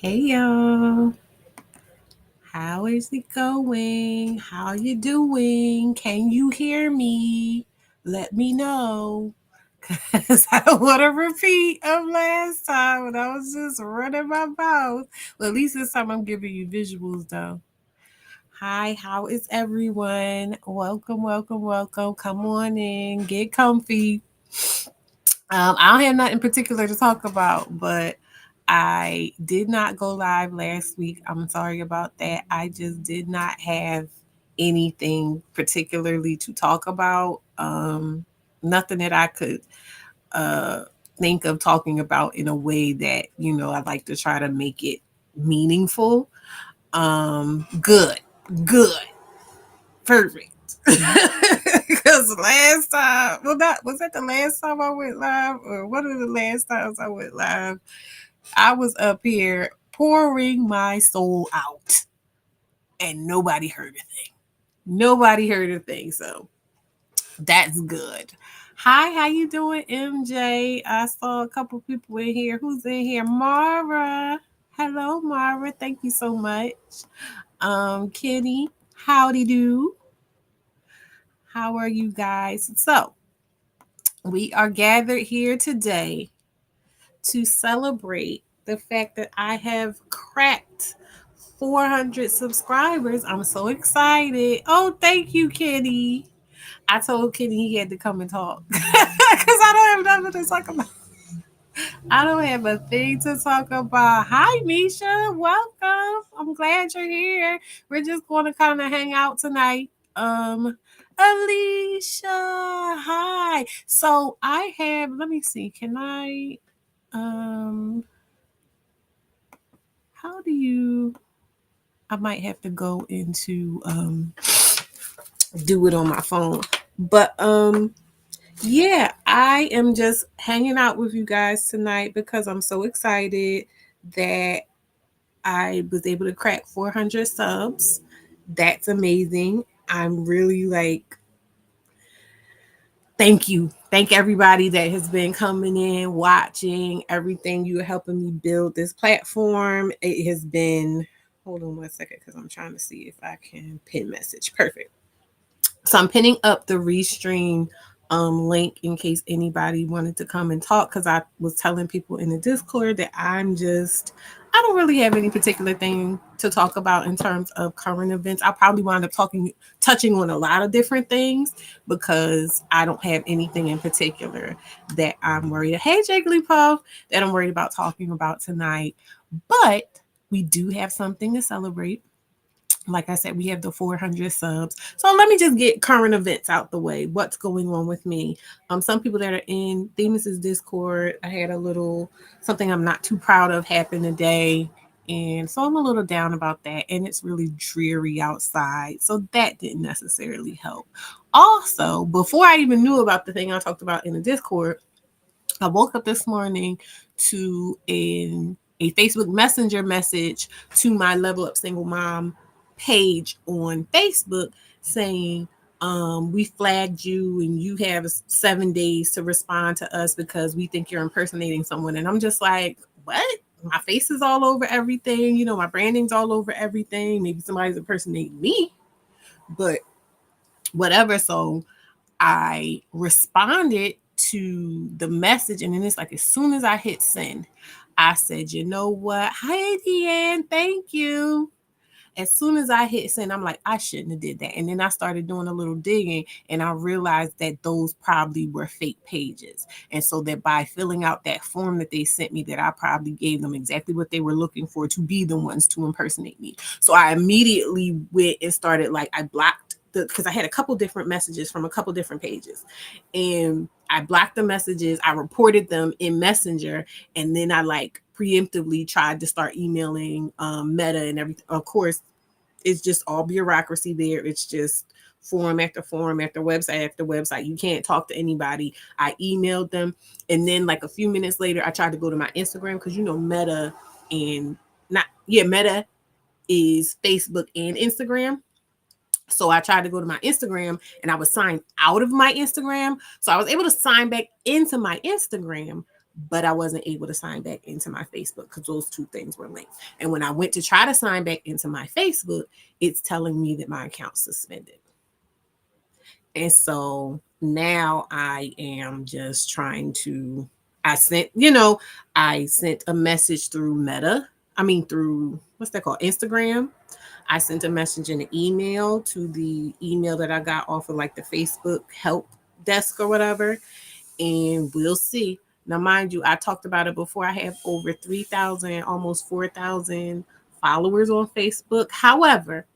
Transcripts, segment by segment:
Hey y'all, how is it going? How you doing? Can you hear me? Let me know. Cause I don't want to repeat of last time when I was just running my mouth. Well, at least this time I'm giving you visuals though. Hi, how is everyone? Welcome, welcome, welcome. Come on in, get comfy. I don't have nothing particular to talk about, but I did not go live last week. I'm sorry about that. I just did not have anything particularly to talk about. Nothing that I could uh, think of talking about in a way that, I like to try to make it meaningful. Good, good, perfect. Because last time, well, not was that the last time I went live, or one of the last times I went live? I was up here pouring my soul out, and nobody heard a thing. Nobody heard a thing, so that's good. Hi, how you doing, MJ? I saw a couple people in here. Who's in here? Mara. Hello, Mara. Thank you so much. Kitty, howdy do. How are you guys? So, we are gathered here today to celebrate the fact that I have cracked 400 subscribers. I'm so excited. Oh, thank you, Kenny. I told Kenny he had to come and talk because I don't have nothing to talk about. I don't have a thing to talk about. Hi, Misha. Welcome. I'm glad you're here. We're just going to kind of hang out tonight. Alicia, hi. So I have, let me see, can I, um, how do you, I might have to go into, do it on my phone. But, yeah, I am just hanging out with you guys tonight because I'm so excited that I was able to crack 400 subs. That's amazing. I'm really like, thank you. Thank everybody that has been coming in, watching everything. You are helping me build this platform. It has been, hold on one second because I'm trying to see if I can pin message. Perfect. So I'm pinning up the Restream link in case anybody wanted to come and talk because I was telling people in the Discord that I don't really have any particular thing to talk about in terms of current events. I'll probably wind up touching on a lot of different things because I don't have anything in particular that I'm worried. Hey, Jigglypuff, that I'm worried about talking about tonight. But we do have something to celebrate. Like I said, we have the 400 subs. So let me just get current events out the way. What's going on with me? Some people that are in Themis' Discord, I had a little something I'm not too proud of happen today. And so I'm a little down about that. And it's really dreary outside. So that didn't necessarily help. Also, before I even knew about the thing I talked about in the Discord, I woke up this morning to a Facebook Messenger message to my Level Up Single Mom page on Facebook saying, we flagged you and you have 7 days to respond to us because we think you're impersonating someone. And I'm just like, what? My face is all over everything. My branding's all over everything. Maybe somebody's impersonating me, but whatever. So I responded to the message, and then it's like as soon as I hit send, I said, you know what? Hi, Deanne, thank you. As soon as I hit send, I'm like, I shouldn't have did that. And then I started doing a little digging, and I realized that those probably were fake pages. And so that by filling out that form that they sent me, that I probably gave them exactly what they were looking for to be the ones to impersonate me. So I immediately went and started, like, I blocked because I had a couple different messages from a couple different pages, and I blocked the messages. I reported them in Messenger, and then I like preemptively tried to start emailing Meta and everything. Of course, it's just all bureaucracy there. It's just forum after forum after website after website. You can't talk to anybody. I emailed them, and then like a few minutes later, I tried to go to my Instagram because Meta and Meta is Facebook and Instagram. So I tried to go to my Instagram and I was signed out of my Instagram. So I was able to sign back into my Instagram, but I wasn't able to sign back into my Facebook because those two things were linked. And when I went to try to sign back into my Facebook, it's telling me that my account's suspended. And so now I am just trying to, I sent a message through Meta. I mean, through what's that called? Instagram. I sent a message in an email to the email that I got off of like the Facebook help desk or whatever. And we'll see. Now, mind you, I talked about it before. I have over 3,000, almost 4,000 followers on Facebook. However,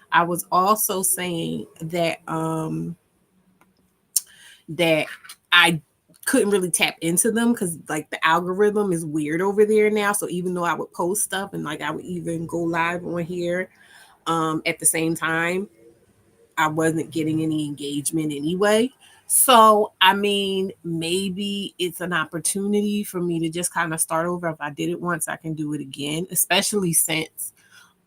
I was also saying that I couldn't really tap into them because like the algorithm is weird over there now. So even though I would post stuff and like I would even go live on here at the same time, I wasn't getting any engagement anyway. So, I mean, maybe it's an opportunity for me to just kind of start over. If I did it once, I can do it again, especially since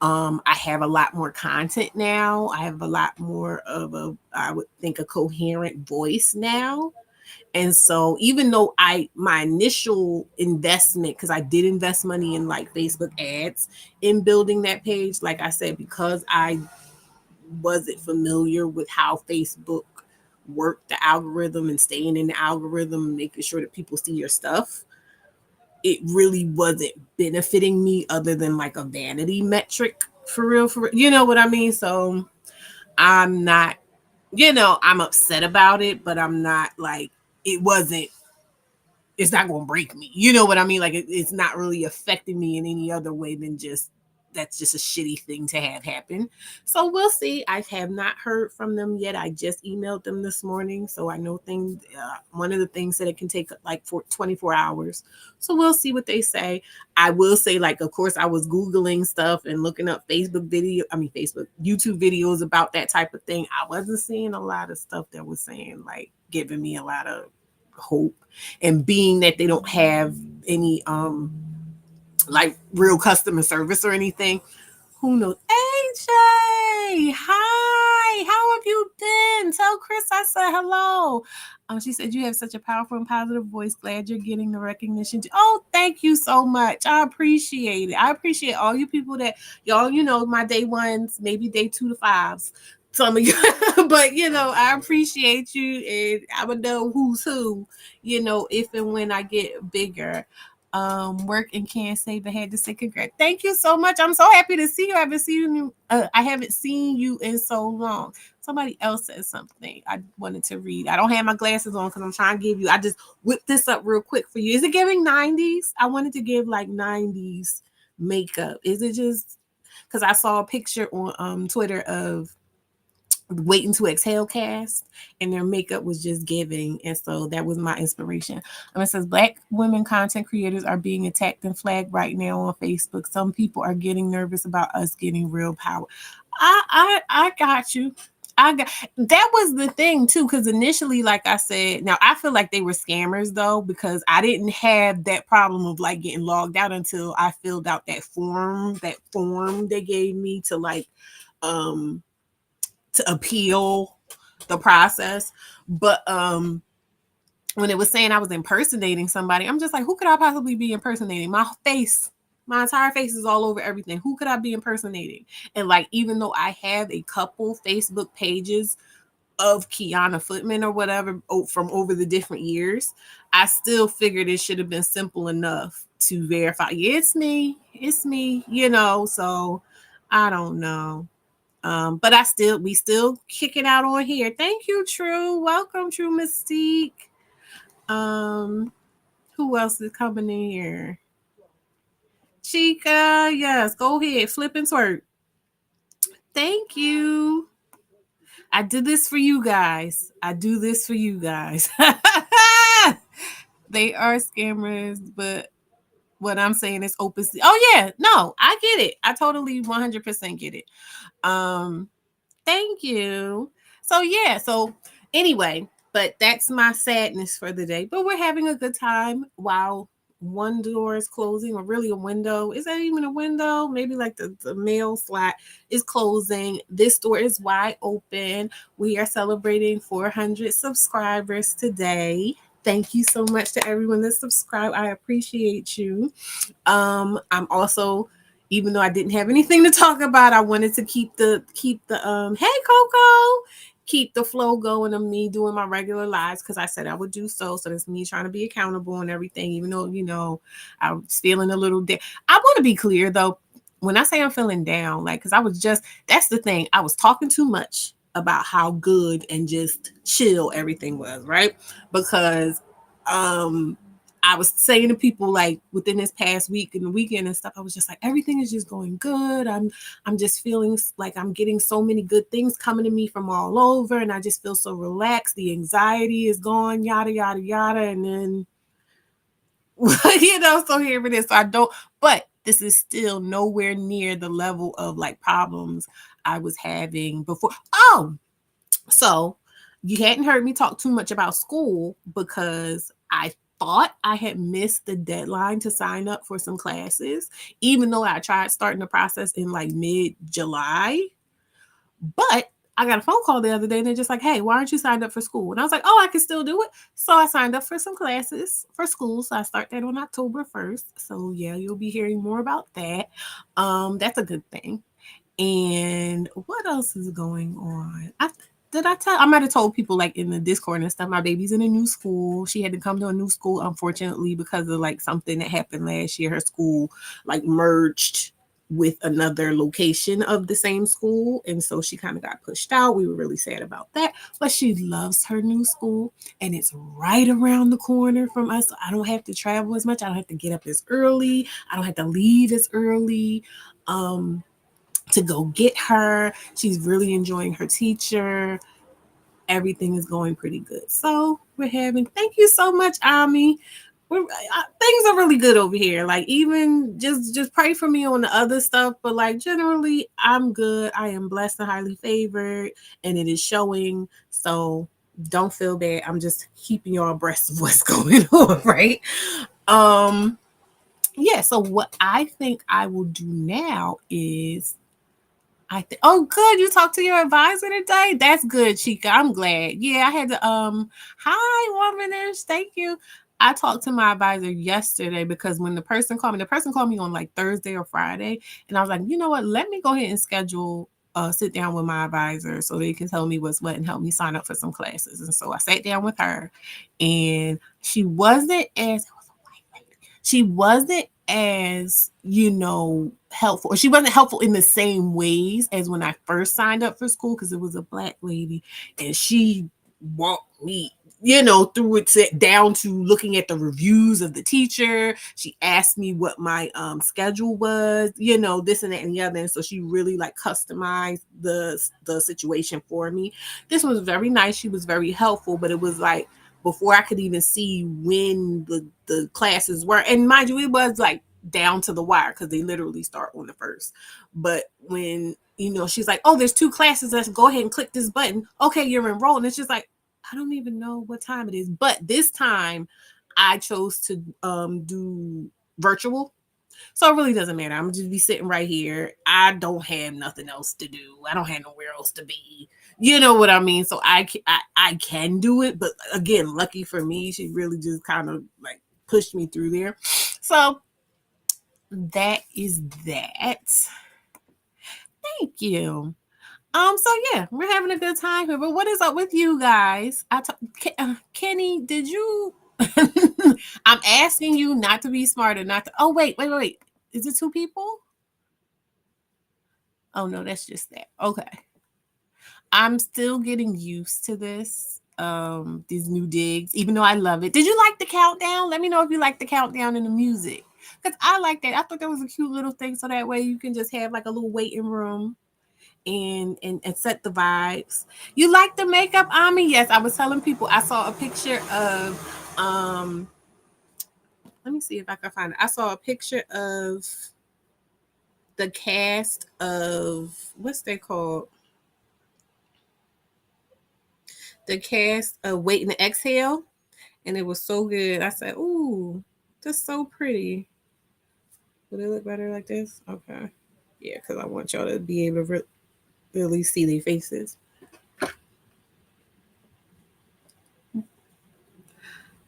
I have a lot more content now. I have a lot more of I would think, a coherent voice now. And so even though my initial investment, because I did invest money in like Facebook ads in building that page, like I said, because I wasn't familiar with how Facebook worked the algorithm and staying in the algorithm, making sure that people see your stuff, it really wasn't benefiting me other than like a vanity metric for real, for real. You know what I mean? So I'm not, I'm upset about it, but I'm not like, it wasn't, it's not going to break me. You know what I mean? Like it's not really affecting me in any other way than just that's just a shitty thing to have happen. So we'll see. I have not heard from them yet. I just emailed them this morning, so I know things. One of the things that it can take like for 24 hours. So we'll see what they say. I will say, like, of course, I was googling stuff and looking up Facebook, YouTube videos about that type of thing. I wasn't seeing a lot of stuff that was saying like giving me a lot of hope, and being that they don't have any like real customer service or anything, who knows? AJ, hi, how have you been? Tell Chris I said hello. She said you have such a powerful and positive voice. Glad you're getting the recognition. Oh, thank you so much. I appreciate it. I appreciate all you people that y'all, my day ones, maybe day 2 to 5s. Some of you, but I appreciate you, and I would know who's who, if and when I get bigger. Work and can't say, but had to say congrats. Thank you so much. I'm so happy to see you. I haven't seen you in so long. Somebody else said something I wanted to read. I don't have my glasses on because I'm trying to give you. I just whipped this up real quick for you. Is it giving 90s? I wanted to give like 90s makeup. Is it just because I saw a picture on Twitter of Waiting to Exhale cast, and their makeup was just giving, and so that was my inspiration. It says Black women content creators are being attacked and flagged right now on Facebook. Some people are getting nervous about us getting real power. I got you. That was the thing too, because initially, like I said, now I feel like they were scammers though, because I didn't have that problem of like getting logged out until I filled out that form they gave me to like to appeal the process. But when it was saying I was impersonating somebody, I'm just like, who could I possibly be impersonating? My entire face is all over everything. Who could I be impersonating? And like, even though I have a couple Facebook pages of Kiana Footman or whatever from over the different years, I still figured it should have been simple enough to verify. Yeah, it's me. So I don't know. But we still kick it out on here. Thank you, True. Welcome, True Mystique. Who else is coming in here? Chica, yes, go ahead, flip and twerk. Thank you. I did this for you guys. They are scammers, but what I'm saying is open. Oh yeah, no, I get it. I totally 100% get it. Thank you. So anyway, but that's my sadness for the day. But we're having a good time while one door is closing, or really a window. Is that even a window? Maybe like the mail slot is closing. This door is wide open. We are celebrating 400 subscribers today. Thank you so much to everyone that subscribed. I appreciate you. I'm also, even though I didn't have anything to talk about, I wanted to keep the hey Coco, keep the flow going of me doing my regular lives because I said I would do so. So that's me trying to be accountable and everything, even though I was feeling a little down. I want to be clear though, when I say I'm feeling down, like because I was just that's the thing, I was talking too much about how good and just chill everything was, right? Because um I was saying to people like within this past week and the weekend and stuff, I was just like, everything is just going good. I'm just feeling like I'm getting so many good things coming to me from all over, and I just feel so relaxed. The anxiety is gone, yada yada yada, and then so here it is. So I don't, but this is still nowhere near the level of like problems I was having before. Oh, so you hadn't heard me talk too much about school because I thought I had missed the deadline to sign up for some classes, even though I tried starting the process in like mid July. But I got a phone call the other day and they're just like, hey, why aren't you signed up for school? And I was like, oh, I can still do it. So I signed up for some classes for school. So I start that on October 1st. So yeah, you'll be hearing more about that. That's a good thing. And what else is going on? I might have told people like in the Discord and stuff, my baby's in a new school. She had to come to a new school, unfortunately, because of like something that happened last year. Her school like merged with another location of the same school. And so she kind of got pushed out. We were really sad about that. But she loves her new school and it's right around the corner from us. So I don't have to travel as much. I don't have to get up as early. I don't have to leave as early. To go get her. She's really enjoying her teacher. Everything is going pretty good. So thank you so much, Ami. Things are really good over here. Like even just pray for me on the other stuff, but like generally I'm good. I am blessed and highly favored, and it is showing. So don't feel bad. I'm just keeping you all abreast of what's going on, right? Um, yeah. So what I think I will do now is oh good, you talked to your advisor today. That's good, Chica. I'm glad. Yeah, I had to hi womanish. Thank you. I talked to my advisor yesterday because when the person called me on like Thursday or Friday, and I was like, you know what? Let me go ahead and schedule sit down with my advisor so they can tell me what's what and help me sign up for some classes. And so I sat down with her, and she wasn't as helpful, or she wasn't helpful in the same ways as when I first signed up for school, because it was a black lady and she walked me through it down to looking at the reviews of the teacher. She asked me what my schedule was, this and that and the other, and so she really like customized the situation for me. This was very nice. She was very helpful, but it was like before I could even see when the classes were. And mind you, it was like down to the wire because they literally start on the first. But when, she's like, oh, there's 2 classes. Let's go ahead and click this button. Okay, you're enrolled. And it's just like, I don't even know what time it is. But this time I chose to do virtual, so it really doesn't matter. I'm just be sitting right here. I don't have nothing else to do. I don't have nowhere else to be. You know what I mean? So I can do it, but again, lucky for me, she really just kind of like pushed me through there. So that is that. Thank you. So yeah, we're having a good time here. But what is up with you guys? Kenny, did you? I'm asking you not to be smarter, not to. Oh wait. Is it 2 people? Oh no, that's just that. Okay. I'm still getting used to these new digs, even though I love it. Did you like the countdown? Let me know if you like the countdown and the music. Because I like that. I thought that was a cute little thing. So that way you can just have like a little waiting room and set the vibes. You like the makeup, Ami? Yes, I was telling people I saw a picture of let me see if I can find it. I saw a picture of the cast of what's they called? The cast of Waiting to Exhale, and it was so good. I said, "Ooh, that's so pretty." Would it look better like this? Okay, yeah, because I want y'all to be able to really see their faces.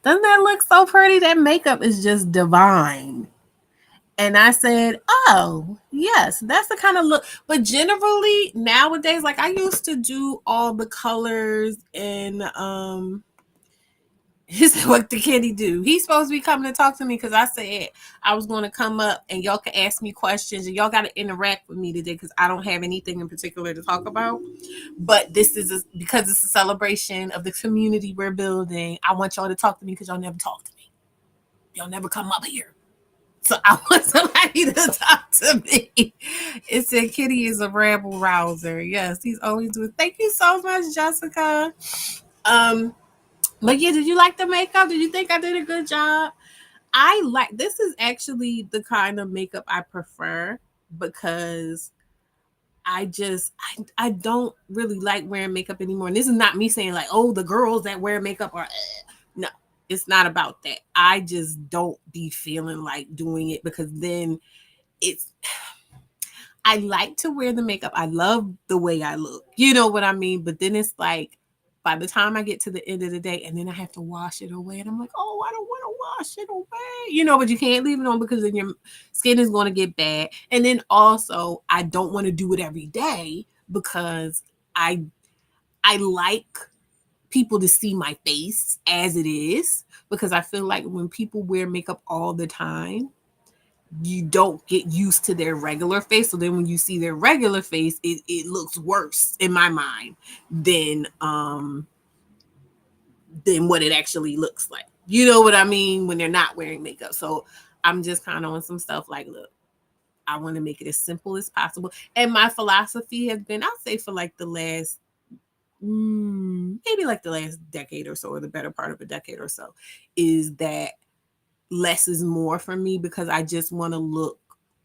Doesn't that look so pretty? That makeup is just divine. And I said, oh, yes, that's the kind of look. But generally, nowadays, like I used to do all the colors and he said, what the kid he do? He's supposed to be coming to talk to me because I said I was going to come up and y'all can ask me questions and y'all got to interact with me today because I don't have anything in particular to talk about. But this is because it's a celebration of the community we're building. I want y'all to talk to me because y'all never talk to me. Y'all never come up here. So I want somebody to talk to me. It said Kitty is a rabble rouser. Yes, he's always doing. Thank you so much, Jessica. Um, but yeah, did you like the makeup? Did you think I did a good job? I like this is actually the kind of makeup I prefer because I don't really like wearing makeup anymore. And this is not me saying like, oh, the girls that wear makeup are no, it's not about that. I just don't be feeling like doing it because then it's I like to wear the makeup. I love the way I look. You know what I mean? But then it's like by the time I get to the end of the day and then I have to wash it away and I'm like, oh, I don't want to wash it away. You know, but you can't leave it on because then your skin is going to get bad. And then also I don't want to do it every day because I I like people to see my face as it is because I feel like when people wear makeup all the time, you don't get used to their regular face. So then when you see their regular face, it looks worse in my mind than what it actually looks like. You know what I mean? When they're not wearing makeup. So I'm just kind of on some stuff like, look, I want to make it as simple as possible. And my philosophy has been, I'll say for like the last maybe like the last decade or so, or the better part of a decade or so, is that less is more for me because I just want to look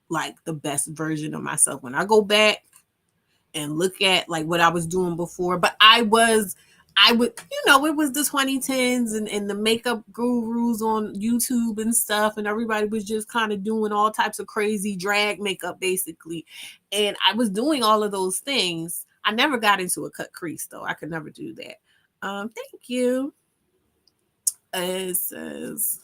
like the best version of myself. When I go back and look at like what I was doing before, but I would, you know, it was the 2010s and the makeup gurus on YouTube and stuff, and everybody was just kind of doing all types of crazy drag makeup basically. And I was doing all of those things. I never got into a cut crease though. I could never do that. Thank you. It says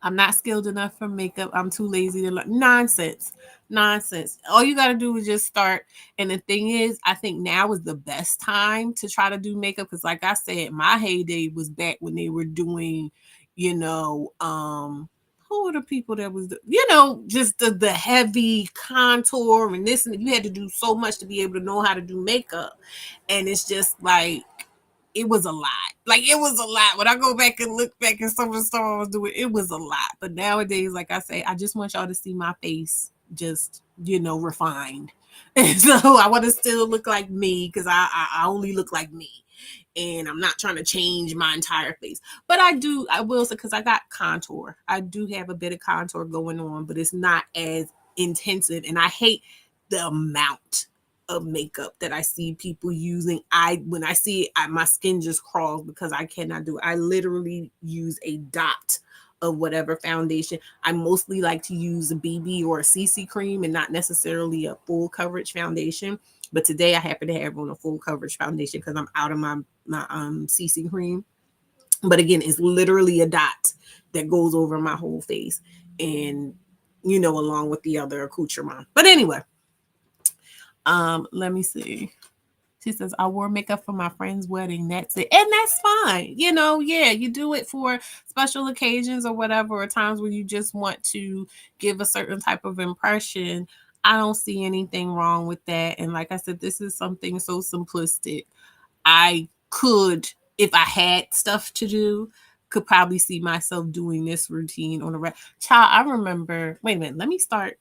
I'm not skilled enough for makeup. I'm too lazy to learn. Nonsense. Nonsense. All you got to do is just start. And the thing is, I think now is the best time to try to do makeup because, like I said, my heyday was back when they were doing, you know, who were the people that was, you know, just the heavy contour and this and you had to do so much to be able to know how to do makeup. And it's just like, it was a lot. Like it was a lot. When I go back and look back at some of the stuff I was doing, it was a lot. But nowadays, like I say, I just want y'all to see my face just, you know, refined. And so I want to still look like me because I only look like me. And I'm not trying to change my entire face. But I will say, because I got contour. I do have a bit of contour going on, but it's not as intensive. And I hate the amount of makeup that I see people using. When I see it, my skin just crawls because I cannot do it. I literally use a dot of whatever foundation. I mostly like to use a BB or a CC cream and not necessarily a full coverage foundation. But today I happen to have on a full coverage foundation because I'm out of my CC cream. But again, it's literally a dot that goes over my whole face, and you know, along with the other accoutrement. But anyway, let me see. She says, I wore makeup for my friend's wedding. That's it. And that's fine. You know, yeah, you do it for special occasions or whatever, or times where you just want to give a certain type of impression. I don't see anything wrong with that. And like I said, this is something so simplistic. I could, if I had stuff to do, could probably see myself doing this routine on a child. I remember, wait a minute, let me start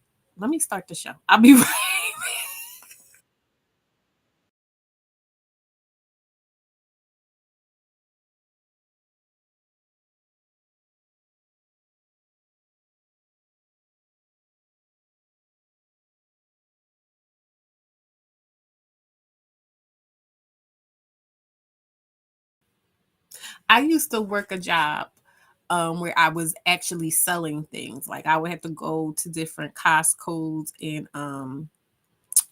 the show. I'll be right. I used to work a job where I was actually selling things. Like I would have to go to different Costco's and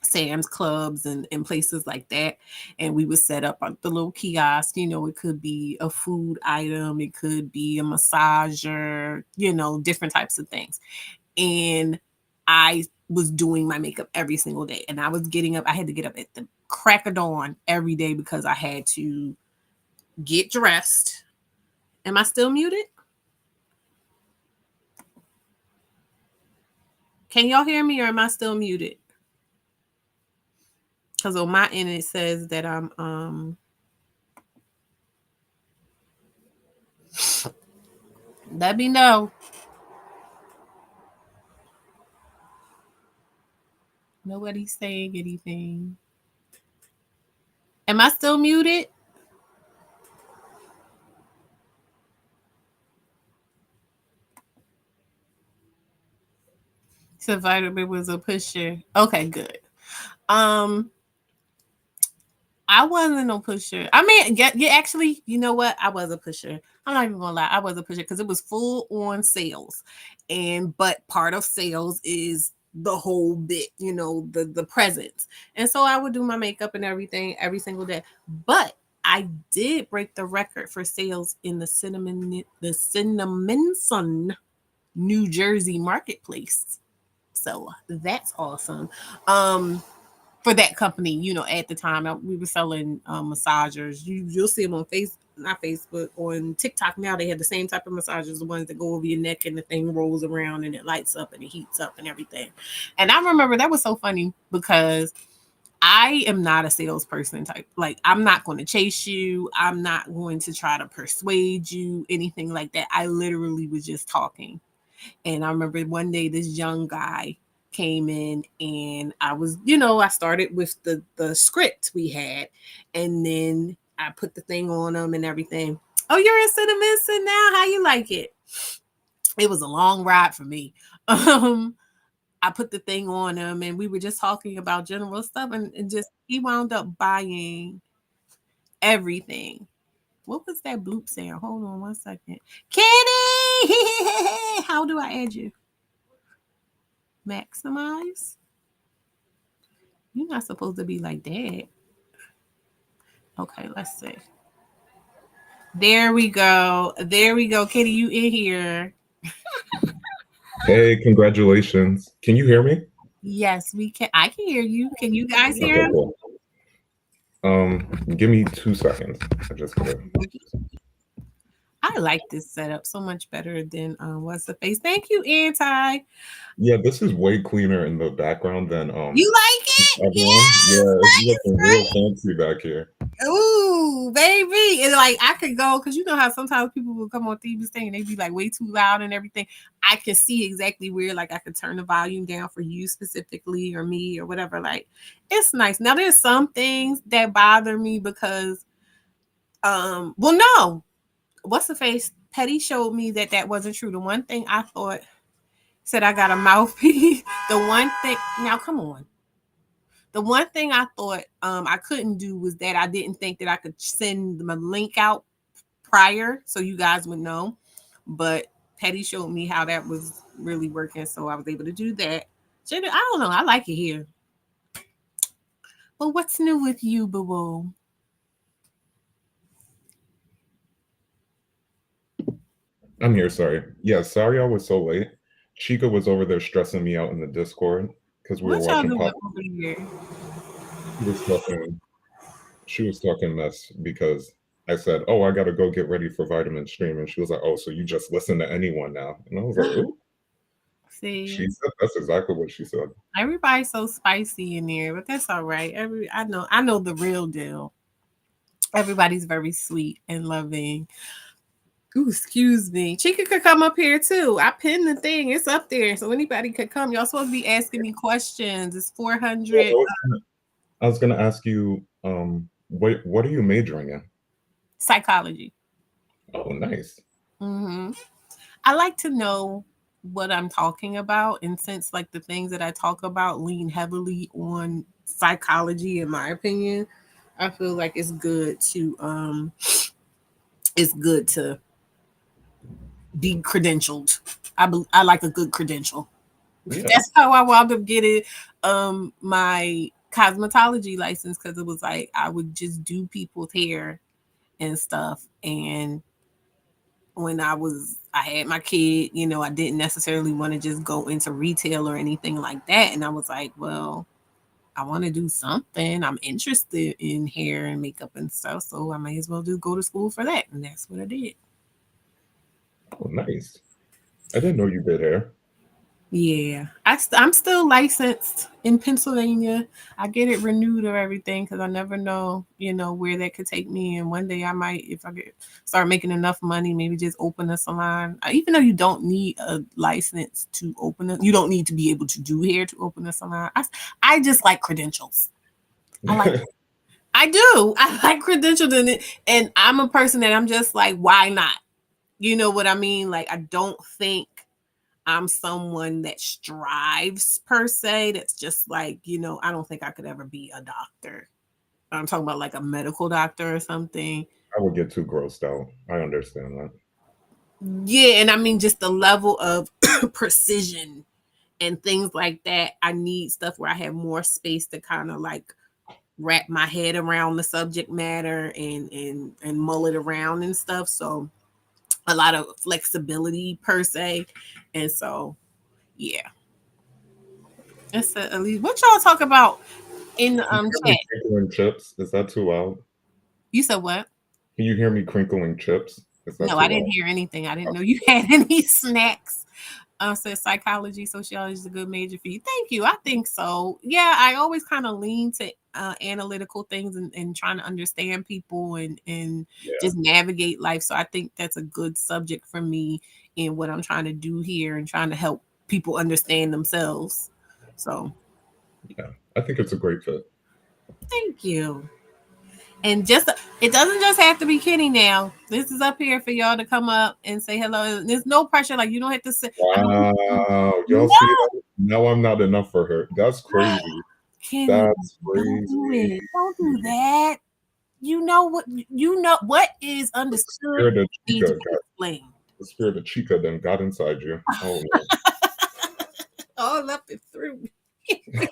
Sam's Clubs and places like that. And we would set up the little kiosk. It could be a food item, it could be a massager, different types of things. And I was doing my makeup every single day. And I was getting up, I had to get up at the crack of dawn every day because I had to get dressed. Am I still muted? Can y'all hear me or am I still muted? Because on my end it says that I'm let me know. Nobody's saying anything. Am I still muted? So vitamin was a pusher. Okay, good. Um, I wasn't no pusher. I mean, actually, you know what? I was a pusher. I'm not even gonna lie, I was a pusher because it was full on sales, but part of sales is the whole bit, the presents, and so I would do my makeup and everything every single day. But I did break the record for sales in the Cinnamon Sun, New Jersey marketplace. So that's awesome. For that company, at the time we were selling massagers. You'll see them on not Facebook, on TikTok now. They have the same type of massagers, the ones that go over your neck and the thing rolls around and it lights up and it heats up and everything. And I remember that was so funny because I am not a salesperson type. Like, I'm not going to chase you. I'm not going to try to persuade you, anything like that. I literally was just talking. And I remember one day this young guy came in and I started with the script we had, and then I put the thing on him and everything. Oh, you're in Cinnamon now? How you like it? It was a long ride for me. I put the thing on him and we were just talking about general stuff, and just he wound up buying everything. What was that bloop sound? Hold on one second. Kenny! How do I add you? Maximize? You're not supposed to be like that. Okay, let's see. There we go. There we go. Kitty, you in here. Hey, congratulations. Can you hear me? Yes, we can. I can hear you. Can you guys hear Okay, him? cool. Give me 2 seconds. I just gotta. I like this setup so much better than what's the face. Thank you, Anti. Yeah, this is way cleaner in the background than You like it? other one. Yes, Yeah, it's nice, looking real right? fancy back here. Ooh, baby. And like I could go because you know how sometimes people will come on TV saying they be like way too loud and everything. I can see exactly where like I could turn the volume down for you specifically or me or whatever. Like it's nice. Now there's some things that bother me because well no. What's the face? Petty showed me that wasn't true. The one thing I thought said I got a mouthpiece. The one thing now come on. The one thing I thought I couldn't do was that I didn't think that I could send the link out prior so you guys would know. But Petty showed me how that was really working, so I was able to do that. I don't know. I like it here. But what's new with you, boo boo? I'm here, sorry. Yeah, sorry I was so late. Chica was over there stressing me out in the Discord because we were What y'all watching doing Pop. over here? She was talking, she was talking mess because I said, "Oh, I gotta go get ready for Vitamin Stream," and she was like, "Oh, so you just listen to anyone now?" And I was like, "Ooh." She See, said that's exactly what she said. everybody's so spicy in there, but that's all right. I know the real deal. Everybody's very sweet and loving. Ooh, excuse me. Chica could come up here too. I pinned the thing. It's up there. So anybody could come. Y'all supposed to be asking me questions. It's Yeah, 400 I was gonna ask you, what are you majoring in? psychology. Oh, nice. hmm I like to know what I'm talking about. And since like the things that I talk about lean heavily on psychology, in my opinion, I feel like it's good to be credentialed. I like a good credential. Yeah. That's how I wound up getting my cosmetology license, because it was like I would just do people's hair and stuff. And when I had my kid, I didn't necessarily want to just go into retail or anything like that. And I was like, well, I want to do something. I'm interested in hair and makeup and stuff, so I might as well just go to school for that. And that's what I did. Oh, nice. I didn't know you did hair. Yeah, I'm still licensed in Pennsylvania. I get it renewed or everything because I never know, where that could take me. And one day I might, if I start making enough money, maybe just open a salon. Even though you don't need a license to open it, you don't need to be able to do hair to open a salon. I just like credentials. I like I do. I like credentials in it, and I'm a person that I'm just like, why not? You know what I mean? Like, I don't think I'm someone that strives per se. That's just like, I don't think I could ever be a doctor. I'm talking about like a medical doctor or something. I would get too grossed out. I understand that. Yeah, and I mean just the level of precision and things like that. I need stuff where I have more space to kind of like wrap my head around the subject matter and mull it around and stuff. So a lot of flexibility per se. And so yeah. That's at least what y'all talk about in the Can you hear chat. me crinkling chips? Is that too loud? You said what? Can you hear me crinkling chips? Is that No, too I loud? didn't hear anything. I didn't know you had any snacks. Said psychology, sociology is a good major for you. Thank you. I think so. Yeah, I always kind of lean to analytical things and trying to understand people and Yeah, just navigate life. So I think that's a good subject for me in what I'm trying to do here and trying to help people understand themselves. So yeah. I think it's a great fit. thank you. And just it doesn't just have to be Kenny now. This is up here for y'all to come up and say hello. There's no pressure. Like you don't have to say. I don't. Wow. Y'all No, see that? Now I'm not enough for her. That's crazy. Kenny, That's don't do crazy. it. Don't do that. What is The understood spirit of needs to Chica be got explained. the spirit of Chica then got inside you. Oh All up and through. no.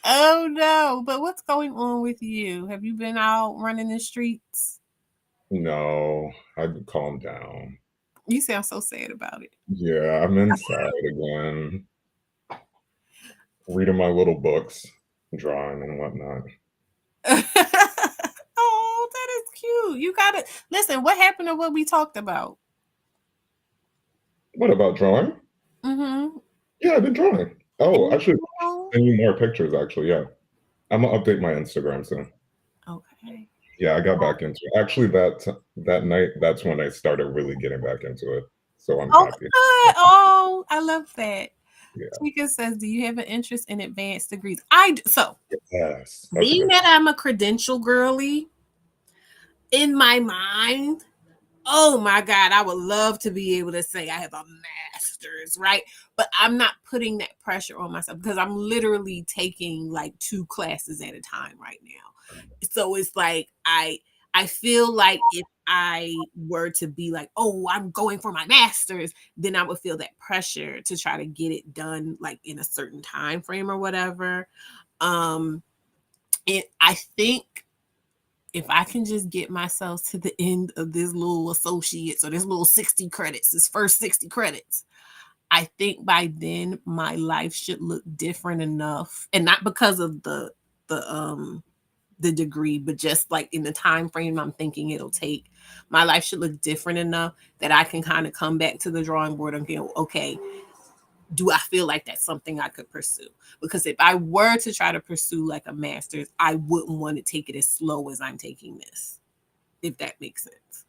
Oh no! But what's going on with you? Have you been out running the streets? No, I calm down. You sound so sad about it. Yeah, I'm inside again, reading my little books, drawing and whatnot. Oh, that is cute. You got to listen. What happened to what we talked about? What about drawing? Mm-hmm. Yeah, I've been drawing. Oh, I should Anything? send you more pictures actually. Yeah. I'm gonna update my Instagram soon. Okay. Yeah, I got back into it. Actually, that night, that's when I started really getting back into it. So I'm Oh, happy. good. Oh, I love that. Yeah. Tika says, "Do you have an interest in advanced degrees?" I do. So, Yes. That's a being good that I'm a credential girly, in my mind, oh my God, I would love to be able to say I have a master's, right? But I'm not putting that pressure on myself because I'm literally taking like 2 classes at a time right now. So it's like I feel like if I were to be like, oh, I'm going for my master's, then I would feel that pressure to try to get it done like in a certain time frame or whatever. Um, I think if I can just get myself to the end of this little associates or this little 60 credits, this first 60 credits, I think by then my life should look different enough. And not because of the degree, but just like in the time frame I'm thinking it'll take, my life should look different enough that I can kind of come back to the drawing board and go, okay, do I feel like that's something I could pursue? Because if I were to try to pursue like a master's, I wouldn't want to take it as slow as I'm taking this, if that makes sense.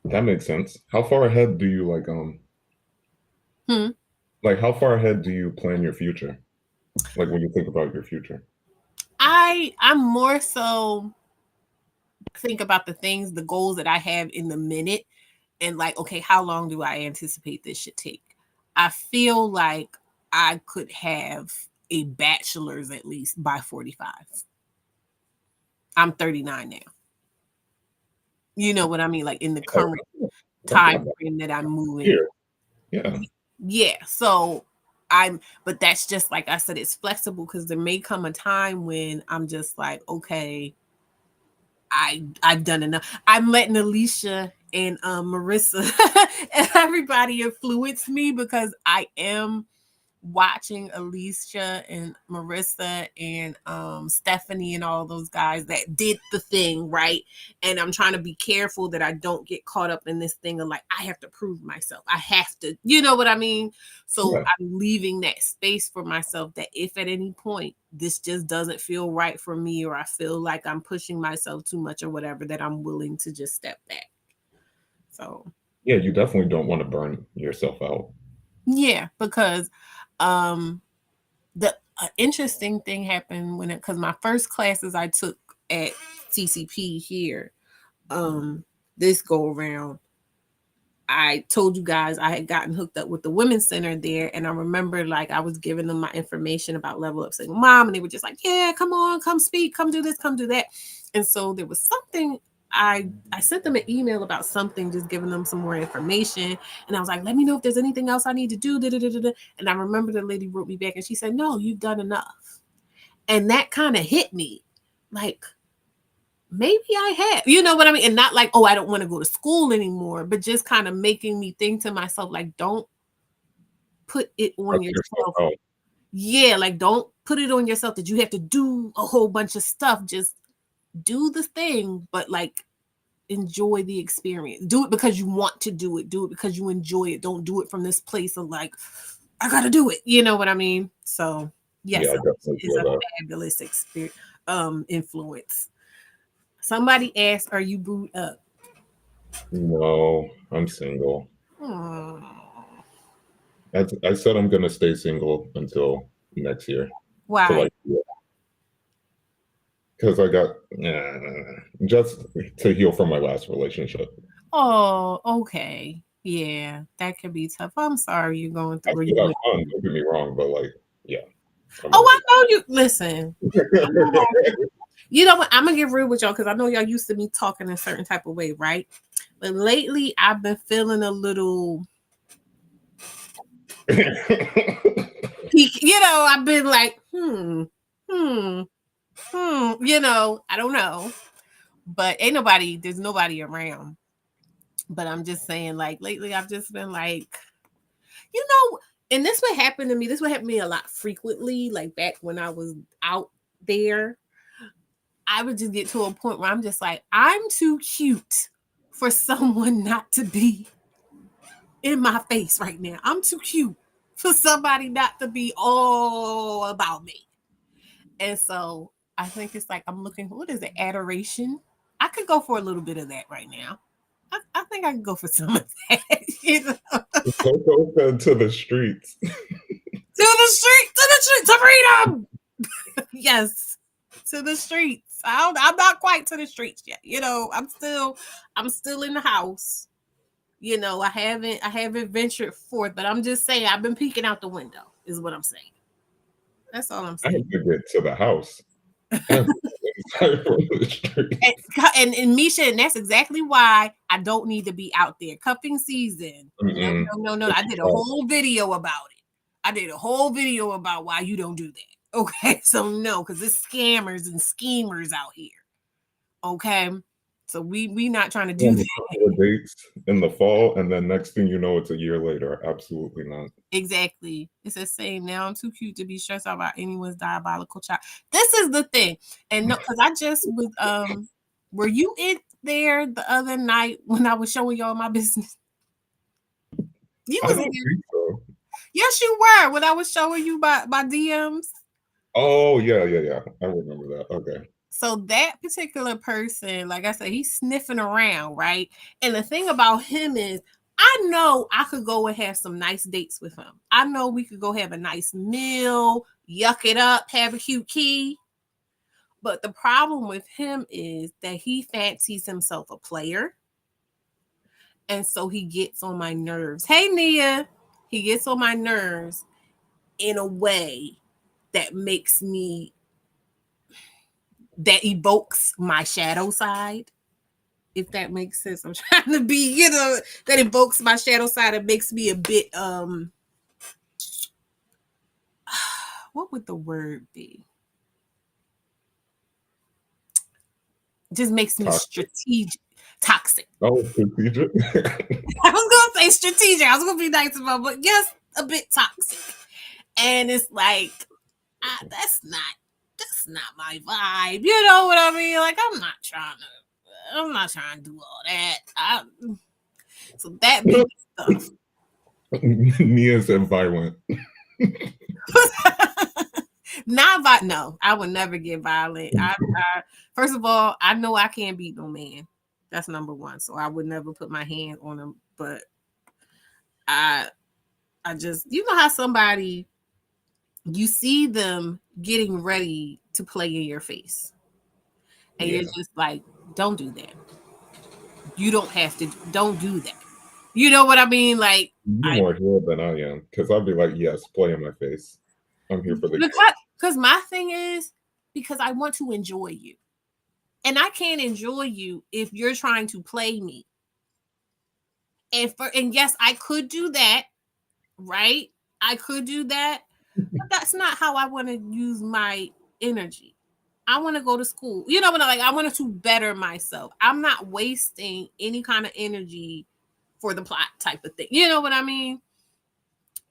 That makes sense. How far ahead do you Hmm. like how far ahead do you plan your future? Like when you think about your future? I'm more so think about the things, the goals that I have in the minute, and like, okay, how long do I anticipate this should take? I feel like I could have a bachelor's at least by 45. I'm 39 now. You know what I mean? Like in the current. time frame that I'm moving. Here. Yeah. Yeah. So but that's just like I said, it's flexible because there may come a time when I'm just like, okay, I've done enough. I'm letting Alicia and Marissa and everybody influence me because I am watching Alicia and Marissa and Stephanie and all those guys that did the thing, right? And I'm trying to be careful that I don't get caught up in this thing of like, I have to prove myself. I have to, you know what I mean? So Yeah. I'm leaving that space for myself that if at any point this just doesn't feel right for me or I feel like I'm pushing myself too much or whatever, that I'm willing to just step back. So Yeah, you definitely don't want to burn yourself out. yeah, because the interesting thing happened when because my first classes I took at TCP here, this go around, I told you guys I had gotten hooked up with the women's center there, and I remember like I was giving them my information about Level Up Single Mom, and they were just like, "Yeah, come on, come speak, come do this, come do that." And so there was something I sent them an email about something, just giving them some more information, and I was like, "Let me know if there's anything else I need to do." And I remember the lady wrote me back, and she said, "No, you've done enough," and that kind of hit me, like maybe I have, you know what I mean? And not like, oh, I don't want to go to school anymore, but just kind of making me think to myself, like, don't put it on yourself. Yeah, like, don't put it on yourself that you have to do a whole bunch of stuff. Just do the thing, but like, enjoy the experience. Do it because you want to do it. Do it because you enjoy it. Don't do it from this place of like, I got to do it. You know what I mean? So, yes, Yeah, I definitely it's a feel that. fabulous experience, influence. Somebody asked, are you booed up? No, I'm single. Hmm. I said I'm gonna stay single until next year. To Why? like, because I got just to heal from my last relationship. Oh, okay. Yeah, that could be tough. I'm sorry you're going I through where you still have went. fun. Don't get me wrong, but like, yeah, I'm Oh, over I know you. Listen, I'm not you know what? I'm gonna get real with y'all because I know y'all used to me talking a certain type of way, right? But lately, I've been feeling a little. You know, I've been like, hmm. You know, I don't know, but ain't nobody. There's nobody around. But I'm just saying, like lately, I've just been like, you know, and this would happen to me. This would happen to me a lot frequently. Like back when I was out there, I would just get to a point where I'm just like, I'm too cute for someone not to be in my face right now. I'm too cute for somebody not to be all about me. And so I think it's like I'm looking, what is it, adoration? I could go for a little bit of that right now. I think I can go for some of that. You know? Coco said to the streets. To the street, to freedom. Yes, to the streets. I'm not quite to the streets yet. You know, I'm still in the house. You know, I haven't ventured forth, but I'm just saying I've been peeking out the window, is what I'm saying. That's all I'm I saying. have to get to the house. I have to get inside from the street. And Misha, and that's exactly why I don't need to be out there. Cuffing season. No, Mm-mm. no, no, no. I did a whole video about it. I did a whole video about why you don't do that. Okay. So no, because it's scammers and schemers out here. Okay. So we not trying to do On that. a couple of dates in the fall, and then next thing you know, it's a year later. Absolutely not. Exactly. It's the same. Now I'm too cute to be stressed out about anyone's diabolical child. This is the thing. And no, because I just was were you in there the other night when I was showing y'all my business? You I was don't there. think so. Yes, you were when I was showing you my DMs. Oh yeah, yeah, yeah. I remember that. Okay. So that particular person, like I said, he's sniffing around, right? And the thing about him is, I know I could go and have some nice dates with him. I know we could go have a nice meal, yuck it up, have a cute key. But the problem with him is that he fancies himself a player. And so he gets on my nerves. Hey, Nia. He gets on my nerves in a way that makes me, that evokes my shadow side. if that makes sense. I'm trying to be, that invokes my shadow side. It makes me a bit what would the word be? Just makes me Toxic. strategic, toxic. Oh, strategic. I was gonna say strategic. I was gonna be nice about, but yes, a bit toxic. And it's like, that's not my vibe. You know what I mean? Like I'm not trying to do all that. So that be the stuff. Nia said violent. Not no, I would never get violent. I first of all, I know I can't beat no man. That's number one. So I would never put my hand on him. But I I just, how somebody, you see them getting ready to play in your face, and you're Yeah. just like, don't do that. You don't have to. Don't do that. You know what I mean? Like, You're I more here than I am, because I'd be like, yes, play in my face. I'm here for the game. because my thing is, because I want to enjoy you, and I can't enjoy you if you're trying to play me. And yes, I could do that, right? I could do that, but that's not how I want to use my energy. I want to go to school. You know what I like? I want to better myself. I'm not wasting any kind of energy for the plot type of thing. You know what I mean?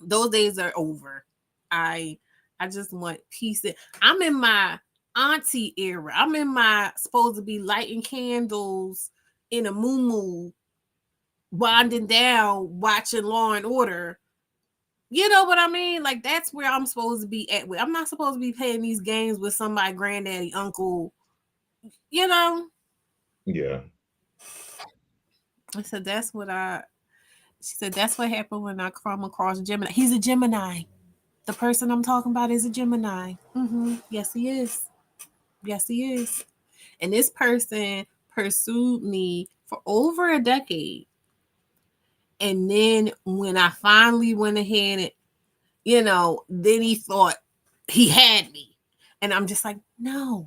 Those days are over. I I just want peace. I'm in my auntie era. I'm in my supposed to be lighting candles in a moo winding down, watching Law and Order. You know what I mean? Like, that's where I'm supposed to be at. I'm not supposed to be playing these games with somebody, granddaddy, uncle. You know. Yeah. I said that's what I. She said that's what happened when I come across Gemini. He's a Gemini. The person I'm talking about is a Gemini. Yes, he is. Yes, he is. And this person pursued me for over a decade. And then when I finally went ahead and, then he thought he had me. And I'm just like, no,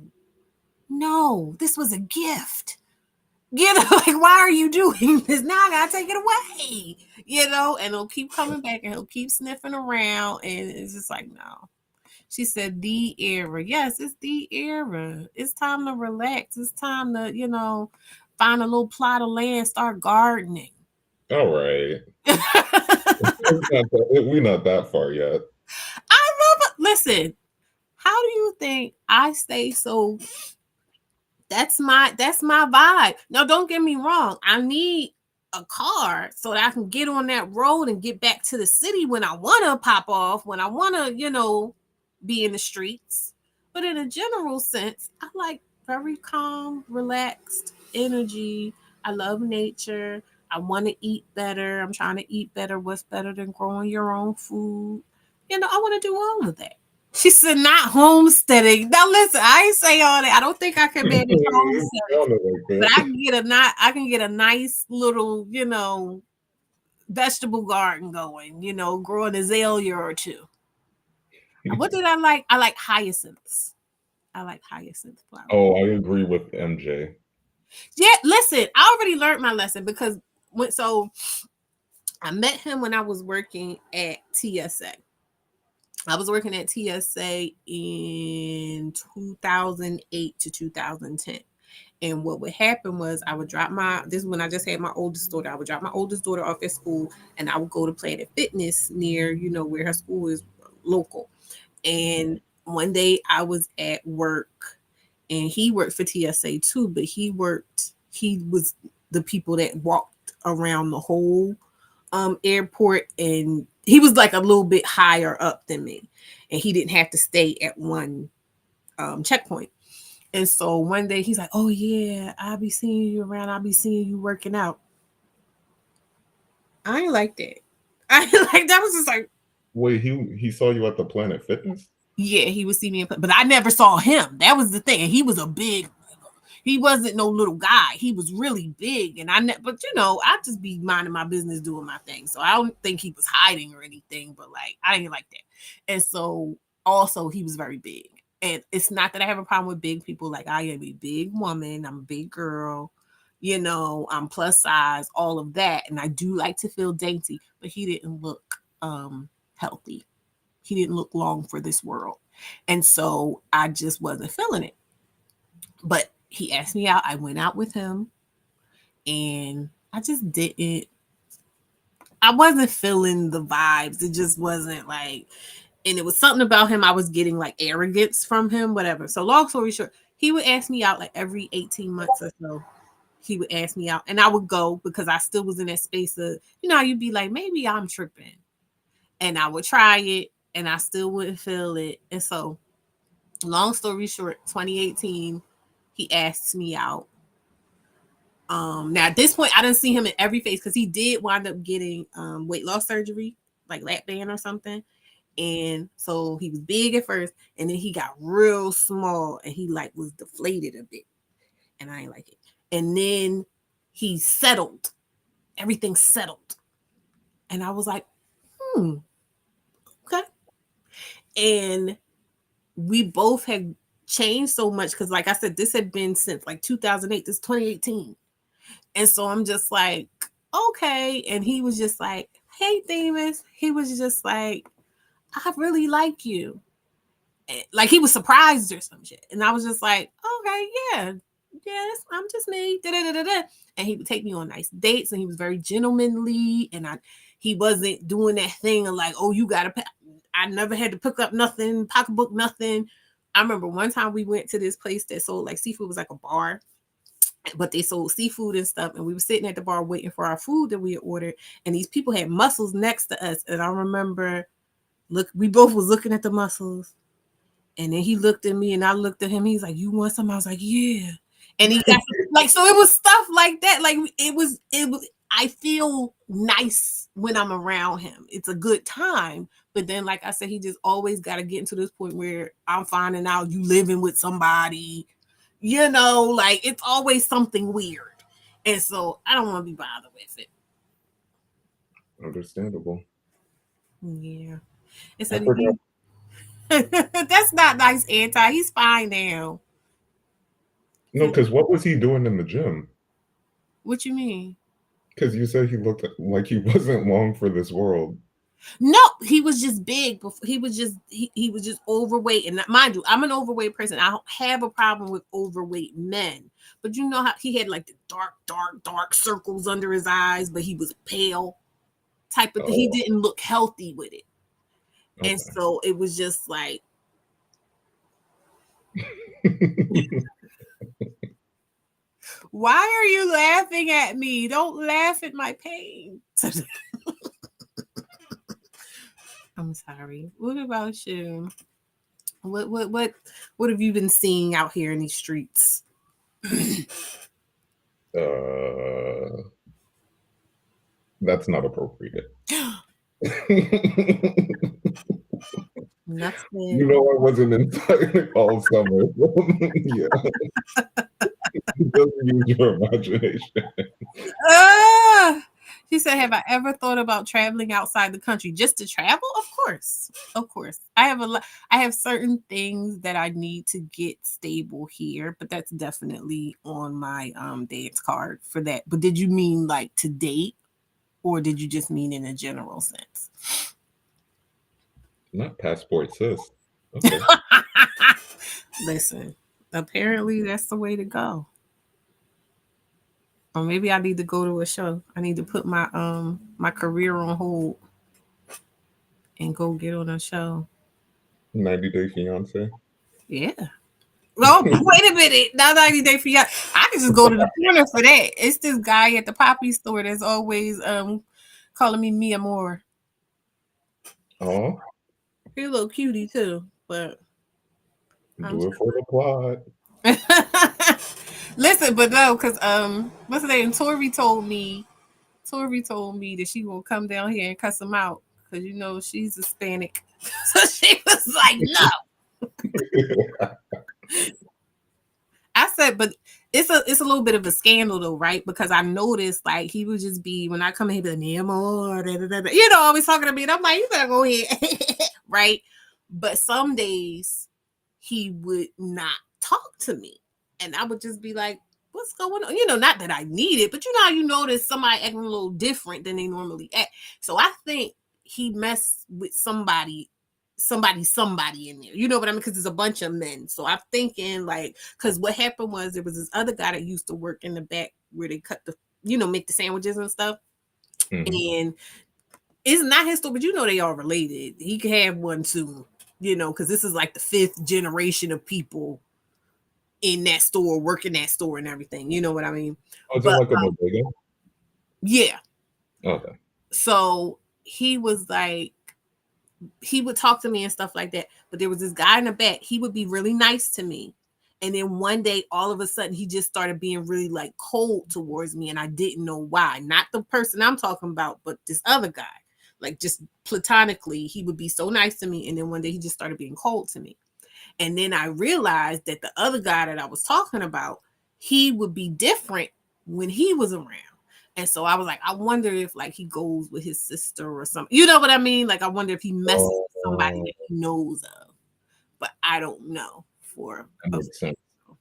no, this was a gift. Like, why are you doing this? Now I gotta take it away. And he'll keep coming back and he'll keep sniffing around. And it's just like, no. She said, the era. Yes, it's the era. It's time to relax. It's time to, find a little plot of land, start gardening. All right. I We're not that far yet. love it. Listen, how do you think I stay so? That's my vibe. Now, don't get me wrong. I need a car so that I can get on that road and get back to the city when I want to pop off, when I want to, be in the streets. But in a general sense, I like very calm, relaxed energy. I love nature. I want to eat better. I'm trying to eat better. What's better than growing your own food? I want to do all of that. She said, not homesteading. Now listen, I ain't say all that. I don't think I can manage homesteading, Sounded like but that. I can get a nice little, vegetable garden going, grow an azalea or two. What did I like? I like hyacinths. I like hyacinth flowers. Oh, I agree with MJ. Yeah, listen, I already learned my lesson because I met him when I was working at TSA. I was working at TSA in 2008 to 2010. And what would happen was I would this is when I just had my oldest daughter. I would drop my oldest daughter off at school and I would go to Planet Fitness near, where her school is local. And one day I was at work and he worked for TSA too, but he was the people that walked around the whole airport, and he was like a little bit higher up than me. And he didn't have to stay at one checkpoint. And so one day he's like, "Oh yeah, I'll be seeing you around. I'll be seeing you working out." I ain't like that. I ain't like that. Was just like, Wait, he saw you at the Planet Fitness? yeah, he would see me, but I never saw him. That was the thing. And he was a big. He wasn't no little guy. He was really big, and but I just be minding my business, doing my thing. So I don't think he was hiding or anything. But like, I didn't like that. And so also he was very big. And it's not that I have a problem with big people. Like, I am a big woman. I'm a big girl. I'm plus size, all of that. And I do like to feel dainty, but he didn't look healthy. He didn't look long for this world. And so I just wasn't feeling it. But he asked me out. I went out with him and I just didn't. I wasn't feeling the vibes. It just wasn't like, and it was something about him. I was getting like arrogance from him, whatever. So, long story short, he would ask me out like every 18 months or so. He would ask me out, and I would go because I still was in that space of, you'd be like, maybe I'm tripping. And I would try it, and I still wouldn't feel it. And so, long story short, 2018, he asked me out. Now at this point, I didn't see him in every phase because he did wind up getting weight loss surgery, like lap band or something. And so he was big at first, and then he got real small, and he like was deflated a bit, and I ain't like it. And then he settled, everything settled, and I was like, okay. And we both had changed so much because, like I said, this had been since like 2008. This 2018. And so I'm just like, okay. And he was just like, hey, Themis. He was just like, I really like you. Like he was surprised or some shit. And I was just like, okay, yeah. Yes, I'm just me. Da-da-da-da-da. And he would take me on nice dates, and he was very gentlemanly. And he wasn't doing that thing of like, oh, you gotta pay. I never had to pick up nothing, pocketbook nothing. I remember one time we went to this place that sold like seafood. It was like a bar, but they sold seafood and stuff. And we were sitting at the bar waiting for our food that we had ordered. And these people had mussels next to us. And I remember, we both was looking at the mussels. And then he looked at me and I looked at him. He's like, you want some? I was like, yeah. And he got like, so it was stuff like that. Like it was, I feel nice when I'm around him. It's a good time. But then, like I said, he just always got to get into this point where I'm finding out you living with somebody, like it's always something weird. And so I don't want to be bothered with it. Understandable. Yeah. It's I forgot. that's not nice, Anti. He's fine now. No, because what was he doing in the gym? What you mean? Because you said he looked like he wasn't long for this world. No, he was just big. He was just he was just overweight. And mind you, I'm an overweight person. I don't have a problem with overweight men. But you know how he had like the dark circles under his eyes, but he was pale type of thing. He didn't look healthy with it. Okay. And so it was just like why are you laughing at me? Don't laugh at my pain. I'm sorry. What about you? What have you been seeing out here in these streets? That's not appropriate. Nothing. You know, I wasn't inside all summer. Yeah. Just use your imagination. She said, have I ever thought about traveling outside the country just to travel? Of course. Of course. I have certain things that I need to get stable here, but that's definitely on my dance card for that. But did you mean like to date, or did you just mean in a general sense? Not passport, sis. Okay. Listen, apparently that's the way to go. Or maybe I need to go to a show. I need to put my my career on hold and go get on a show. 90 Day Fiance. Yeah. Well, wait a minute. Not 90 Day Fiance. I can just go to the corner for that. It's this guy at the Poppy store that's always calling me Mia Moore. Oh. He's a little cutie too, but do it for the plot. Listen, but no, because what's her name? Tori told me that she will come down here and cuss him out because she's Hispanic. So she was like, no. I said, but it's a little bit of a scandal though, right? Because I noticed like he would just be, when I come in, he'd be like, Nemo, always talking to me. And I'm like, you better go ahead. Right? But some days he would not talk to me. And I would just be like, what's going on? You know, not that I need it, but you know how you notice somebody acting a little different than they normally act. So I think he messed with somebody in there. You know what I mean? Because there's a bunch of men. So I'm thinking like, because what happened was there was this other guy that used to work in the back where they cut the, you know, make the sandwiches and stuff. Mhm. And it's not his store, but you know they are related. He could have one soon, you know, because this is like the fifth generation of people in that store, working that store and everything. You know what I mean? Oh, is it But like a bodega? yeah. Okay. So he was like, he would talk to me and stuff like that. But there was this guy in the back. He would be really nice to me. And then one day, all of a sudden, he just started being really like cold towards me. And I didn't know why. Not the person I'm talking about, but this other guy. Like just platonically, he would be so nice to me. And then one day, he just started being cold to me. And then I realized that the other guy that I was talking about, he would be different when he was around. And so I was like, I wonder if like he goes with his sister or something. You know what I mean? Like I wonder if he messes with somebody Oh, that he knows of. But I don't know for that a makes sense. fact.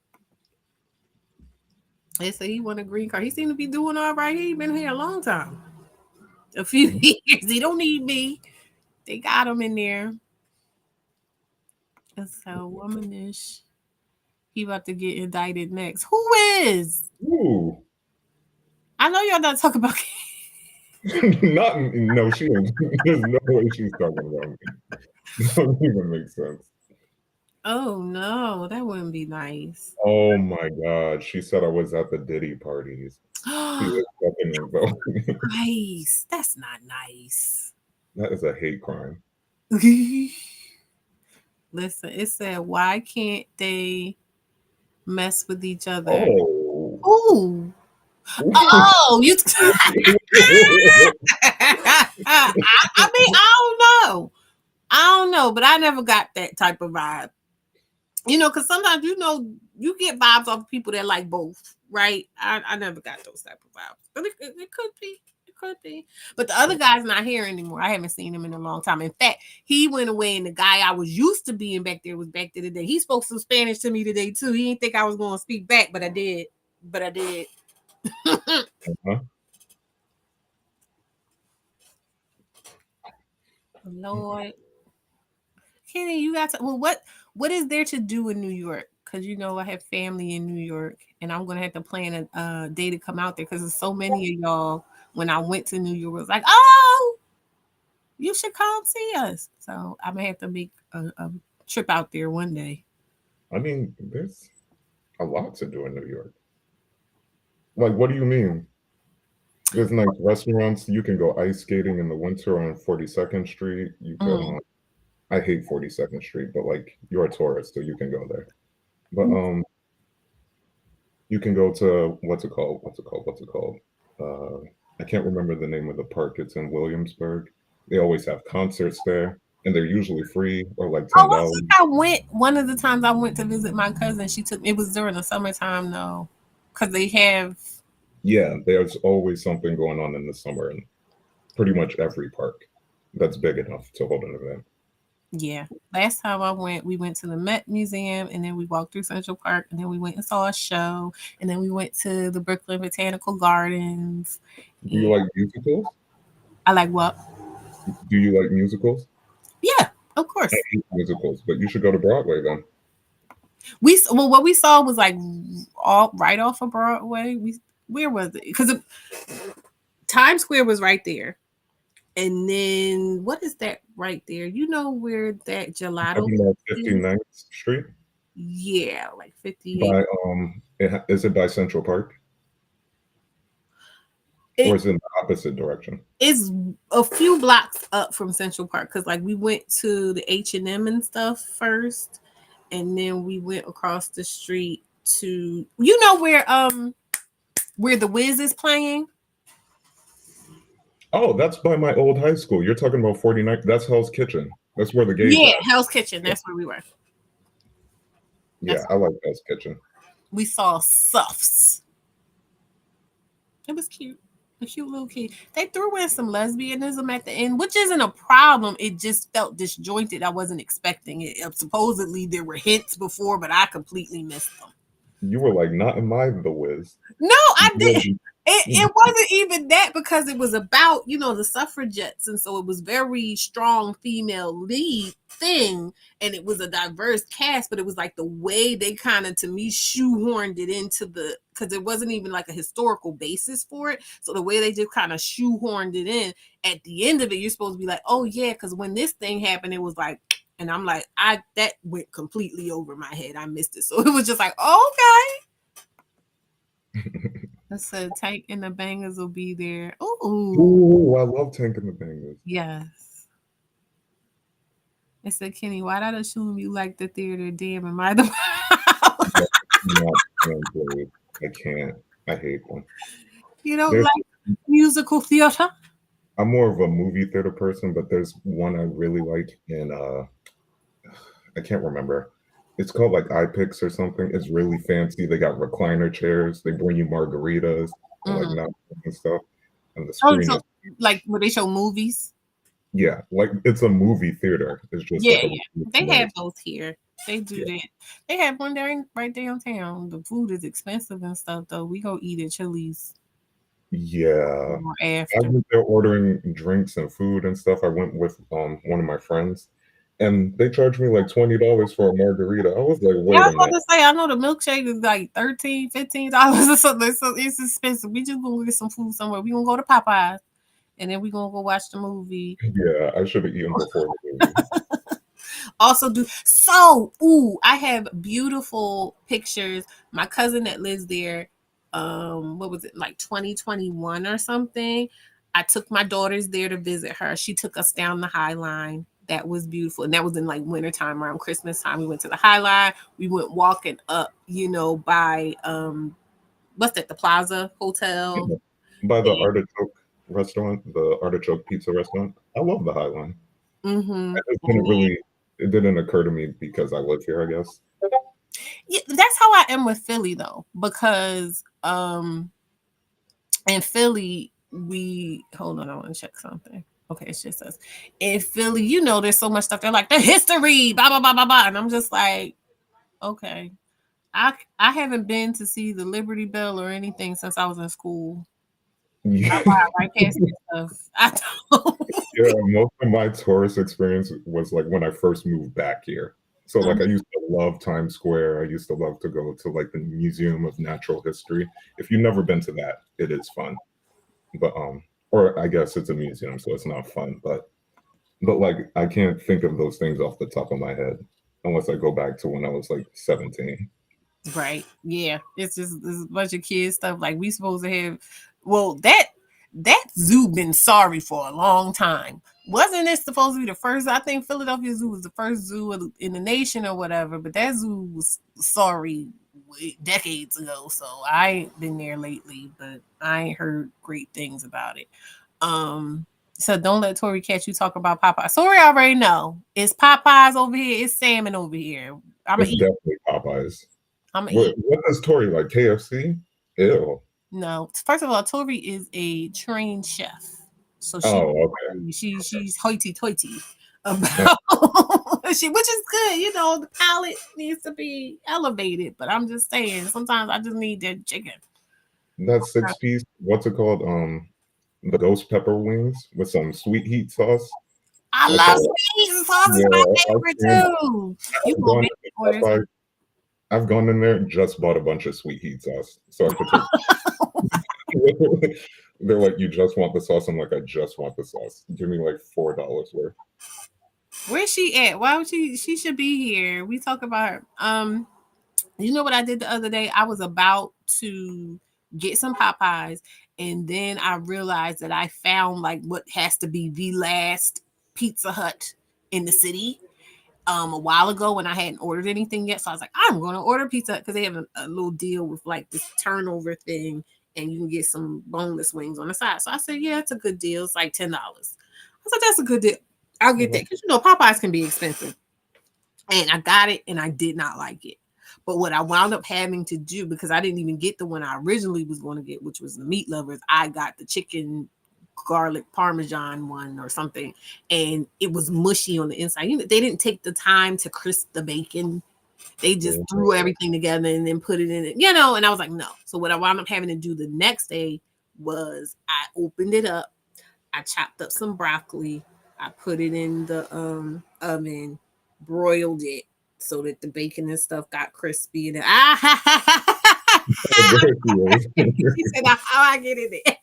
They say he won a green card. He seemed to be doing all right. He been here a long time. A few Mhm. years. He don't need me. They got him in there. It's so womanish. He about to get indicted next. Who is? Ooh. I know y'all not talking about. Not no, she ain't. There's no way she's talking about me. That don't even make sense. Oh no, that wouldn't be nice. Oh my God. She said I was at the Diddy parties. She was fucking involved. Nice. That's not nice. That is a hate crime. Listen, it said, why can't they mess with each other? Oh. Ooh. Oh, you. I mean, I don't know. I don't know, but I never got that type of vibe. You know, because sometimes you get vibes off of people that like both, right? I never got those type of vibes, but it could be. It could be. But the other guy's not here anymore. I haven't seen him in a long time. In fact, he went away, and the guy I was used to being back there was back there today. He spoke some Spanish to me today too. He didn't think I was going to speak back, but I did. But I did. Uh-huh. Lord, Kenny, you got to. Well, what is there to do in New York? Because you know I have family in New York, and I'm gonna have to plan a day to come out there because there's so many of y'all. When I went to New York, was like, oh, you should come see us. So I'm gonna have to make a trip out there one day. I mean, there's a lot to do in New York. Like, what do you mean? There's nice restaurants. You can go ice skating in the winter on 42nd Street. You can, Mm. I hate 42nd Street, but like you're a tourist, so you can go there. But you can go to what's it called? What's it called? What's it called? I can't remember the name of the park. It's in Williamsburg. They always have concerts there, and they're usually free or like Oh, I $10. think I went one of the times I went to visit my cousin. She took it was during the summertime though, because they have. Yeah, there's always something going on in the summer in pretty much every park that's big enough to hold an event. Yeah. Last time I went, we went to the Met Museum and then we walked through Central Park and then we went and saw a show and then we went to the Brooklyn Botanical Gardens. Do you And like musicals? I like what? Do you like musicals? Yeah, of I course. hate musicals, but you should go to Broadway then. Well, what we saw was like all right off of Broadway. Where was it? Because Times Square was right there. And then what is that right there? You know where that gelato Talking about is? 59th Street Yeah, like 58. by is it by Central Park or It is it in the opposite direction? is a few blocks up from Central Park because like we went to the H&M and stuff first, and then we went across the street to where the Wiz is playing. Oh, that's by my old high school. You're talking about 49th. That's Hell's Kitchen. That's where the gays Yeah, at. Hell's Kitchen. Yeah, That's where we were. yeah, That's I like Hell's Kitchen. we saw Suffs. It was cute. A cute little kid. They threw in some lesbianism at the end, which isn't a problem. It just felt disjointed. I wasn't expecting it. Supposedly there were hints before, but I completely missed them. You were like, not in my The Wiz. No, I didn't. You It wasn't even that because it was about, the suffragettes. And so it was very strong female lead thing. And it was a diverse cast, but it was like the way they kind of, to me, shoehorned it into because it wasn't even like a historical basis for it. So the way they just kind of shoehorned it in, at the end of it, you're supposed to be like, oh, yeah, because when this thing happened, it was like, and I'm like, that went completely over my head. I missed it. So it was just like, okay. I said Tank and the Bangers will be there. Ooh, Ooh, I love Tank and the Bangers. yes. I said, Kenny, why did I assume you like the theater? Damn, am I the That's not translate. I can't. I hate them. You don't There's, like musical theater? I'm more of a movie theater person, but there's one I really like in I can't remember. It's called like iPix or something. It's really fancy. They got recliner chairs. They bring you margaritas and like Mm-hmm. nachos and stuff. And the Oh, screen so is like where they show movies? yeah, like it's a movie theater. It's just Yeah, like a yeah. They one have or those here. They do yeah. that. They have one there right downtown. The food is expensive and stuff though. We go eat at Chili's Yeah. or I after. was there ordering drinks and food and stuff. I went with one of my friends and they charged me like $20 for a margarita. I was like, Yeah, I wait a was about minute. to say, I know the milkshake is like $13, $15 or something. So it's expensive. We just gonna get some food somewhere. We gonna go to Popeyes and then we gonna go watch the movie. Yeah, I should have eaten before the movie. Also do so. Ooh, I have beautiful pictures. My cousin that lives there, what was it, like 2021 or something? I took my daughters there to visit her. She took us down the High Line. That was beautiful. And that was in like wintertime around Christmas time. We went to the High Line. We went walking up, by what's that, the Plaza Hotel. Yeah. By the And, artichoke restaurant, the artichoke pizza restaurant. I love the High Line. mm-hmm. It didn't really it didn't occur to me because I live here, I guess. Yeah, that's how I am with Philly though, because in Philly, we hold on, I want to check something. Okay, it's just us. In Philly, there's so much stuff. They're like the history, blah blah blah blah blah, and I'm just like, okay, I haven't been to see the Liberty Bell or anything since I was in school. I Yeah, ride right past this stuff. I don't. yeah, most of my tourist experience was like when I first moved back here. So like I used to love Times Square. I used to love to go to like the Museum of Natural History. If you've never been to that, it is fun. But or I guess it's a museum, so it's not fun, but like I can't think of those things off the top of my head unless I go back to when I was like 17. Right. Yeah. It's just this bunch of kids stuff. Like we supposed to have. Well, that zoo been sorry for a long time. Wasn't it supposed to be the first? I think Philadelphia Zoo was the first zoo in the nation or whatever. But that zoo was sorry decades ago. So I ain't been there lately, but I ain't heard great things about it. Um. So don't let Tori catch you talk about Popeyes. Tori already know it's Popeyes over here. It's salmon over here. I'ma It's eat. definitely Popeyes. I'ma eat. What is Tori like? KFC? Ew. No, first of all, Tori is a trained chef, so Oh, okay. she's hoity-toity Uh, about which is good. The palate needs to be elevated, but I'm just saying sometimes I just need that chicken. that 6 piece, what's it called? The ghost pepper wings with some sweet heat sauce. I That's love all. sweet sauce is my Yeah, favorite too. You I've gonna gone make to orders? Popeyes. I've gone in there, just bought a bunch of sweet heat sauce so I could take. They're like, you just want the sauce? I'm like, I just want the sauce. Give me like $4 worth. Where's she at? Why would she? She should be here. We talk about her. You know what I did the other day? I was about to get some Popeyes, and then I realized that I found like what has to be the last Pizza Hut in the city a while ago when I hadn't ordered anything yet. So I was like, I'm going to order Pizza Hut because they have a little deal with like this turnover thing, and you can get some boneless wings on the side. So I said, yeah, it's a good deal. It's like $10. I said, that's a good deal. I'll get that because Popeyes can be expensive. And I got it and I did not like it. But what I wound up having to do, because I didn't even get the one I originally was going to get, which was the meat lovers, I got the chicken garlic parmesan one or something, and it was mushy on the inside. They didn't take the time to crisp the bacon. They just threw everything together and then put it in it, you know. And I was like, no. So what I wound up having to do the next day was I opened it up, I chopped up some broccoli, I put it in the oven, broiled it so that the bacon and stuff got crispy. And she said, "How I get in it?"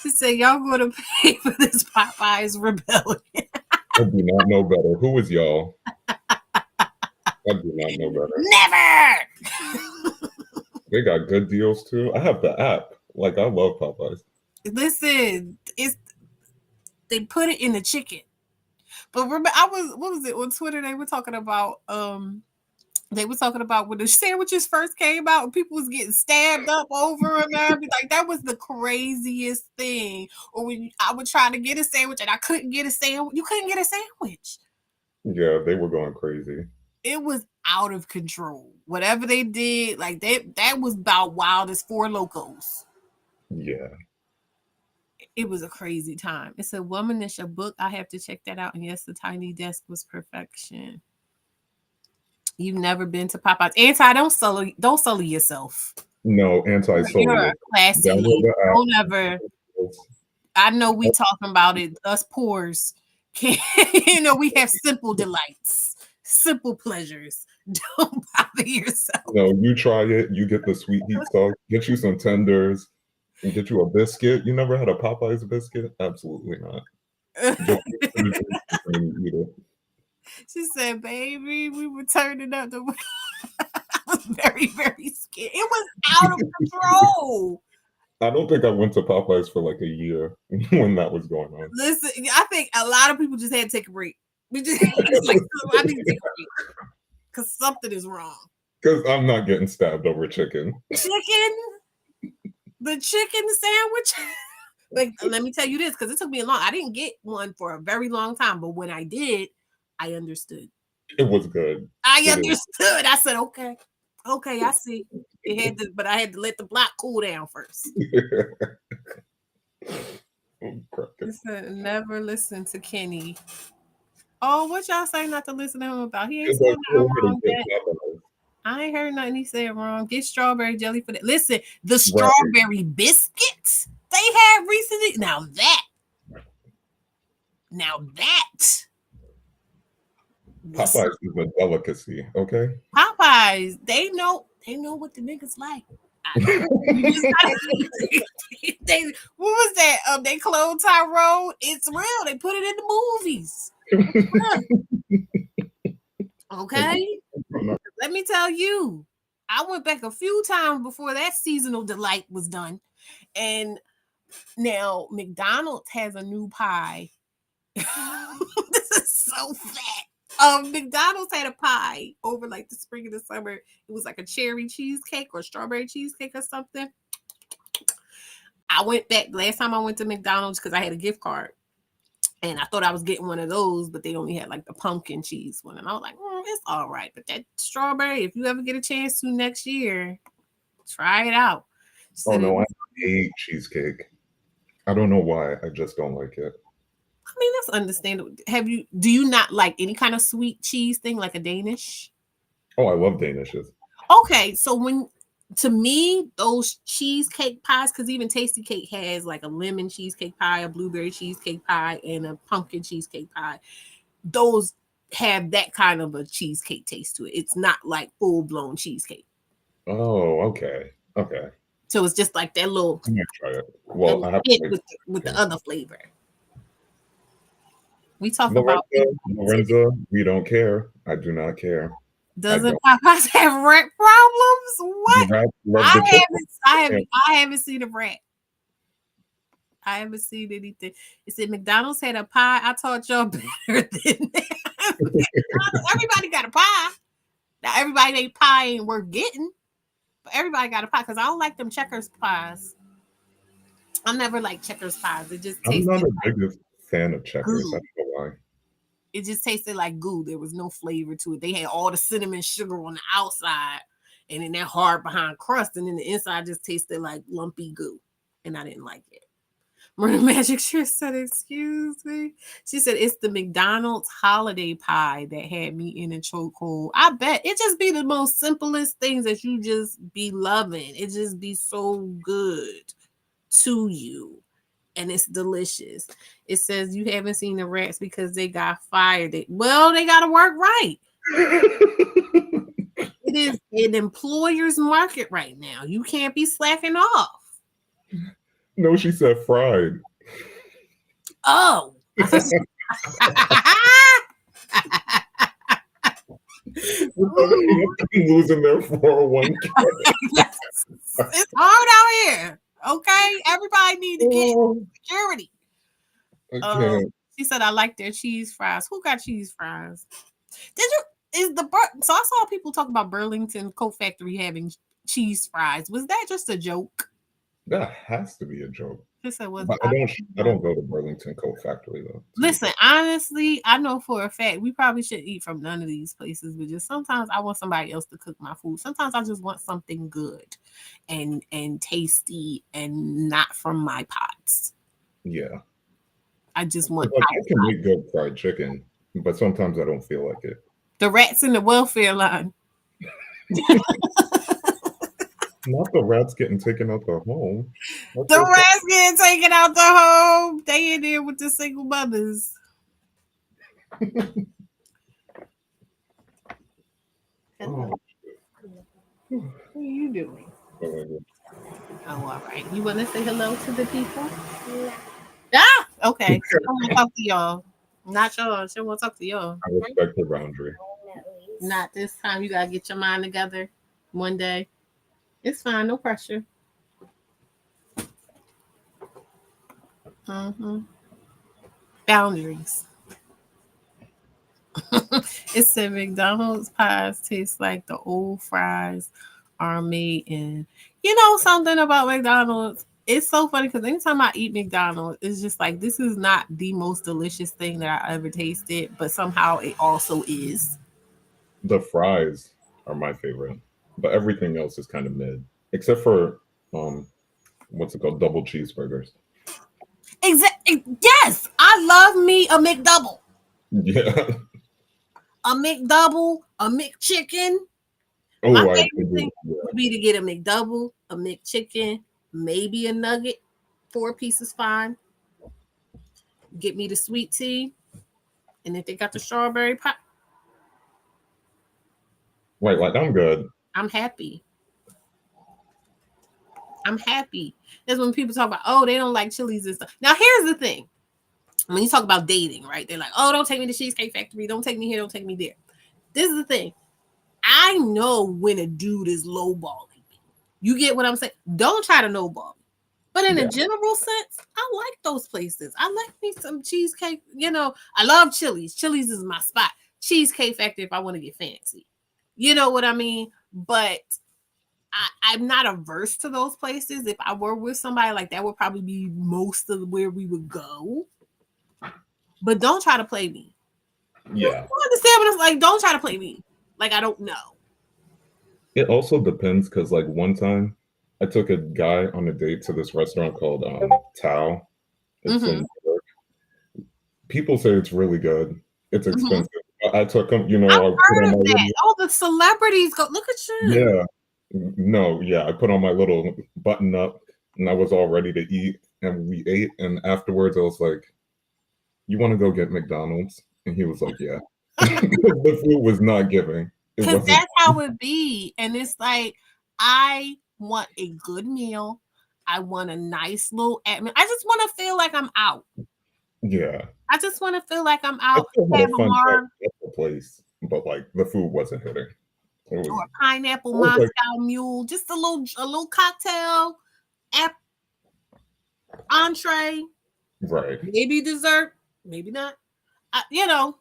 She said, "Y'all going to pay for this Popeyes rebellion." I do not know better. Who is y'all? I do not know better. Never. They got good deals too. I have the app. Like, I love Popeyes. Listen, it's they put it in the chicken. But remember, what was it on Twitter? They were talking about when the sandwiches first came out and people was getting stabbed up over and everything. Like that was the craziest thing. Or when I would try to get a sandwich and I couldn't get a sandwich. You couldn't get a sandwich. Yeah, they were going crazy. It was out of control. Whatever they did, like that was about wild as Four Locos. Yeah. It was a crazy time. It's a womanish a book. I have to check that out. And yes, the tiny desk was perfection. You've never been to Popeyes. Anti, don't sully yourself. No, anti-soul. You're a classy lady. Don't ever. I know we talking about it. Us poors can't, we have simple delights, simple pleasures. Don't bother yourself. No, you try it. You get the sweet heat sauce. Get you some tenders and get you a biscuit. You never had a Popeyes biscuit? Absolutely not. Just eat it. She said, "Baby, we were turning up the." I was very, very scared. It was out of control. I don't think I went to Popeyes for like a year when that was going on. Listen, I think a lot of people just had to take a break. I need to take a break because something is wrong. Because I'm not getting stabbed over chicken. The chicken sandwich. Like, let me tell you this, because it took me a long. I didn't get one for a very long time, but when I did, I understood. It was good. I understood. I said, okay, I see. But I had to let the block cool down first. Listen, never listen to Kenny. Oh, what y'all say not to listen to him about? He ain't saying nothing wrong yet. I ain't heard nothing he said wrong. Get strawberry jelly for that. Listen, the strawberry biscuits they had recently. Now that. Popeyes is a delicacy, okay? Popeyes, they know what the niggas like. What was that? They cloned Tyrone. It's real. They put it in the movies. Okay. Let me tell you, I went back a few times before that seasonal delight was done. And now McDonald's has a new pie. This is so fat. McDonald's had a pie over like the spring and the summer. It was like a cherry cheesecake or strawberry cheesecake or something. I went back last time I went to McDonald's because I had a gift card. And I thought I was getting one of those, but they only had like the pumpkin cheese one. And I was like, it's all right. But that strawberry, if you ever get a chance to next year, try it out. Oh, no, I hate cheesecake. I don't know why. I just don't like it. I mean, that's understandable. Do you not like any kind of sweet cheese thing, like a Danish? Oh, I love Danishes. Okay, so to me, those cheesecake pies, because even Tasty Cake has like a lemon cheesecake pie, a blueberry cheesecake pie, and a pumpkin cheesecake pie. Those have that kind of a cheesecake taste to it. It's not like full-blown cheesecake. Oh, okay. So it's just like that little. I'm gonna try it. Well, I have to with the other flavor. We talk about Lorenza. We don't care. I do not care. Doesn't Popeyes have rat problems? What? I haven't seen a rat. I haven't seen anything. It said McDonald's had a pie. I taught y'all better than that. Everybody got a pie. Now everybody pie ain't worth getting, but everybody got a pie because I don't like them Checkers pies. I never like Checkers pies. It just tastes. I'm not the biggest fan of Checkers. I don't know why. It just tasted like goo. There was no flavor to it. They had all the cinnamon sugar on the outside, and then that hard behind crust, and then the inside just tasted like lumpy goo, and I didn't like it. Murder Magic sure said, excuse me. She said it's the McDonald's holiday pie that had me in a chokehold. I bet it just be the most simplest things that you just be loving. It just be so good to you. And it's delicious. It says you haven't seen the rats because they got fired. Well, they gotta work right. It is an employer's market right now. You can't be slacking off. No, she said fried. Oh, I thought Losing their 401k. it's hard out here. Okay, everybody need to get Oh, security. Um, okay. she said I like their cheese fries. Who got cheese fries? Did you? Is the so I saw people talk about Burlington Coat Factory having cheese fries. Was that just a joke? That has to be a joke. She said was But I don't go to Burlington Coat Factory though, to be Listen, fair. honestly, I know for a fact we probably shouldn't eat from none of these places, but just sometimes I want somebody else to cook my food. Sometimes I just want something good and tasty and not from my pots. Yeah. I just want Like I can make good fried chicken, but sometimes I don't feel like it. the rats in the welfare line. Not the rats getting taken out the home. That's The their problem. rats getting taken out the home. They in there with the single mothers. Hello. Oh, What are you doing? oh, Oh, all right. You want to say hello to the people? Ah, okay. She don't want to talk to y'all. Not y'all. She want to talk to y'all. I respect her boundary. Not this time. You gotta get your mind together. One day. It's fine. No pressure. Hmm. Boundaries. It said McDonald's pies taste like the old fries are made in. You know something about McDonald's? It's so funny because anytime I eat McDonald's, it's just like this is not the most delicious thing that I ever tasted, but somehow it also is. The fries are my favorite, but everything else is kind of mid, except for um, what's it called, double cheeseburgers. Exactly. Yes, I love me a McDouble, Yeah. a McDouble, a McChicken. My Oh, I favorite thing do. Yeah. would be to get a McDouble, a McChicken, maybe a nugget. 4 pieces fine. Get me the sweet tea, and if they got the strawberry pie, Right, like I'm good. I'm happy. I'm happy. That's when people talk about, oh, they don't like chilies and stuff. Now, here's the thing: when you talk about dating, right? They're like, oh, don't take me to Cheesecake Factory. Don't take me here. Don't take me there. This is the thing. I know when a dude is lowballing me. You get what I'm saying? Don't try to lowball me. But in a Yeah. general sense, I like those places. I like me some cheesecake. You know, I love Chili's. Chili's is my spot. Cheesecake Factory if I want to get fancy. You know what I mean? But I'm not averse to those places. If I were with somebody, like that would probably be most of where we would go. But don't try to play me. You Yeah. understand what I'm like? Don't try to play me. Like I don't know. It also depends because like one time I took a guy on a date to this restaurant called Tao. It's in Hmm. New York. People say it's really good. It's Hmm. expensive. I took him, I've I put heard on of my that. little, Oh, the celebrities go look at you. yeah. No, yeah, I put on my little button up and I was all ready to eat. And we ate. And afterwards, I was like, you want to go get McDonald's? And he was like, yeah. The food was not giving. It Because wasn't. that's how it be. And it's like, I want a good meal. I want a nice little atmosphere. I just want to feel like I'm out. Yeah. I just want to feel like I'm I out. still had Have a a fun time mar at the place, but like the food wasn't hitting. It or was, a pineapple I was like, Moscow mule, just a little cocktail, app, entree, right. maybe dessert, maybe not. You know,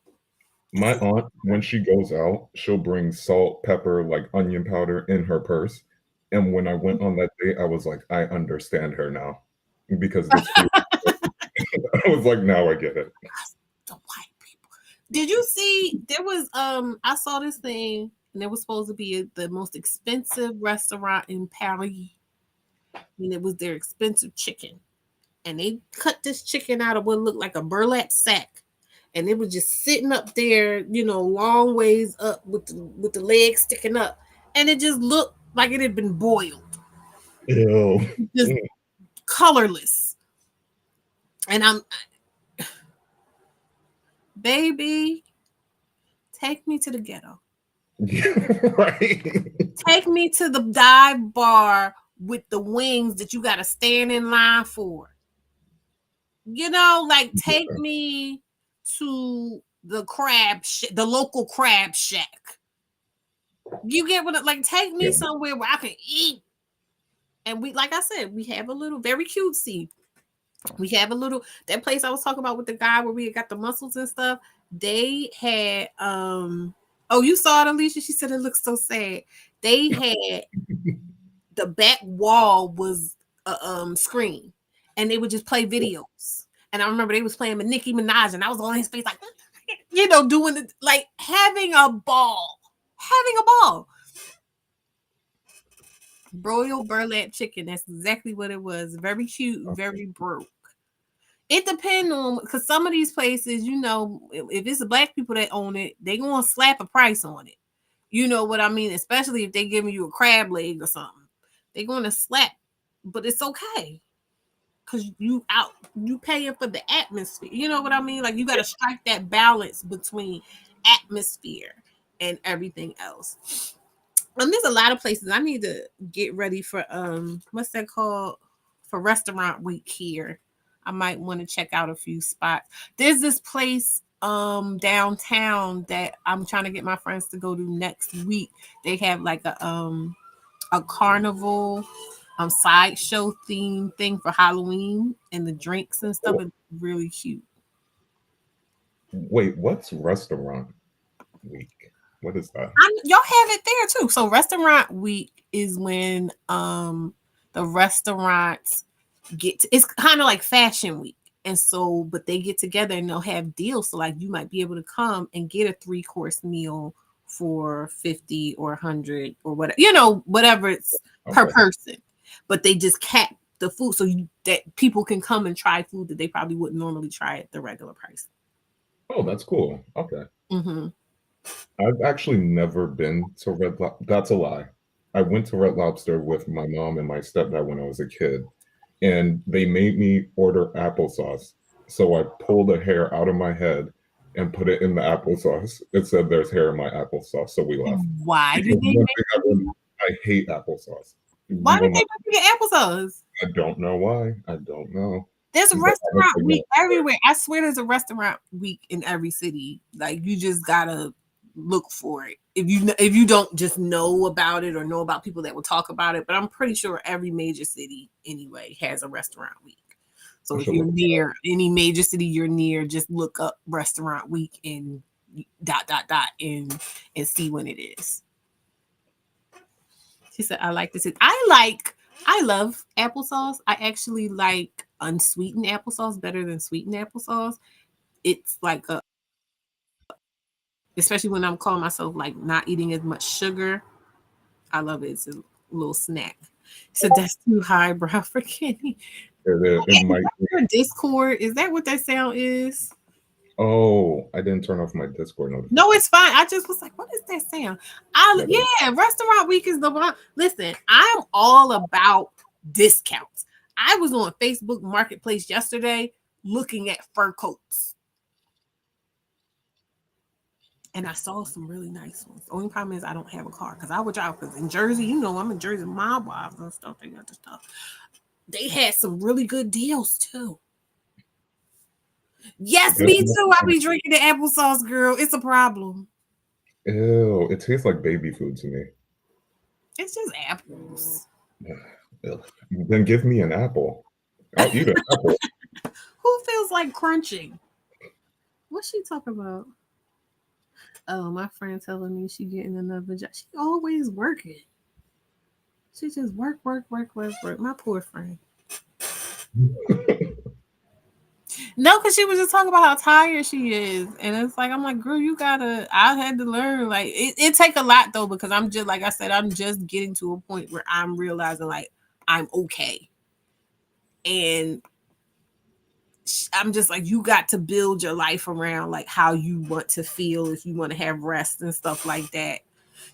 it's My aunt, when she goes out, she'll bring salt, pepper, like onion powder in her purse. And when I went on that date, I was like, I understand her now because this food. I was like, now I get it. the white people. Did you see there was I saw this thing and it was supposed to be the most expensive restaurant in Paris and it was their expensive chicken. and they cut this chicken out of what looked like a burlap sack, and it was just sitting up there, long ways up with the legs sticking up, and it just looked like it had been boiled, Ew. just colorless. And I'm, baby, take me to the ghetto. Right. Take me to the dive bar with the wings that you got to stand in line for. Like take me to the local crab shack. You get what? Like take me Yeah. somewhere where I can eat. And we, like I said, we have a little very cutesy. We have a little that place I was talking about with the guy where we got the mussels and stuff. They had oh, you saw it, Alicia? She said it looks so sad. They had the back wall was a screen, and they would just play videos. And I remember they was playing with Nicki Minaj, and I was on his face like, doing it, like having a ball, having a ball. Broiled burlap chicken. That's exactly what it was. Very cute, very broke. It depends on, because some of these places, if it's the black people that own it, they gonna slap a price on it. You know what I mean? Especially if they giving you a crab leg or something, they're gonna slap. But it's okay, because you paying for the atmosphere. You know what I mean? Like you got to strike that balance between atmosphere and everything else. There's a lot of places I need to get ready for. What's that called? For restaurant week here. I might want to check out a few spots. There's this place downtown that I'm trying to get my friends to go to next week. They have like a carnival sideshow theme thing for Halloween, and the drinks and stuff is really cute. Wait, what's restaurant week? What is that? Y'all have it there too. So restaurant week is when the restaurants it's kind of like fashion week. And so, but they get together and they'll have deals. So like you might be able to come and get a 3-course meal for 50 or 100 or whatever, whatever it's per person. But they just cap the food so that people can come and try food that they probably wouldn't normally try at the regular price. Oh, that's cool. Okay. Mm-hmm. I've actually never been to Red Lobster. That's a lie. I went to Red Lobster with my mom and my stepdad when I was a kid, and they made me order applesauce. So I pulled a hair out of my head and put it in the applesauce. It said there's hair in my applesauce, so we left. Why did Because they one make thing I hate applesauce. Why You did will they not. make you get applesauce? I don't know why. I don't know. There's a But restaurant honestly, week no. everywhere. I swear there's a restaurant week in every city. Like you just gotta look for it. If you don't just know about it or know about people that will talk about it, but I'm pretty sure every major city anyway has a restaurant week. So I if should you're look that up. near any major city you're near, just look up restaurant week and dot dot dot and see when it is. She said, I like this. I love applesauce. I actually like unsweetened applesauce better than sweetened applesauce. It's like especially when I'm calling myself like not eating as much sugar. I love it. It's a little snack. So that's too highbrow for Kenny. It might be. Your Discord, is that what that sound is? Oh, I didn't turn off my Discord No, notification. it's fine. I just was like, what is that sound? Yeah, Yeah, restaurant week is the one. Listen, I'm all about discounts. I was on Facebook Marketplace yesterday looking at fur coats, and I saw some really nice ones. The only problem is I don't have a car because I would drive. Because in Jersey, I'm in Jersey, mob wives and stuff. They got the stuff. They had some really good deals too. Yes, This me must too. I be- be drinking the applesauce, girl. It's a problem. Ew, it tastes like baby food to me. It's just apples. Ugh. Then give me an apple. I'll eat an apple. Who feels like crunching? What's she talking about? Oh, my friend telling me she getting another job. She always working. She just work, work, work, work, work. My poor friend. No, because she was just talking about how tired she is. And it's like, I'm like, girl, I had to learn. Like, it take a lot, though, because I'm just, like I said, I'm just getting to a point where I'm realizing, like, I'm okay. And I'm just like, you got to build your life around like how you want to feel, if you want to have rest and stuff like that.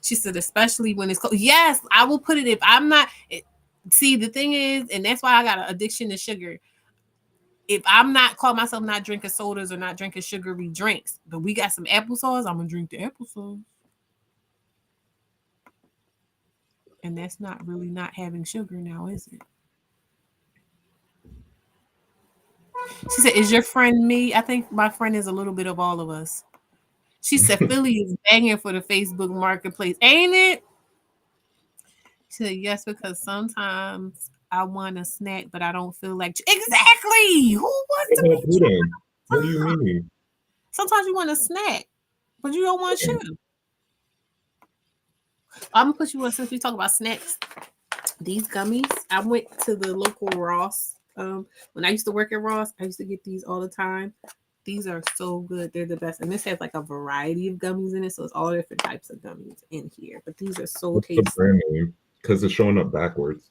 She said, especially when it's cold. Yes, I will put it if I'm not. See, the thing is, and that's why I got an addiction to sugar. If I'm not call myself not drinking sodas or not drinking sugary drinks, but we got some applesauce, I'm gonna drink the applesauce, and that's not really not having sugar now, is it? She said, "Is your friend me?" I think my friend is a little bit of all of us. She said, "Philly is banging for the Facebook marketplace, ain't it?" She said, "Yes, because sometimes I want a snack, but I don't feel like exactly. Who wants What to about be pudding? What do you sometimes? mean? Sometimes you want a snack, but you don't want Pudding. sugar." I'm gonna put you on since we talk about snacks. These gummies. I went to the local Ross. When I used to work at Ross, I used to get these all the time. These are so good. They're the best. And this has like a variety of gummies in it. So it's all different types of gummies in here. But these are so What's the tasty. brand name? Because it's showing up backwards.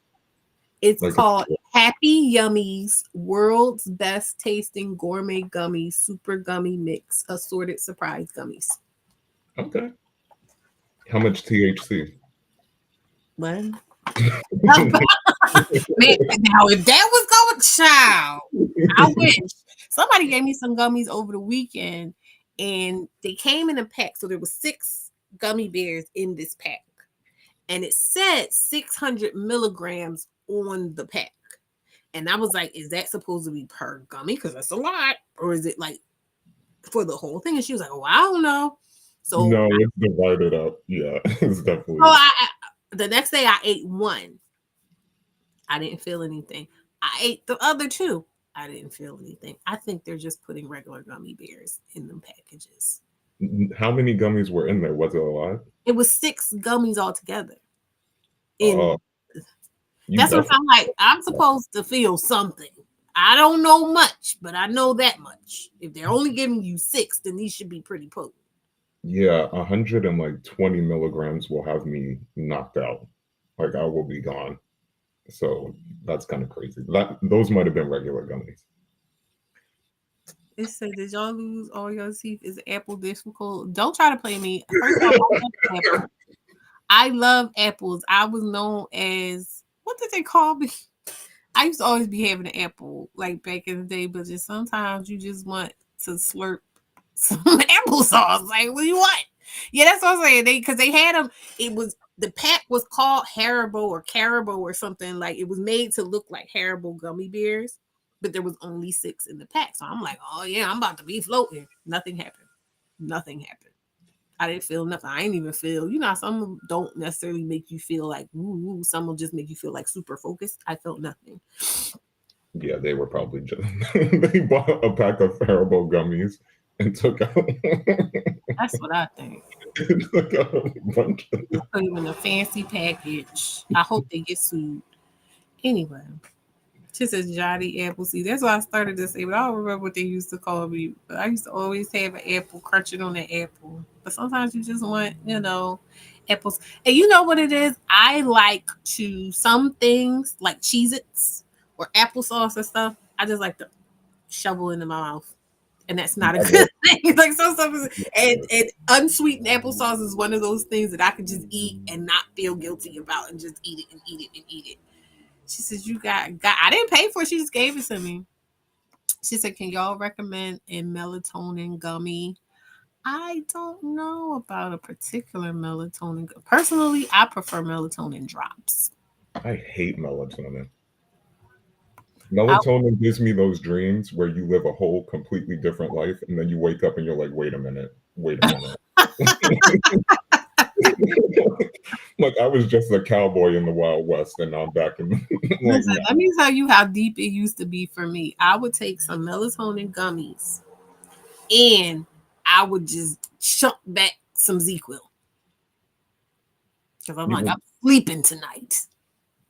It's Like, called Happy Yummies World's Best Tasting Gourmet Gummies Super Gummy Mix Assorted Surprise Gummies. okay. How much THC? What? Man, now if that was going, child, I wish. Somebody gave me some gummies over the weekend, and they came in a pack. So there was 6 gummy bears in this pack, and it said 600 milligrams on the pack. And I was like, "Is that supposed to be per gummy? Because that's a lot, or is it like for the whole thing?" And she was like, "Oh, I don't know." So, No, it's divided up. Yeah, it's so definitely. the next day I ate one. I didn't feel anything. I ate the other 2. I didn't feel anything. I think they're just putting regular gummy bears in them packages. How many gummies were in there? Was it a lot? It was 6 gummies altogether. Oh, In you that's what definitely. I'm like. I'm supposed to feel something. I don't know much, but I know that much. If they're only giving you 6, then these should be pretty potent. Yeah, 120 milligrams will have me knocked out. Like I will be gone. So that's kind of crazy. Those might have been regular gummies. It said, "Did y'all lose all your teeth? Is apple difficult?" Don't try to play me. First off, I love apples. I love apples. I was known as, what did they call me? I used to always be having an apple like back in the day, but just sometimes you just want to slurp some applesauce. Like, what do you want? Yeah, that's what I'm saying. Because they had them. It was the pack was called Haribo or Caribou or something. Like it was made to look like Haribo gummy bears, but there was only 6 in the pack. So I'm like, oh yeah, I'm about to be floating. Nothing happened. Nothing happened. I didn't feel nothing. I didn't even feel, some don't necessarily make you feel like woo. Some will just make you feel like super focused. I felt nothing. Yeah, they were probably just they bought a pack of Haribo gummies and That's what I think. took out a bunch of. Put them in a fancy package. I hope they get sued. Anyway, she says Johnny Appleseed. That's why I started to say, but I don't remember what they used to call me. But I used to always have an apple crunching on the apple. But sometimes you just want, apples. And you know what it is? I like to, some things like Cheez Its or applesauce and stuff, I just like to shovel into my mouth. And that's not a good thing. Like some stuff is, and unsweetened applesauce is one of those things that I could just eat and not feel guilty about and just eat it and eat it and eat it. She says, "You got I didn't pay for it, she just gave it to me." She said, "Can y'all recommend a melatonin gummy?" I don't know about a particular melatonin. Personally, I prefer melatonin drops. I hate melatonin. I, Melatonin gives me those dreams where you live a whole completely different life, and then you wake up and you're like, wait a minute, wait a minute. Like I was just a cowboy in the Wild West, and now I'm back in. Like, Listen, let me tell you how deep it used to be for me. I would take some melatonin gummies and I would just chunk back some ZQL because I'm like, no. I'm sleeping tonight.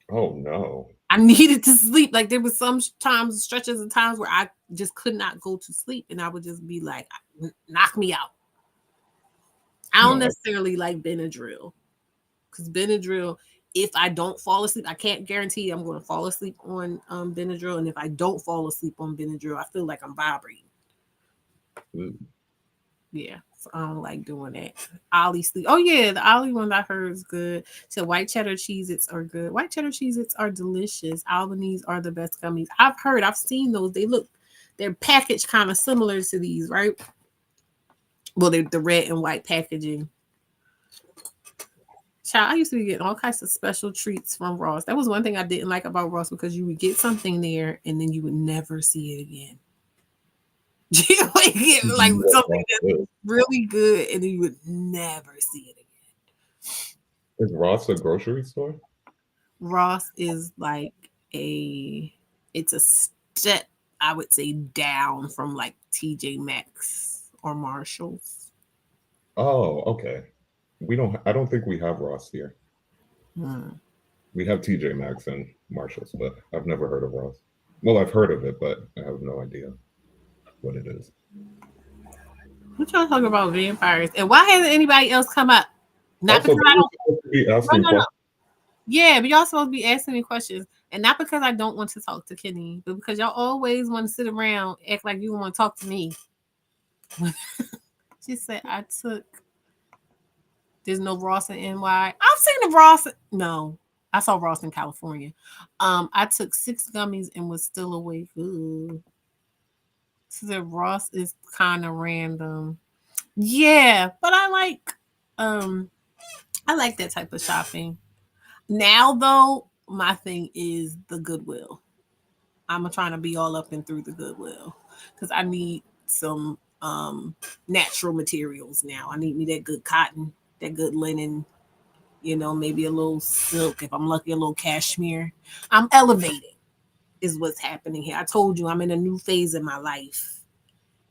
Oh no. I needed to sleep. Like there was some times, stretches of times where I just could not go to sleep, and I would just be like, "Knock me out." I don't No, necessarily like Benadryl because Benadryl If I don't fall asleep, I can't guarantee I'm going to fall asleep on Benadryl. And if I don't fall asleep on Benadryl, I feel like I'm vibrating. Mm. Yeah, so I don't like doing that. Ollie sleep. Oh yeah, the Ollie one I heard is good. So white cheddar Cheez-Its are good. White cheddar Cheez-Its are delicious. Albanese are the best gummies. I've seen those. They're packaged kind of similar to these, right? Well, they're the red and white packaging. Child, I used to be getting all kinds of special treats from Ross. That was one thing I didn't like about Ross because you would get something there and then you would never see it again. You would get like Yeah, something Ross that's is. really good and then you would never see it again. Is Ross a grocery store? Ross is like a it's a step, I would say, down from like TJ Maxx or Marshalls. Oh, okay. We don't. I don't think we have Ross here. Hmm. We have TJ Maxx and Marshalls, but I've never heard of Ross. Well, I've heard of it, but I have no idea what it is. What y'all talking about vampires? And why hasn't anybody else come up? Not Also, because they I were don't. supposed to be No, asking no, no. questions. Yeah, but y'all supposed to be asking me questions, and not because I don't want to talk to Kenny, but because y'all always want to sit around act like you want to talk to me. She said I took. There's no Ross in NY. I've seen the Ross. No, I saw Ross in California. I took 6 gummies and was still awake. Ooh. She said Ross is kind of random. Yeah, but um I like that type of shopping. Now though, my thing is the Goodwill. I'm trying to be all up and through the Goodwill because I need some natural materials now. I need me that good cotton, that good linen, maybe a little silk. If I'm lucky, a little cashmere. I'm elevating, is what's happening here. I told you I'm in a new phase in my life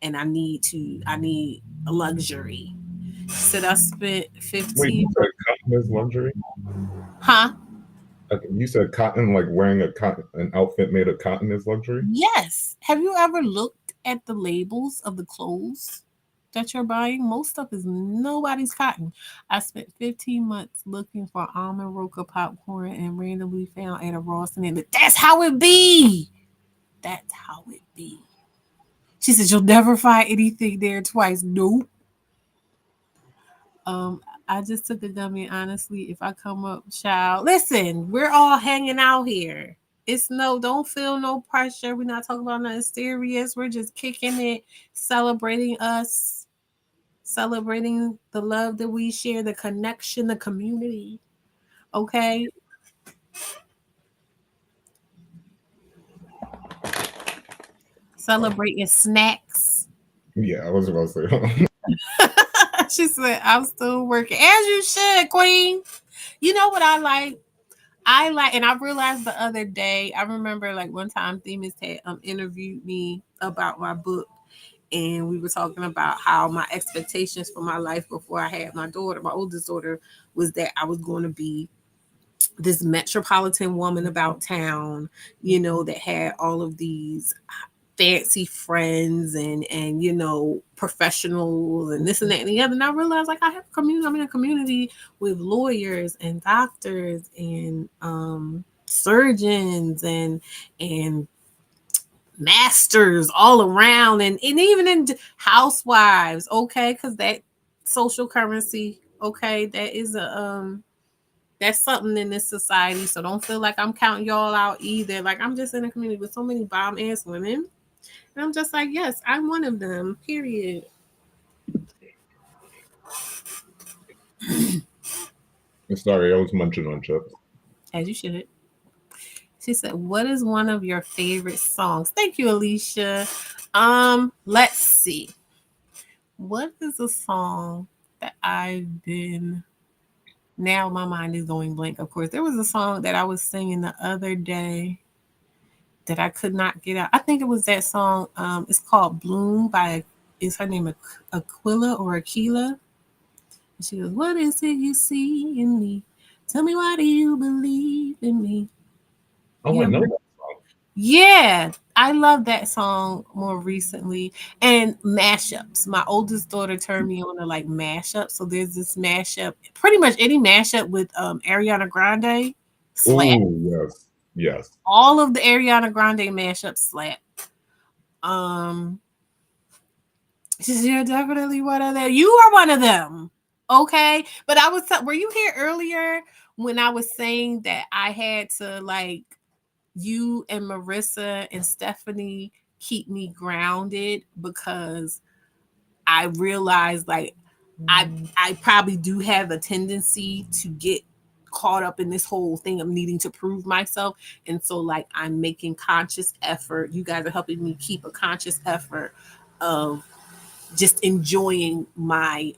and I need a luxury. Said I spent Wait, you 15, said cotton is luxury? huh? Okay, you said cotton, like wearing an outfit made of cotton is luxury? Yes. Have you ever looked at the labels of the clothes that you're buying? Most stuff is nobody's cotton. I spent 15 months looking for almond roca popcorn and randomly found at a Ross and that's how it be. That's how it be. She said you'll never find anything there twice. Nope. Um, I just took a gummy. Honestly, if I come up, child, listen, we're all hanging out here. It's no, don't feel no pressure. We're not talking about nothing serious. We're just kicking it, celebrating us, celebrating the love that we share, the connection, the community. Okay, celebrating snacks. Yeah, I was about to say. She said, "I'm still working as you should, Queen." You know what I like? And I realized the other day, I remember like one time Themis had interviewed me about my book, and we were talking about how my expectations for my life before I had my daughter, my oldest daughter, was that I was going to be this metropolitan woman about town, that had all of these fancy friends and professionals and this and that and the other. And I realized like I have a community. I'm in a community with lawyers and doctors and surgeons and masters all around and even in housewives. Okay, because that social currency. Okay, that is a that's something in this society. So don't feel like I'm counting y'all out either. Like I'm just in a community with so many bomb ass women and I'm just like, yes, I'm one of them, period. Sorry, I was munching on chips. As you should. She said, what is one of your favorite songs? Thank you, Alicia. Let's see. What is a song that I've been now my mind is going blank, of course. There was a song that I was singing the other day that I could not get out. I think it was that song. It's called Bloom by is her name Aquila or Aquila? And she goes, what is it you see in me? Tell me, why do you believe in me? Oh, You I ever know heard? that song. Yeah, I love that song more recently. And mashups. My oldest daughter turned me on to like mashups. So there's this mashup, pretty much any mashup with Ariana Grande slap. Oh, yes. Yes. All of the Ariana Grande mashups slap. Um, you're definitely one of them. You are one of them. Okay. But were you here earlier when I was saying that I had to like you and Marissa and Stephanie keep me grounded because I realized like I probably do have a tendency to get caught up in this whole thing of needing to prove myself. And so like I'm making conscious effort. You guys are helping me keep a conscious effort of just enjoying my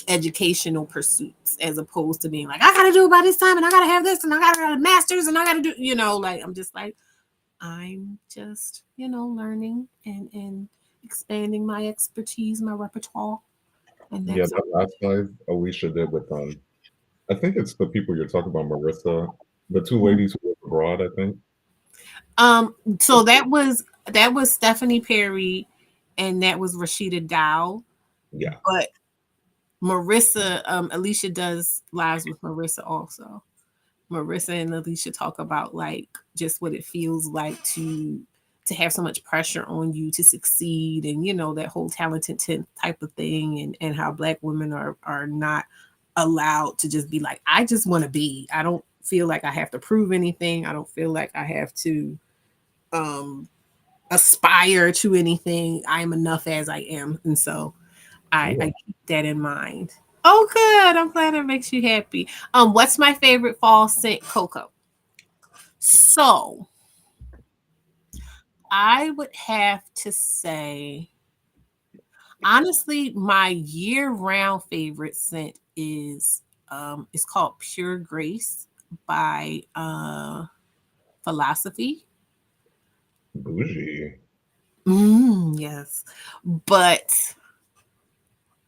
educational pursuits as opposed to being like, I gotta do it by this time and I gotta have this and I gotta have a master's and I gotta do, like I'm just like, I'm just, learning and expanding my expertise, my repertoire. And Yeah, that's that last live Alicia did with I think it's the people you're talking about, Marissa, the two ladies who live abroad, I think. so that was Stephanie Perry and that was Rashida Dow. Yeah. But Marissa, Alicia does lives with Marissa also. Marissa and Alicia talk about like just what it feels like to have so much pressure on you to succeed and that whole talented type of thing and how black women are not allowed to just be like, I just want to be. I don't feel like I have to prove anything. I don't feel like I have to um aspire to anything. I am enough as I am. And so I Yeah. keep that in mind. Oh, good. I'm glad it makes you happy. What's my favorite fall scent? Cocoa. So I would have to say, honestly, my year-round favorite scent is it's called Pure Grace by Philosophy. Bougie. Yes, but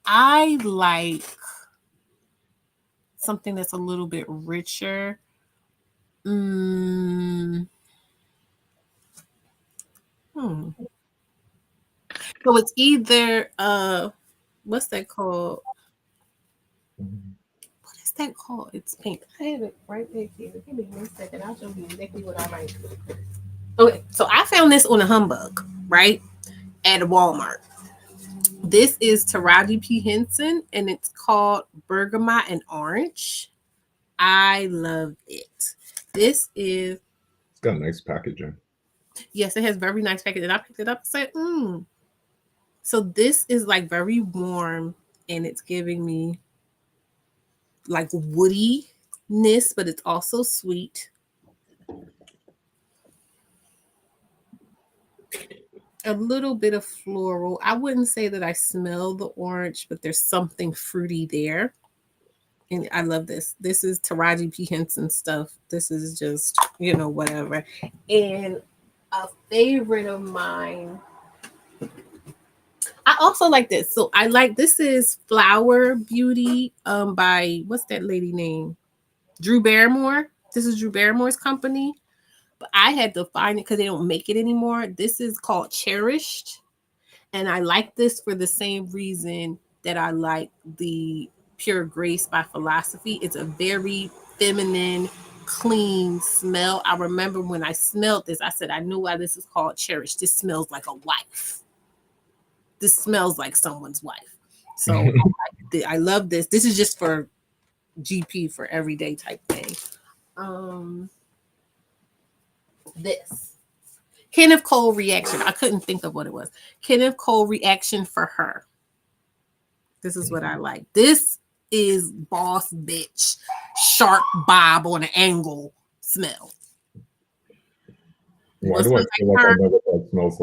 I like something that's a little bit richer. Mm, hmm. So it's either what's that called? Mhm. What is that called? It's pink. I have it right back here. Give me 1 second. I'll show you exactly what I like. Okay, so I found this on a humbug, right? At Walmart. This is Taraji P. Henson and it's called Bergamot and Orange. I love it. This is It's got nice packaging. yes, it has very nice packaging. And I picked it up and said, So this is like very warm and it's giving me like woodiness, but it's also sweet. A little bit of floral. I wouldn't say that I smell the orange, but there's something fruity there. And I love this. This is Taraji P. Henson stuff. This is just, whatever. And a favorite of mine, I also like this. So I like this is Flower Beauty by what's that lady name? Drew Barrymore. This is Drew Barrymore's company. But I had to find it because they don't make it anymore. This is called Cherished. And I like this for the same reason that I like the Pure Grace by Philosophy. It's a very feminine, clean smell. I remember when I smelled this, I said, I know why this is called Cherish. This smells like a wife. This smells like someone's wife. So I love this. This is just for GP for everyday type thing. Um, this Kenneth Cole reaction. I couldn't think of what it was. Kenneth Cole reaction for her. This is what I like. This is boss bitch, sharp bob on an angle smell. You Why want to do I smell feel like like I her? know what that smells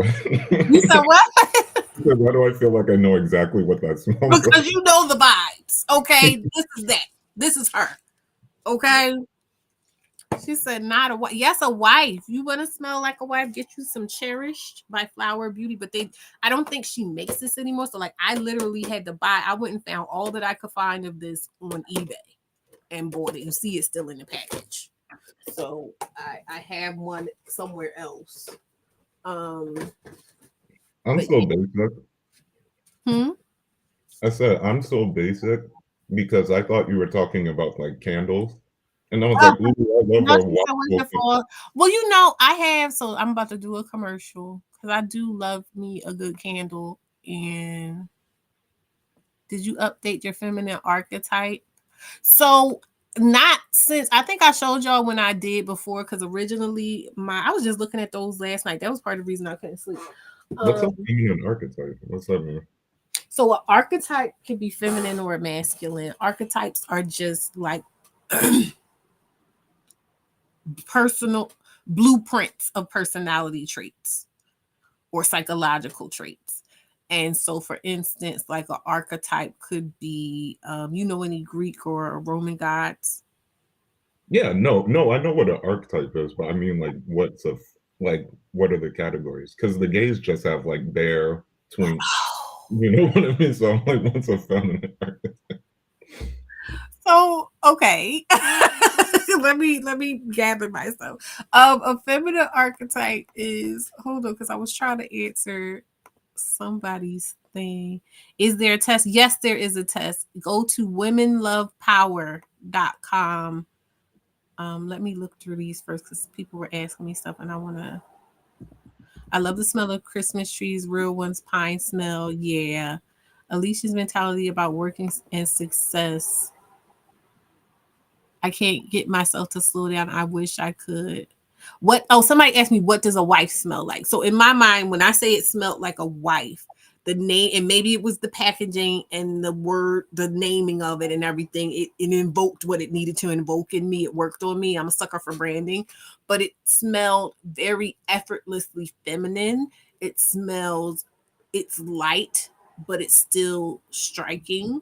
You said like? what? Why do I feel like I know exactly what that smells Because like? you know the vibes. Okay, this is that. This is her. Okay. She said, not a wife. Yes, a wife. You want to smell like a wife? Get you some Cherished by Flower Beauty. But I don't think she makes this anymore. So, like, I literally had to buy, I went and found all that I could find of this on eBay and bought it. You see, it's still in the package. So I have one somewhere else. Um, I'm but so basic. hmm? I said I'm so basic because I thought you were talking about like candles, and I was Oh, like, "Ooh, I love no, a she's so waffle." wonderful. Well, you know, I have. So I'm about to do a commercial because I do love me a good candle. And did you update your feminine archetype? So not since I think I showed y'all when I did before because originally I was just looking at those last night. That was part of the reason I couldn't sleep. What's a Um, feminine archetype? What's that mean? so an archetype can be feminine or masculine. Archetypes are just like personal blueprints of personality traits or psychological traits. And so, for instance, like an archetype could be, you know, any Greek or Roman gods. Yeah, no, I know what an archetype is, but I mean, like, like, what are the categories? Because the gays just have like bear, twink, you know what I mean? So I'm like, what's a feminine archetype? So okay, let me gather myself. A feminine archetype is, hold on, because I was trying to answer somebody's thing. Is there a test? Yes, there is a test. Go to womenlovepower.com. Let me look through these first because people were asking me stuff, and I love the smell of Christmas trees, real ones, pine smell. Yeah. Alicia's mentality about working and success. I can't get myself to slow down. I wish I could. What? Oh, somebody asked me, what does a wife smell like? So in my mind, when I say it smelled like a wife, the name, and maybe it was the packaging and the word, the naming of it and everything, it invoked what it needed to invoke in me. It worked on me. I'm a sucker for branding, but it smelled very effortlessly feminine. It smells, it's light, but it's still striking.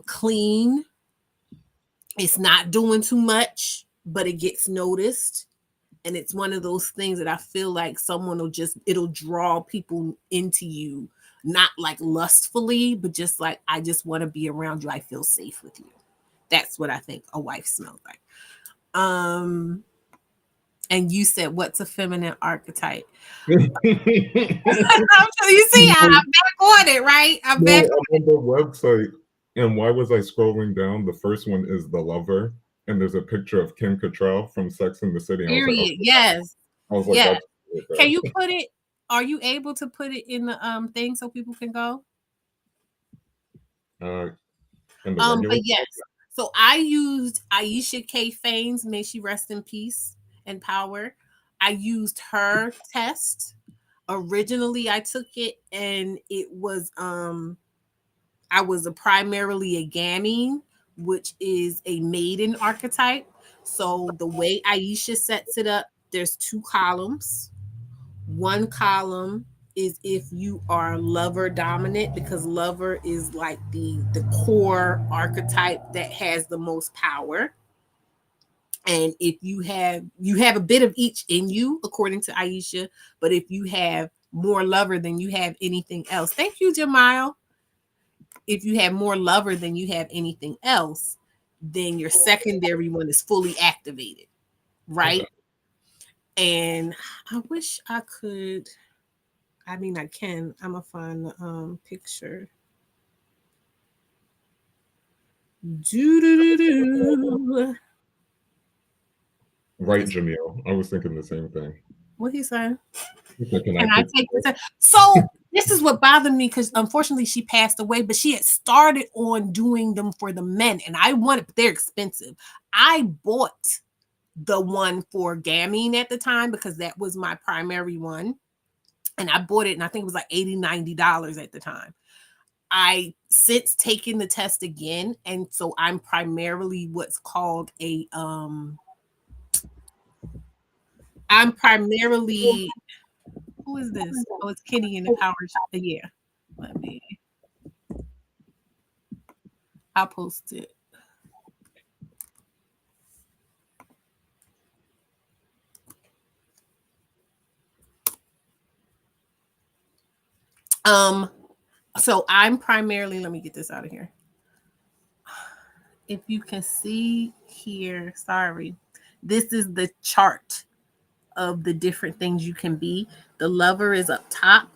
Clean, it's not doing too much, but it gets noticed. And it's one of those things that I feel like someone will just, it'll draw people into you, not like lustfully, but just like, I just want to be around you. I feel safe with you. That's what I think a wife smells like. Um, and you said, what's a feminine archetype? You see, I'm back on it, right? I'm No, back. I'm on the website, and why was I scrolling down? The first one is the lover, and there's a picture of Kim Cattrall from Sex and the City. I was like, Period. okay, Yes. I was like, Yeah. that's right Can there. you put it? Are you able to put it in the thing so people can go? Uh, and the regular. But yes. So I used Aisha K. Faines, may she rest in peace and power. I used her test. Originally, I took it and it was I was primarily a gamine, which is a maiden archetype. So the way Aisha sets it up, there's two columns. One column is if you are lover dominant, because lover is like the core archetype that has the most power. And if you have a bit of each in you, according to Aisha, but if you have more lover than you have anything else, thank you, Jamal. If you have more lover than you have anything else, then your secondary one is fully activated, Okay. right? And I wish I could, I mean, I can. I'm gonna find the picture. Do do do do. Right, Jamil. I was thinking the same thing. What he saying? He said, can I Can I take take this? So this is what bothered me because unfortunately she passed away, but she had started on doing them for the men, and I wanted. They're expensive. I bought the one for gamine at the time because that was my primary one, and I bought it, and I think it was like $80-$90 at the time. I since taken the test again, and so I'm primarily what's called a I'm primarily, who is this? Oh, it's Kitty in the power. Yeah, let me. I'll post it. Um, so I'm primarily. Let me get this out of here. If you can see here, sorry. This is the chart of the different things you can be. The lover is up top,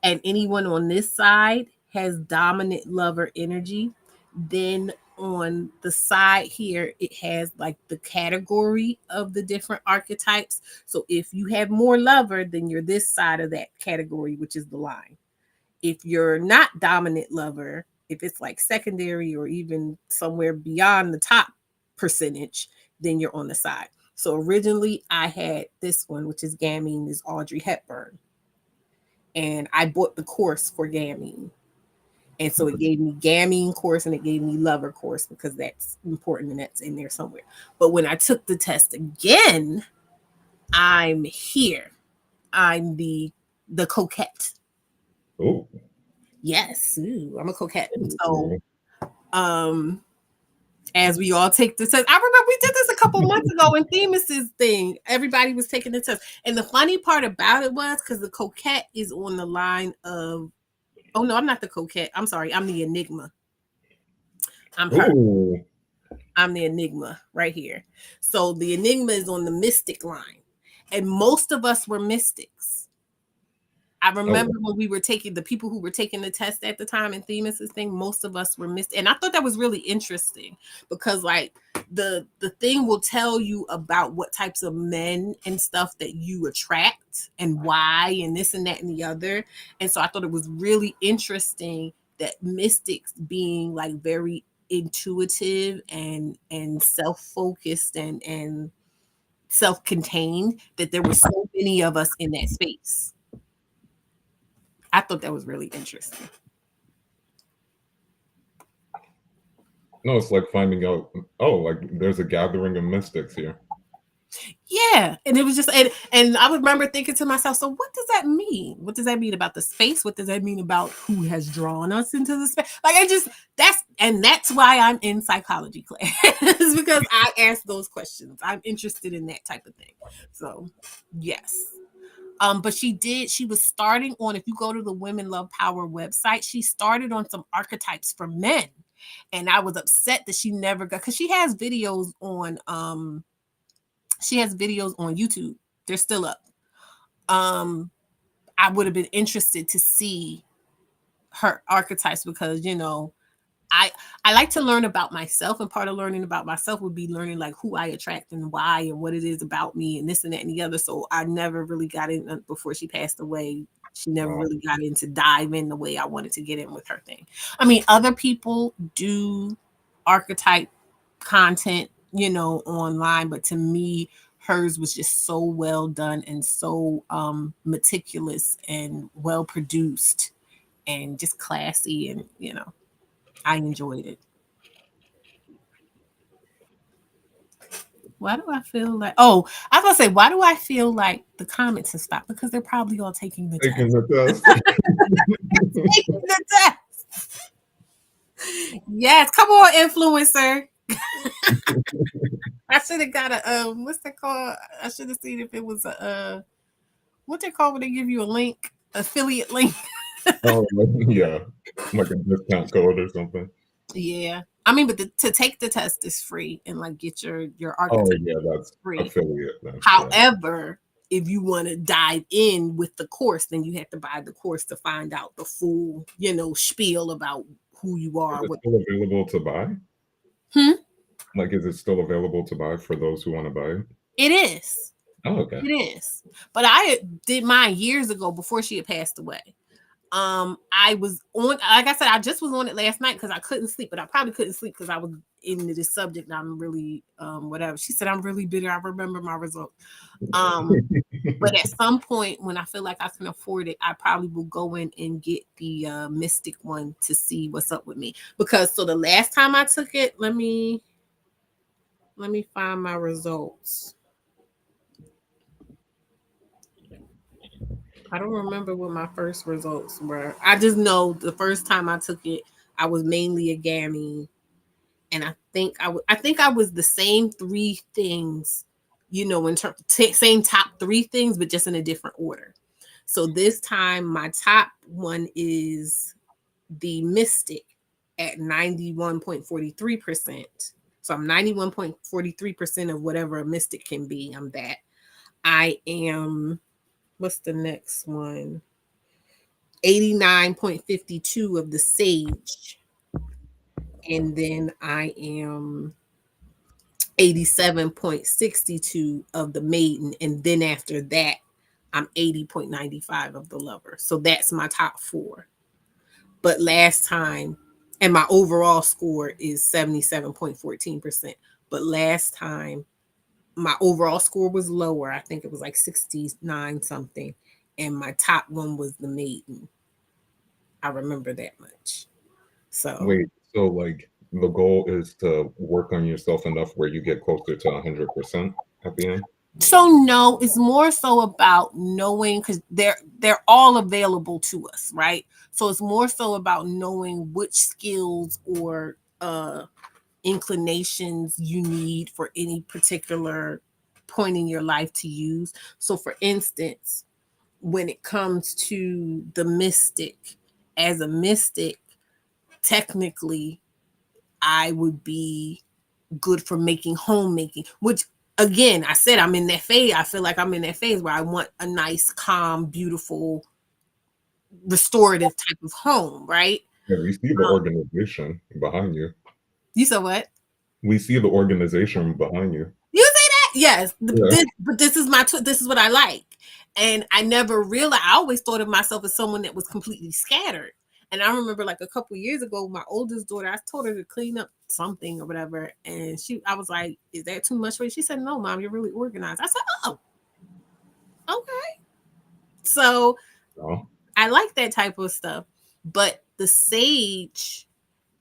and anyone on this side has dominant lover energy. Then on the side here, it has like the category of the different archetypes. So if you have more lover, then you're this side of that category, which is the line. If you're not dominant lover, if it's like secondary or even somewhere beyond the top percentage, then you're on the side. So originally I had this one, which is Gamine, is Audrey Hepburn. And I bought the course for Gamine. And so it gave me Gamine course and it gave me lover course because that's important and that's in there somewhere. But when I took the test again, I'm here. I'm the coquette. Oh, Yes, ooh, I'm a coquette. So okay. um as we all take the test. I remember we did this a couple months ago in Themis's thing. Everybody was taking the test. And the funny part about it was because the coquette is on the line of, oh no, I'm not the coquette. I'm sorry. I'm the enigma. I'm her. Oh, I'm the enigma right here. So the enigma is on the mystic line. And most of us were mystics. I oh, remember when we were taking the people who were taking the test at the time in Themis's thing, most of us were missed. And I thought that was really interesting because like the thing will tell you about what types of men and stuff that you attract and why and this and that and the other. And so I thought it was really interesting that mystics being like very intuitive and self-focused and self-contained, that there were so many of us in that space. I thought that was really interesting. no, it's like finding out. Oh, like there's a gathering of mystics here. Yeah, and it was just and I remember thinking to myself, so what does that mean? What does that mean about the space? What does that mean about who has drawn us into the space? Like I just that's why I'm in psychology class because I ask those questions. I'm interested in that type of thing. So, yes. But she was starting on, if you go to the Women Love Power website, she started on some archetypes for men. And I was upset that she never got, because she has videos on YouTube. They're still up. Um, I would have been interested to see her archetypes because I I like to learn about myself, and part of learning about myself would be learning like who I attract and why and what it is about me and this and that and the other. So I never really got in before she passed away. She never Wow. really got into dive in the way I wanted to get in with her thing. I mean, other people do archetype content, online, but to me, hers was just so well done and so meticulous and well produced and just classy, and I enjoyed it. Why do I feel like? Oh, I was gonna say, why do I feel like the comments have stopped? Because they're probably all taking the Taking test. the test. Taking the test. Yes, come on, influencer. I should have got a what's that called? I should have seen if it was a what they call when they give you a link, affiliate link. Oh, yeah, like a discount code or something. Yeah, I mean, but to take the test is free and like get your Oh, archetype yeah, that's free. affiliate then. Yeah. However, if you want to dive in with the course, then you have to buy the course to find out the full, spiel about who you Is are. it What? still available to buy? Hmm? Like, is it still available to buy for those who want to buy it? It is. Oh, okay. It is. But I did mine years ago before she had passed away. I was on, like I said, I just was on it last night because I couldn't sleep, but I probably couldn't sleep because I was into this subject. And I'm really, whatever. She said, I'm really bitter. I remember my results. But at some point when I feel like I can afford it, I probably will go in and get the mystic one to see what's up with me. Because so the last time I took it, let me find my results. I don't remember what my first results were. I just know the first time I took it, I was mainly a gammy, and I think I was the same three things, in terms same top three things, but just in a different order. So this time, my top one is the Mystic at 91.43%. So I'm 91.43% of whatever a mystic can be. I'm that. I am, what's the next one? 89.52 of the sage. And then I am 87.62 of the maiden. And then after that, I'm 80.95 of the lover. So that's my top four. But last time, and my overall score is 77.14%. But last time, my overall score was lower. I think it was like 69 something. And my top one was the maiden. I remember that much. So, Wait, so like the goal is to work on yourself enough where you get closer to 100% at the end? so no, it's more so about knowing because they're all available to us, right? So it's more so about knowing which skills or inclinations you need for any particular point in your life to use. So for instance, when it comes to the mystic, as a mystic, technically I would be good for making homemaking, which again, I said I'm in that phase. I feel like I'm in that phase where I want a nice, calm, beautiful, restorative type of home, right? Yeah, we see the organization behind you. You said what? We see the organization behind you. You say that? Yes. Yeah. But this is this is what I like. And I never realized, I always thought of myself as someone that was completely scattered. And I remember like a couple years ago, my oldest daughter, I told her to clean up something or whatever. And I was like, is that too much for you? She said, no, mom, you're really organized. I said, oh, okay. So Oh, I like that type of stuff. But the sage,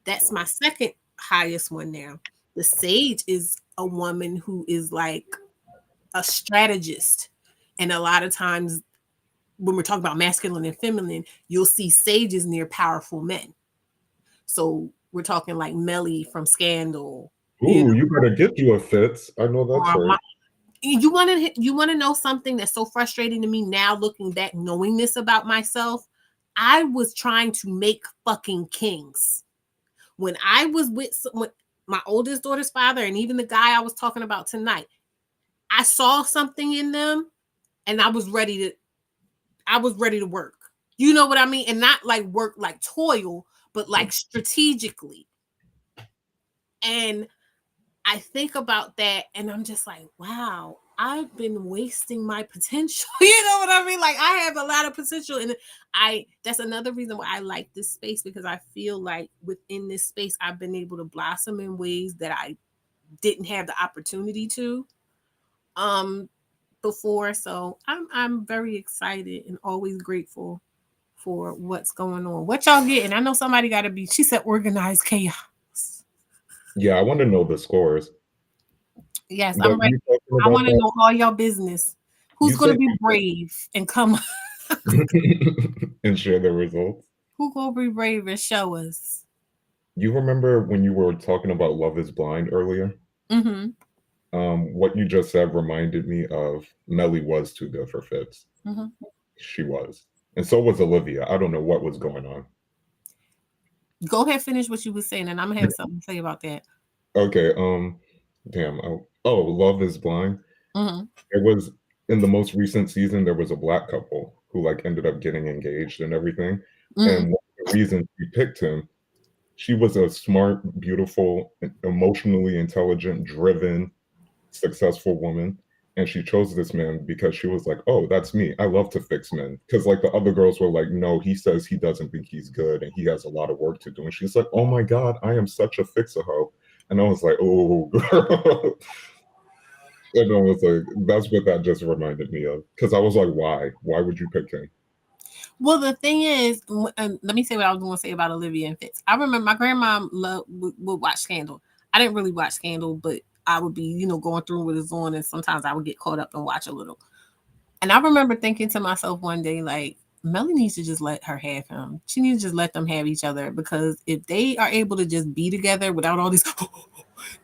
that's my second highest one now. The sage is a woman who is like a strategist. And a lot of times when we're talking about masculine and feminine, you'll see sages near powerful men. So we're talking like Melly from Scandal, you ooh, know, you better get you a Fitz. I know that's or right. you want to know something that's so frustrating to me now looking back, knowing this about myself. I was trying to make fucking kings. When I was with my oldest daughter's father and even the guy I was talking about tonight, I saw something in them and I was ready to work. You know what I mean? And not like work like toil, but like strategically. And I think about that and I'm just like, wow, I've been wasting my potential. You know what I mean? Like I have a lot of potential and that's another reason why I like this space because I feel like within this space I've been able to blossom in ways that I didn't have the opportunity to um before. So I'm very excited and always grateful for what's going on. What y'all getting? I know somebody got to be. She said organized chaos. Yeah, I want to know the scores. Yes, But I'm ready. you talking I about want to that? know all y'all business. Who's You going said to be brave and come? and share the results. Who going to be brave and show us? You remember when you were talking about Love is Blind earlier? Mm-hmm. What you just said reminded me of Melly was too good for Fitz. Mm-hmm. She was. And so was Olivia. I don't know what was going on. Go ahead, finish what you were saying, and I'm gonna have something to say about that. Okay, damn. Oh, Love is Blind. Mm-hmm. It was in the most recent season, there was a black couple who like ended up getting engaged and everything. Mm-hmm. And one of the reasons we picked him, she was a smart, beautiful, emotionally intelligent, driven, successful woman. And she chose this man because she was like, oh, that's me. I love to fix men. Because like the other girls were like, no, he says he doesn't think he's good and he has a lot of work to do. And she's like, oh my God, I am such a fixer hoe. And I was like, oh, girl. And I was like, that's what that just reminded me of. Because I was like, why? Why would you pick him? Well, the thing is, let me say what I was going to say about Olivia and Fitz. I remember my grandma would watch Scandal. I didn't really watch Scandal, but I would be, going through what is on, and sometimes I would get caught up and watch a little. And I remember thinking to myself one day, like, Melly needs to just let her have him. She needs to just let them have each other because if they are able to just be together without all this,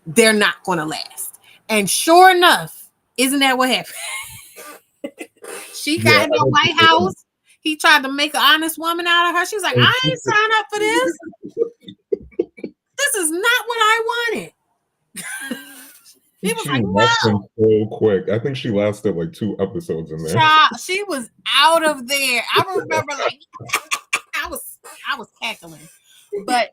they're not going to last. And sure enough, isn't that what happened? She Yeah, got in I the don't White House. He tried to make an honest woman out of her. She was like, think I ain't signed up for this. This is not what I wanted. He was She like, left him no, so quick. I think she lasted like 2 episodes in there. child. She was out of there. I remember like I was I was cackling. But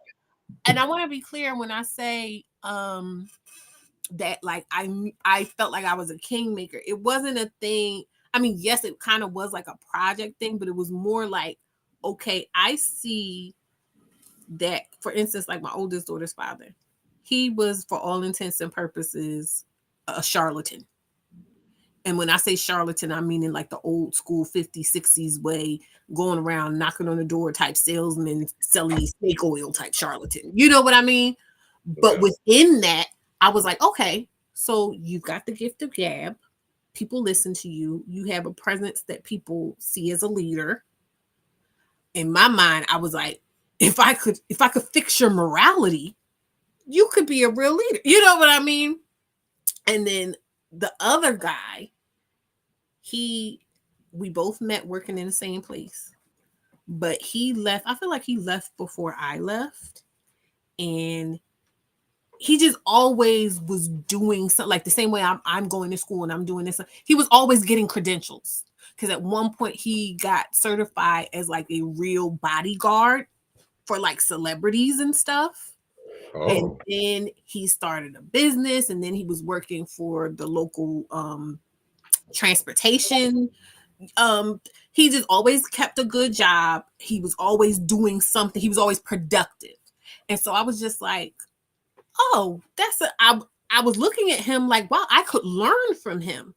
and I want to be clear when I say that like I felt like I was a kingmaker. It wasn't a thing. I mean, yes, it kind of was like a project thing, but it was more like, okay, I see that, for instance, like my oldest daughter's father, he was for all intents and purposes a charlatan. And when I say charlatan, I mean in like the old school 50s, 60s way, going around knocking on the door type salesman, selling you snake oil type charlatan. You know what I mean? But Yeah. within that, I was like, okay, so you've got the gift of gab. People listen to you. You have a presence that people see as a leader. In my mind, I was like, if I could fix your morality, you could be a real leader. You know what I mean? And then the other guy, he we both met working in the same place. But he left, I feel like he left before I left. And he just always was doing something like the same way I'm going to school and I'm doing this. He was always getting credentials because at one point he got certified as like a real bodyguard for like celebrities and stuff. And Oh. then he started a business and then he was working for the local transportation. Um, he just always kept a good job. He was always doing something. He was always productive. And so I was just like, oh, I was looking at him like, wow, I could learn from him.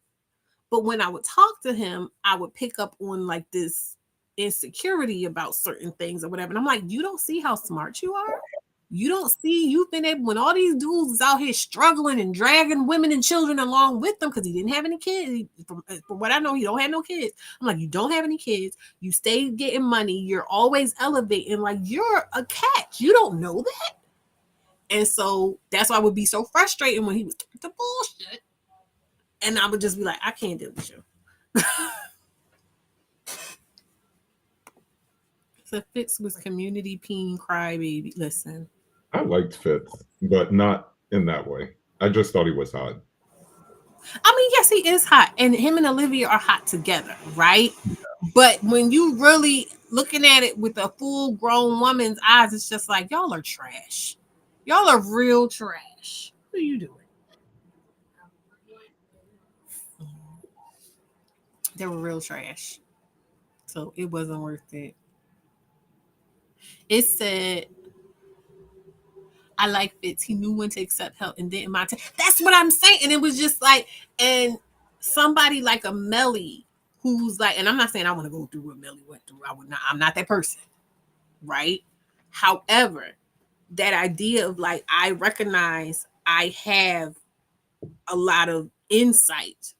But when I would talk to him, I would pick up on like this insecurity about certain things or whatever. And I'm like, you don't see how smart you are? You don't see you've been able when all these dudes is out here struggling and dragging women and children along with them because he didn't have any kids. From what I know, he don't have no kids. I'm like, you don't have any kids. You stay getting money. You're always elevating. Like you're a catch. You don't know that. And so that's why I would be so frustrated when he was the bullshit. And I would just be like, I can't deal with you. So Fitz was community peen crybaby. Listen. I liked Fitz, but not in that way. I just thought he was hot. I mean, yes, he is hot. And him and Olivia are hot together, right? But when you really looking at it with a full grown woman's eyes, it's just like y'all are trash. Y'all are real trash. What are you doing? They were real trash. So it wasn't worth it. It said, I like Fitz. He knew when to accept help and didn't mind. That's what I'm saying. And it was just like, and somebody like a Melly who's like, and I'm not saying I want to go through what Melly went through. I would not, I'm not that person. Right. However, that idea of like, I recognize I have a lot of insight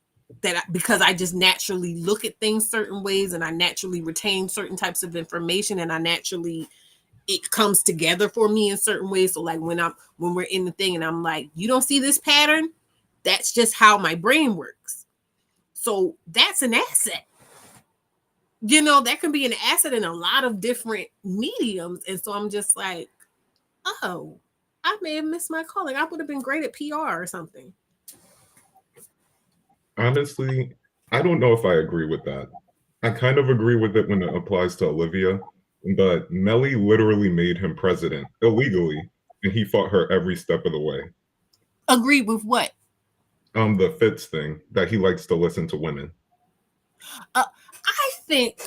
because I just naturally look at things certain ways and I naturally retain certain types of information and I naturally it comes together for me in certain ways. So like when we're in the thing and I'm like, you don't see this pattern, that's just how my brain works. So that's an asset. You know, that can be an asset in a lot of different mediums. And so I'm just like, oh, I may have missed my calling. I would have been great at PR or something. Honestly, I don't know if I agree with that. I kind of agree with it when it applies to Olivia, but Melly literally made him president illegally, and he fought her every step of the way. Agree with what? The Fitz thing that he likes to listen to women. I think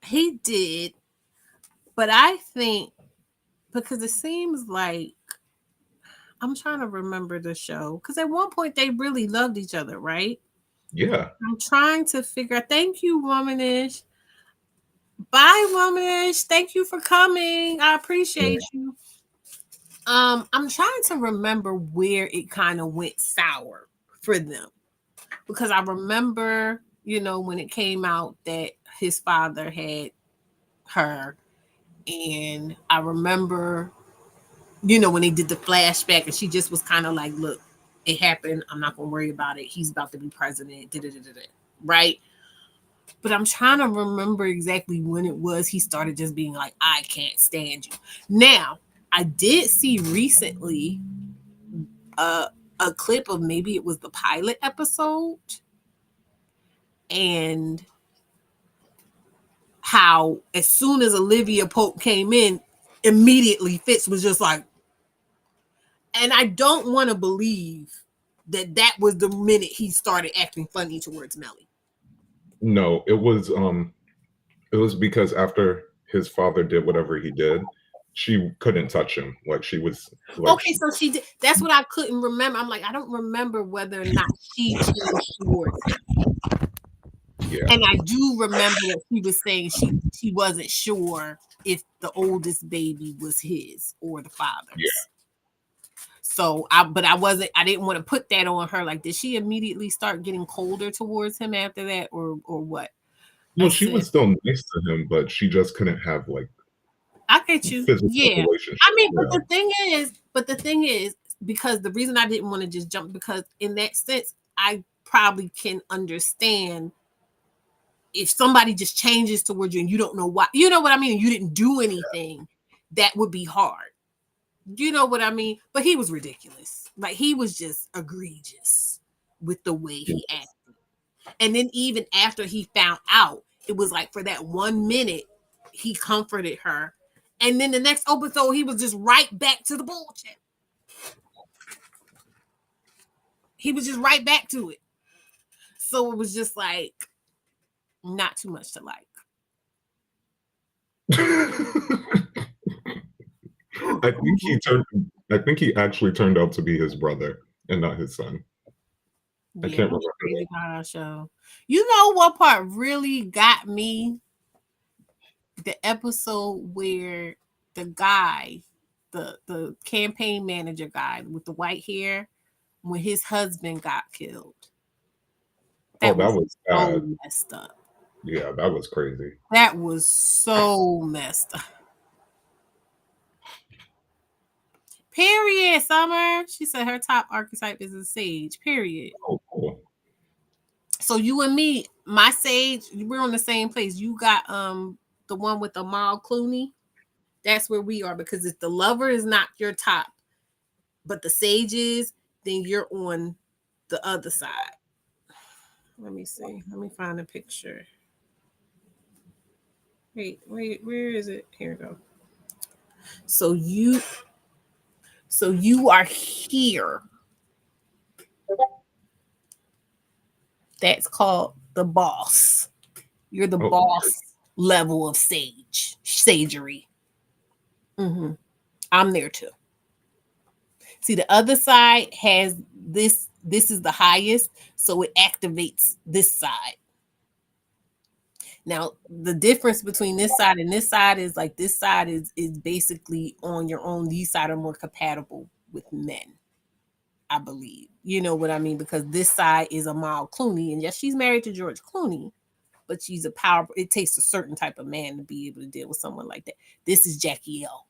he did, but I think because it seems like I'm trying to remember the show because at one point they really loved each other, right? Yeah. I'm trying to figure out. Thank you, Womanish. Bye, Womanish. Thank you for coming. I appreciate you. I'm trying to remember where it kind of went sour for them because I remember, you know, when it came out that his father had her, and I remember, you know, when they did the flashback, and she just was kind of like, "Look, it happened. I'm not gonna worry about it. He's about to be president." Right? But I'm trying to remember exactly when it was he started just being like, I can't stand you. Now, I did see recently a a clip of maybe it was the pilot episode, and how as soon as Olivia Pope came in, immediately Fitz was just like, and I don't want to believe that that was the minute he started acting funny towards Melly. No, it was because after his father did whatever he did, she couldn't touch him. Like she was like Okay, so she did. That's what I couldn't remember. I'm like, I don't remember whether or not she changed towards him. yeah, And I do remember that she was saying she wasn't sure if the oldest baby was his or the yeah. father's. So I didn't want to put that on her. Like, did she immediately start getting colder towards him after that, or what? I No, she said, was still nice to him, but she just couldn't have like I get you. physical Yeah. I relationship. mean, Yeah, but the thing is, because the reason I didn't want to just jump, because in that sense, I probably can understand if somebody just changes towards you and you don't know why, you know what I mean? You didn't do anything, that would be hard. You know what I mean? But he was ridiculous. Like, he was just egregious with the way yeah. he acted. And then even after he found out, it was like for that 1 minute, he comforted her. And then the next episode, he was just right back to the bullshit. He was just right back to it. So it was just like not too much to like. I think he turned. I think he actually turned out to be his brother and not his son. I Yeah, can't that's remember crazy that. about our show. You know what part really got me? The episode where the guy, the campaign manager guy with the white hair, when his husband got killed. Oh, That that was was so bad. messed up. Yeah, that was crazy. That was so messed up. Period, Summer. She said her top archetype is a sage. Period. Oh, cool. So you and me, my sage, we're on the same place. You got the one with Amal Clooney. That's where we are, because if the lover is not your top, but the sage is, then you're on the other side. Let me see. Let me find a picture. Wait, where is it? Here we go. So you are here. That's called the boss. You're the Oh, boss level of sagery. Hmm. I'm there too. See, the other side has this. This is the highest, so it activates this side. Now, the difference between this side and this side is like this side is basically on your own. These side are more compatible with men, I believe. You know what I mean? Because this side is Amal Clooney, and yes, she's married to George Clooney, but she's a power. It takes a certain type of man to be able to deal with someone like that. This is Jackie L.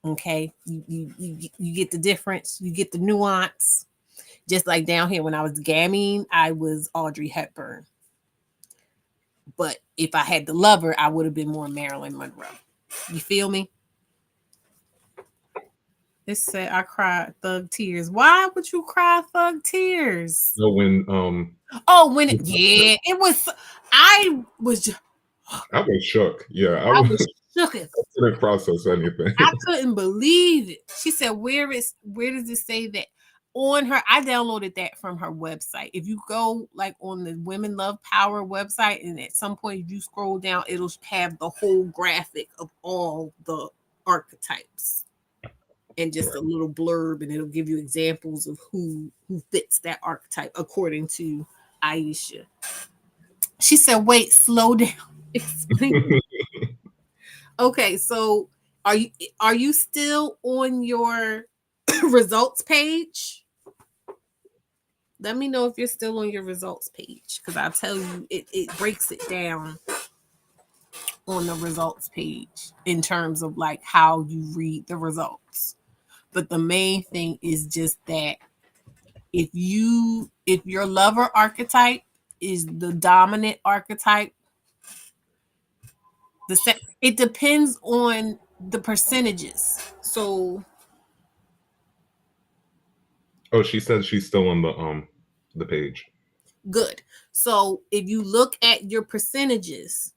Okay, you get the difference. You get the nuance. Just like down here when I was gamming, I was Audrey Hepburn. But if I had the lover, I would have been more Marilyn Monroe. You feel me? It said I cried thug tears. Why would you cry thug tears? so when Oh, yeah, it was. I was just, I was shook. Yeah, I was shook. I couldn't process anything. I couldn't believe it. She said, where does it say that on her?" I downloaded that from her website. If you go like on the Women Love Power website, and at some point if you scroll down, it'll have the whole graphic of all the archetypes and just a Right. little blurb, and it'll give you examples of who fits that archetype according to Aisha. She said, "Wait, slow down." Explain. Okay, so are you still on your results page? Let me know if you're still on your results page, because I'll tell you it breaks it down on the results page in terms of like how you read the results. But the main thing is just that if your lover archetype is the dominant archetype, it depends on the percentages. So Oh, she said she's still on the page. Good. So if you look at your percentages,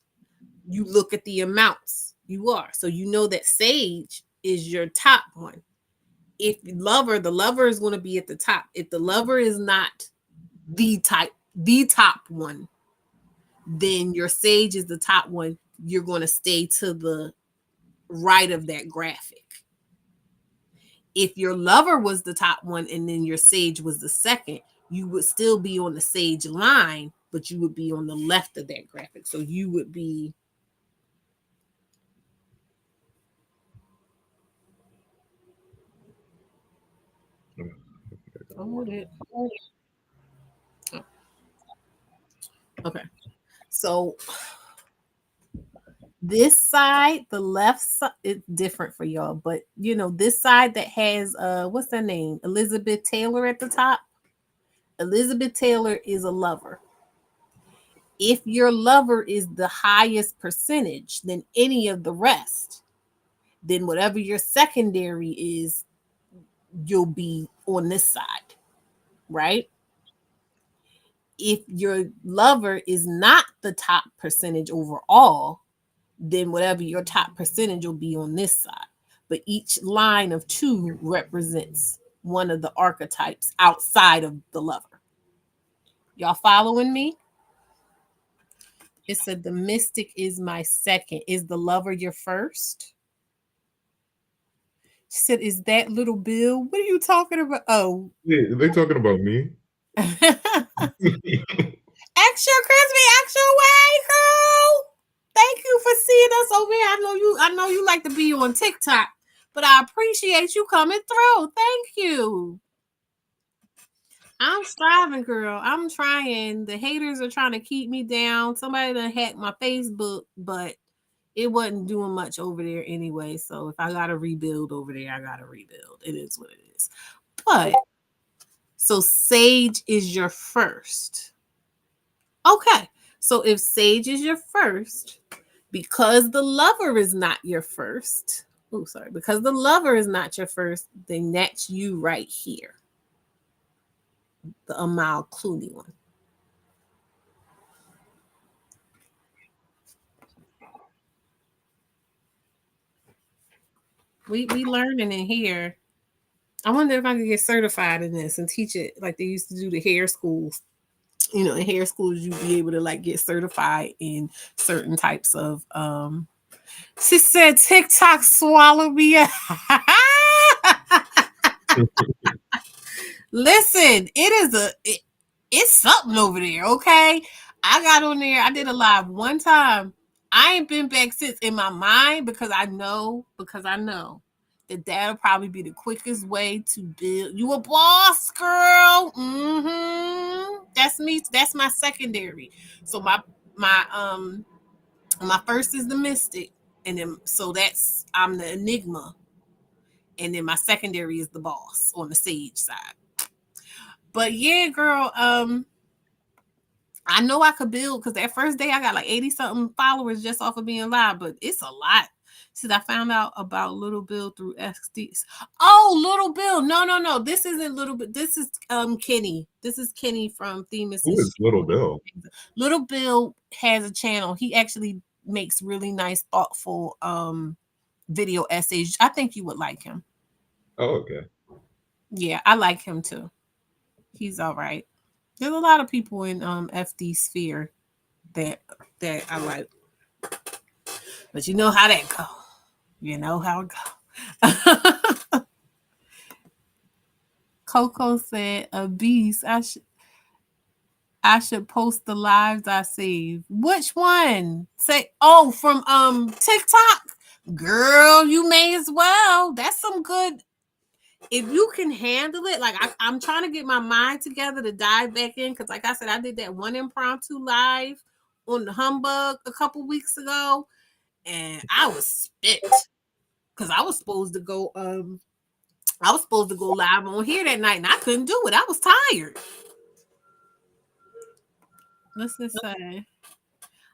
you look at the amounts you are. So you know that sage is your top one. If lover, the lover is going to be at the top. If the lover is not the top one, then your sage is the top one. You're going to stay to the right of that graphic. If your lover was the top one and then your sage was the second, you would still be on the sage line, but you would be on the left of that graphic. So you would be hold it. Oh, okay. So this side, the left side, it's different for y'all, but you know, this side that has what's her name? Elizabeth Taylor at the top. Elizabeth Taylor is a lover. If your lover is the highest percentage than any of the rest, then whatever your secondary is, you'll be on this side, right? If your lover is not the top percentage overall, then whatever your top percentage will be on this side. But each line of two represents one of the archetypes outside of the lover. Y'all following me? It said the mystic is my second. Is the lover your first? She said, is that little Bill? What are you talking about? Oh. Yeah, they talking about me. Extra crispy, extra way, girl. Thank you for seeing us over here. I know you like to be on TikTok, but I appreciate you coming through. Thank you. I'm striving, girl. I'm trying. The haters are trying to keep me down. Somebody done hacked my Facebook, but it wasn't doing much over there anyway. So if I gotta rebuild over there, I gotta rebuild. It is what it is. But so Sage is your first. Okay. So if Sage is your first, because the lover is not your first, oh, sorry, because the lover is not your first, then that's you right here, the Amal Clooney one. We learning in here. I wonder if I could get certified in this and teach it like they used to do the hair schools. You know, in hair schools, you'd be able to like get certified in certain types of she said TikTok swallow me up. Listen, it's something over there, okay? I got on there, I did a live one time. I ain't been back since in my mind because I know that that'll probably be the quickest way to build you a boss, girl. That's me, that's my secondary. So my first is the mystic, and then so that's I'm the enigma, and then my secondary is the boss on the sage side. But yeah, girl, I know I could build because that first day I got like 80 something followers just off of being live, but it's a lot. Since I found out about Little Bill through XD. Oh, Little Bill. No, no, no. This isn't Little Bill. This is Kenny. This is Kenny from Themis. Who is Little Bill? Little Bill has a channel. He actually makes really nice, thoughtful video essays. I think you would like him. Oh, okay. Yeah, I like him too. He's all right. There's a lot of people in FD sphere that I like, but you know how that go. You know how it go. Coco said, "A beast. I should post the lives I save. Which one? Say, oh, from TikTok. Girl, you may as well. That's some good. If you can handle it, like I'm trying to get my mind together to dive back in because, like I said, I did that one impromptu live on the Humbug a couple weeks ago, and I was spent because I was supposed to go live on here that night, and I couldn't do it. I was tired. Let's just say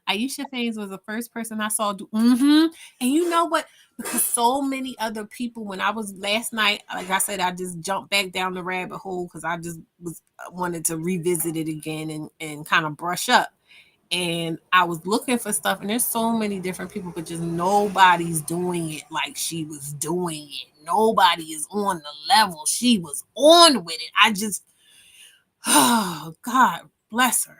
Aisha Faines was the first person I saw do. And you know what? because so many other people, when I was last night, like I said, I just jumped back down the rabbit hole because I just was wanted to revisit it again and kind of brush up. And I was looking for stuff, and there's so many different people, but just nobody's doing it like she was doing it. Nobody is on the level she was on with it. I just, oh God bless her.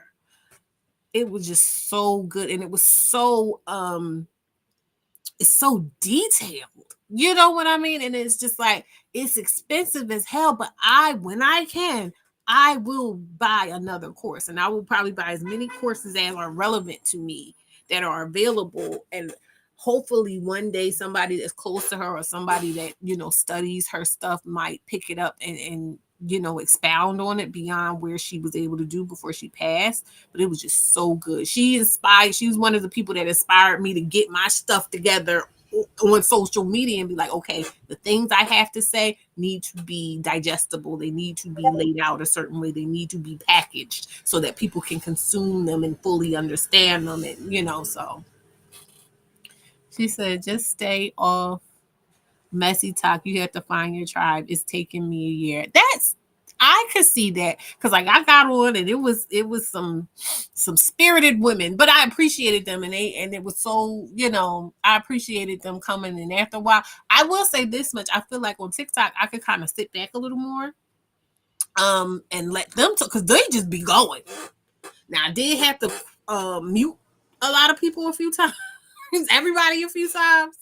It was just so good, and it was so it's so detailed. You know what I mean? And it's just like it's expensive as hell, but when I can, I will buy another course, and I will probably buy as many courses as are relevant to me that are available, and hopefully one day somebody that's close to her or somebody that studies her stuff might pick it up and expound on it beyond where she was able to do before she passed. But it was just so good. She was one of the people that inspired me to get my stuff together on social media and be like, okay, the things I have to say need to be digestible. They need to be laid out a certain way. They need to be packaged so that people can consume them and fully understand them. And so she said, just stay off messy talk. You have to find your tribe. It's taking me a year. I could see that because like I got on and it was some spirited women, but I appreciated them and it was so I appreciated them coming. And after a while, I will say this much: I feel like on TikTok I could kind of sit back a little more, and let them because they just be going. Now I did have to mute a lot of people a few times, everybody a few times.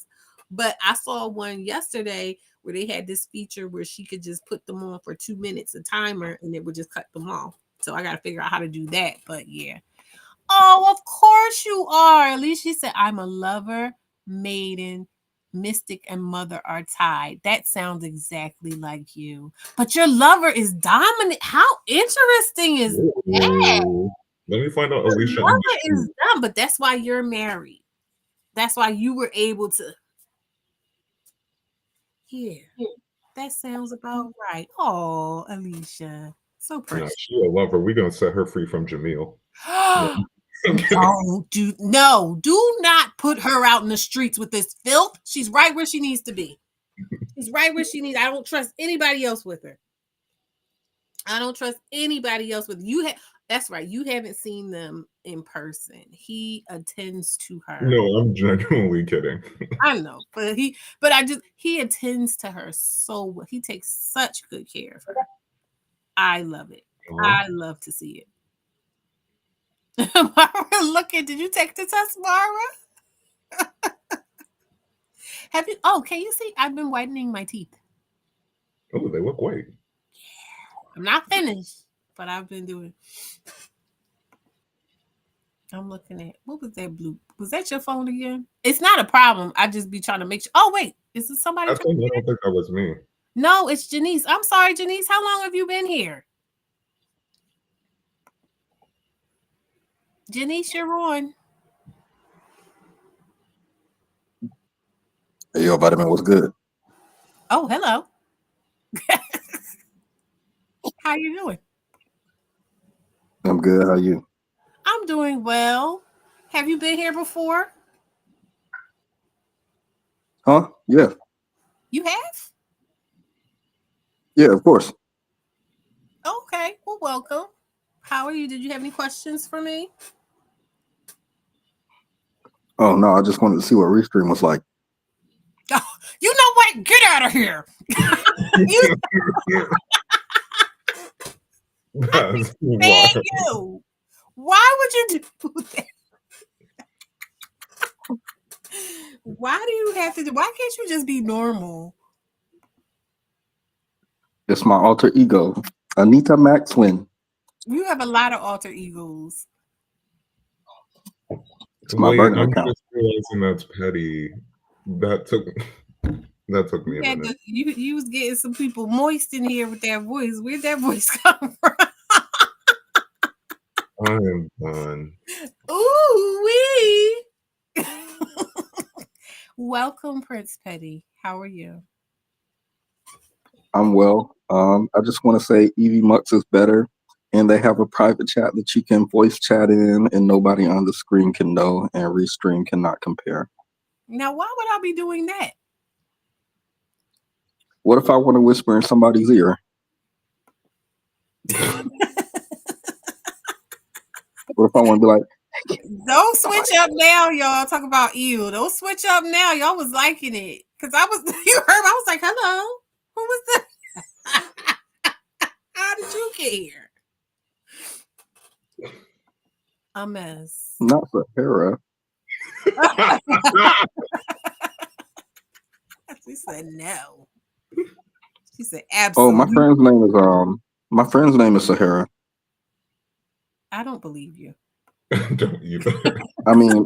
But I saw one yesterday where they had this feature where she could just put them on for 2 minutes, a timer, and it would just cut them off. So I got to figure out how to do that. But yeah. Oh, of course you are. At least she said, I'm a lover, maiden, mystic, and mother are tied. That sounds exactly like you. But your lover is dominant. How interesting is that? Ooh. Let me find out Your Alicia in the lover is street. dumb, but that's why you're married. That's why you were able to. Yeah, that sounds about right. Oh, Alicia, so No, precious. she a lover. We're gonna set her free from Jamil. No, I'm kidding. Don't do no, do not put her out in the streets with this filth. She's right where she needs to be. She's right where she needs. I don't trust anybody else with her. I don't trust anybody else with you. That's right. You haven't seen them in person. He attends to her. No, I'm genuinely kidding. I know, he attends to her so well. He takes such good care of her. I love it. Aw. I love to see it. Mara, look at, did you take the test, Mara? Have you? Oh, can you see? I've been whitening my teeth. Oh, they look white. I'm not finished, but I've been doing. I'm looking at, what was that blue? Was that your phone again? It's not a problem. I just be trying to make sure. Oh wait, is it somebody I trying think to I get don't think that was me. it? No, it's Janice. I'm sorry, Janice. How long have you been here? Janice, you're on. Hey, yo, Vitamin, what's good? Oh, hello. How you doing? I'm good. How you? I'm doing well. Have you been here before? Huh? Yeah. You have? Yeah, of course. Okay. Well, welcome. How are you? Did you have any questions for me? Oh, no, I just wanted to see what Restream was like. Oh, you know what? Get out of here. You That's said wild. you. Why would you do that? Why do you have to do? Why can't you just be normal? It's my alter ego, Anita Maxwin. You have a lot of alter egos. It's my Wait, burner I'm account. just realizing that's petty. That took that took me You a had minute. to, you was getting some people moist in here with that voice. Where'd that voice come from? I am done. Ooh wee. Welcome, Prince Petty. How are you? I'm well. I just want to say Evie Mux is better, and they have a private chat that you can voice chat in, and nobody on the screen can know, and Restream cannot compare. Now, why would I be doing that? What if I want to whisper in somebody's ear? What if I want to be like, Don't switch up now, y'all. Talk about you. Don't switch up now. Y'all was liking it. Cause I was you heard I was like, hello. Who was that? How did you get here? A mess. not Sahara? She said no. She said Oh, absolutely. my friend's name is Sahara. I don't believe you. Don't either. I mean,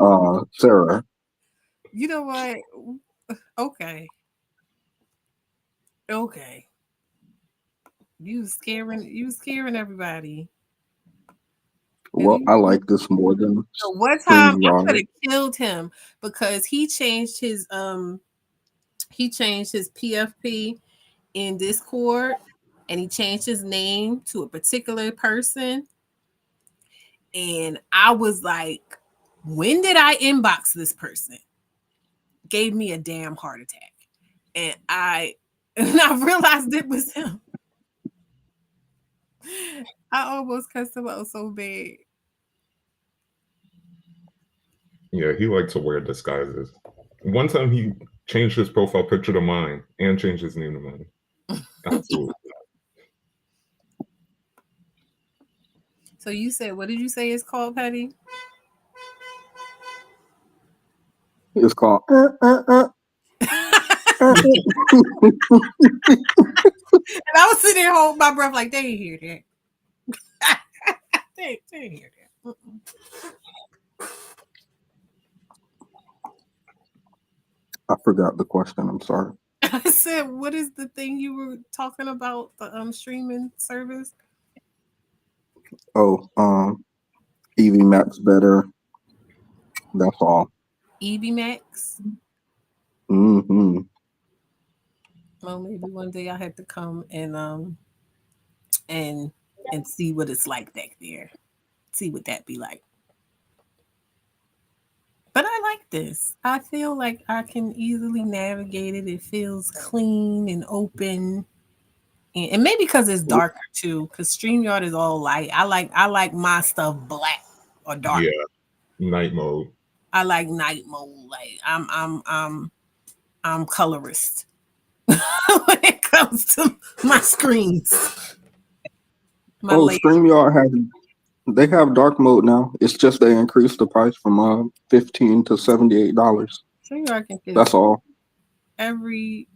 Sarah. You know what? Okay. Okay. You scaring everybody. If Well, you I like this more than so one time I could StreamYard. have killed him because he changed his PFP in Discord and he changed his name to a particular person. And I was like, when did I inbox this person? Gave me a damn heart attack. And I and I realized it was him. I almost cussed him out so bad. Yeah, he liked to wear disguises. One time he changed his profile picture to mine and changed his name to mine. Absolutely. So you said, what did you say it's called, Patty? It's called. And I was sitting there holding my breath like they ain't hear that. they ain't hear that. I forgot the question. I'm sorry. I said, what is the thing you were talking about? The streaming service? Oh, EV Max better. That's all. EV Max. Hmm. Well, maybe one day I had to come and and see what it's like back there. See what that be like. But I like this. I feel like I can easily navigate it. It feels clean and open. And maybe because it's darker too, because StreamYard is all light. I like my stuff black or dark. Yeah, night mode. I like night mode. Like I'm colorist when it comes to my screens. My Oh, laser. StreamYard they have dark mode now. It's just they increased the price from $15 to $78. StreamYard can fit That's all. every.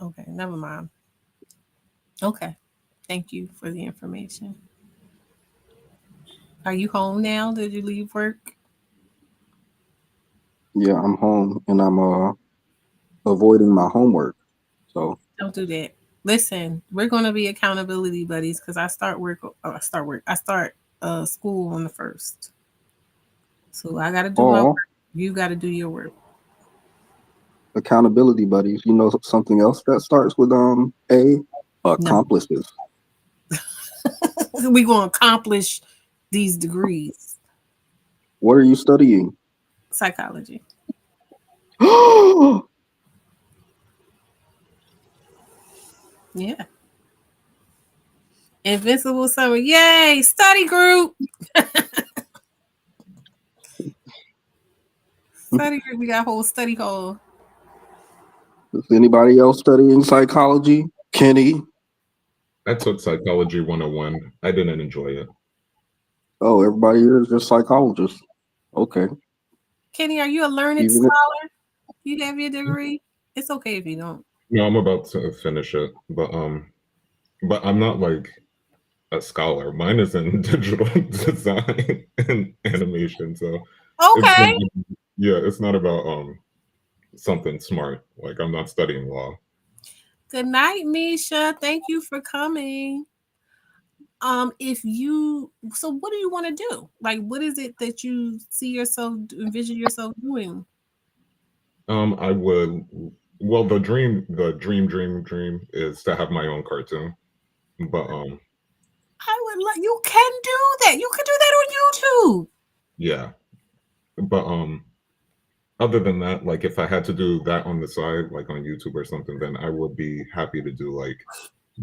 Okay, never mind. Okay, thank you for the information. Are you home now? Did you leave work? Yeah, I'm home and I'm avoiding my homework. So Don't do that. Listen, we're gonna be accountability buddies because I start work. I start work. I start school on the 1st. So I got to do my work. all You got to do your work. accountability buddies. You know something else that starts with A? No, Accomplices. we gonna accomplish these degrees. What are you studying? Psychology. Oh, Yeah. Invincible summer. Yay! Study group. Study group. We got a whole study hall. is anybody else studying psychology? Kenny? I took Psychology 101. I didn't enjoy it. Oh, everybody here is just psychologists. Okay. Kenny, are you a learned Even scholar? You have your degree. It's okay if you don't. No, I'm about to finish it, but I'm not like a scholar. Mine is in digital design and animation, so it's Okay. yeah, it's not about something smart. Like I'm not studying law. Good night, Misha. Thank you for coming. If you so what do you want to do? Like what is it that you see yourself envision yourself doing? I would well the dream is to have my own cartoon. But I would like you can do that. You can do that on YouTube. yeah. But other than that, like if I had to do that on the side, like on YouTube or something, then I would be happy to do like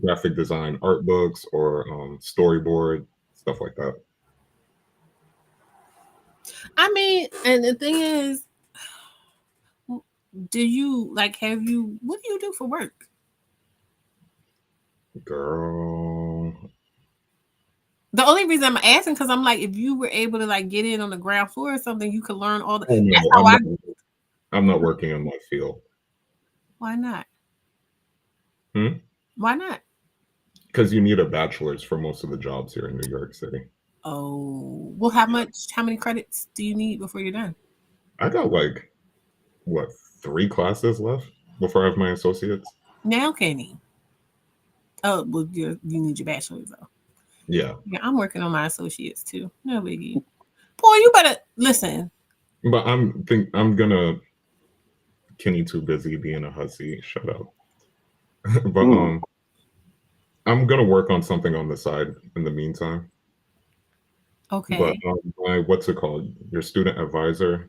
graphic design, art books, or storyboard stuff like that. I mean, and the thing is, do you like have you what do you do for work? Girl, The only reason I'm asking because I'm like, if you were able to like get in on the ground floor or something, you could learn all the. oh That's no, how I. I'm not working in my field. Why not? Hmm? Why not? Because you need a bachelor's for most of the jobs here in New York City. Oh, well, how much? How many credits do you need before you're done? I got like what 3 classes left before I have my associates. Now, Kenny. Oh, well, you need your bachelor's though. Yeah, Yeah, I'm working on my associates too. No biggie. Boy, you better listen. but I'm gonna. Kenny too busy being a hussy. Shut up. But Mm. I'm gonna work on something on the side in the meantime. But Okay. my what's it called? Your student advisor.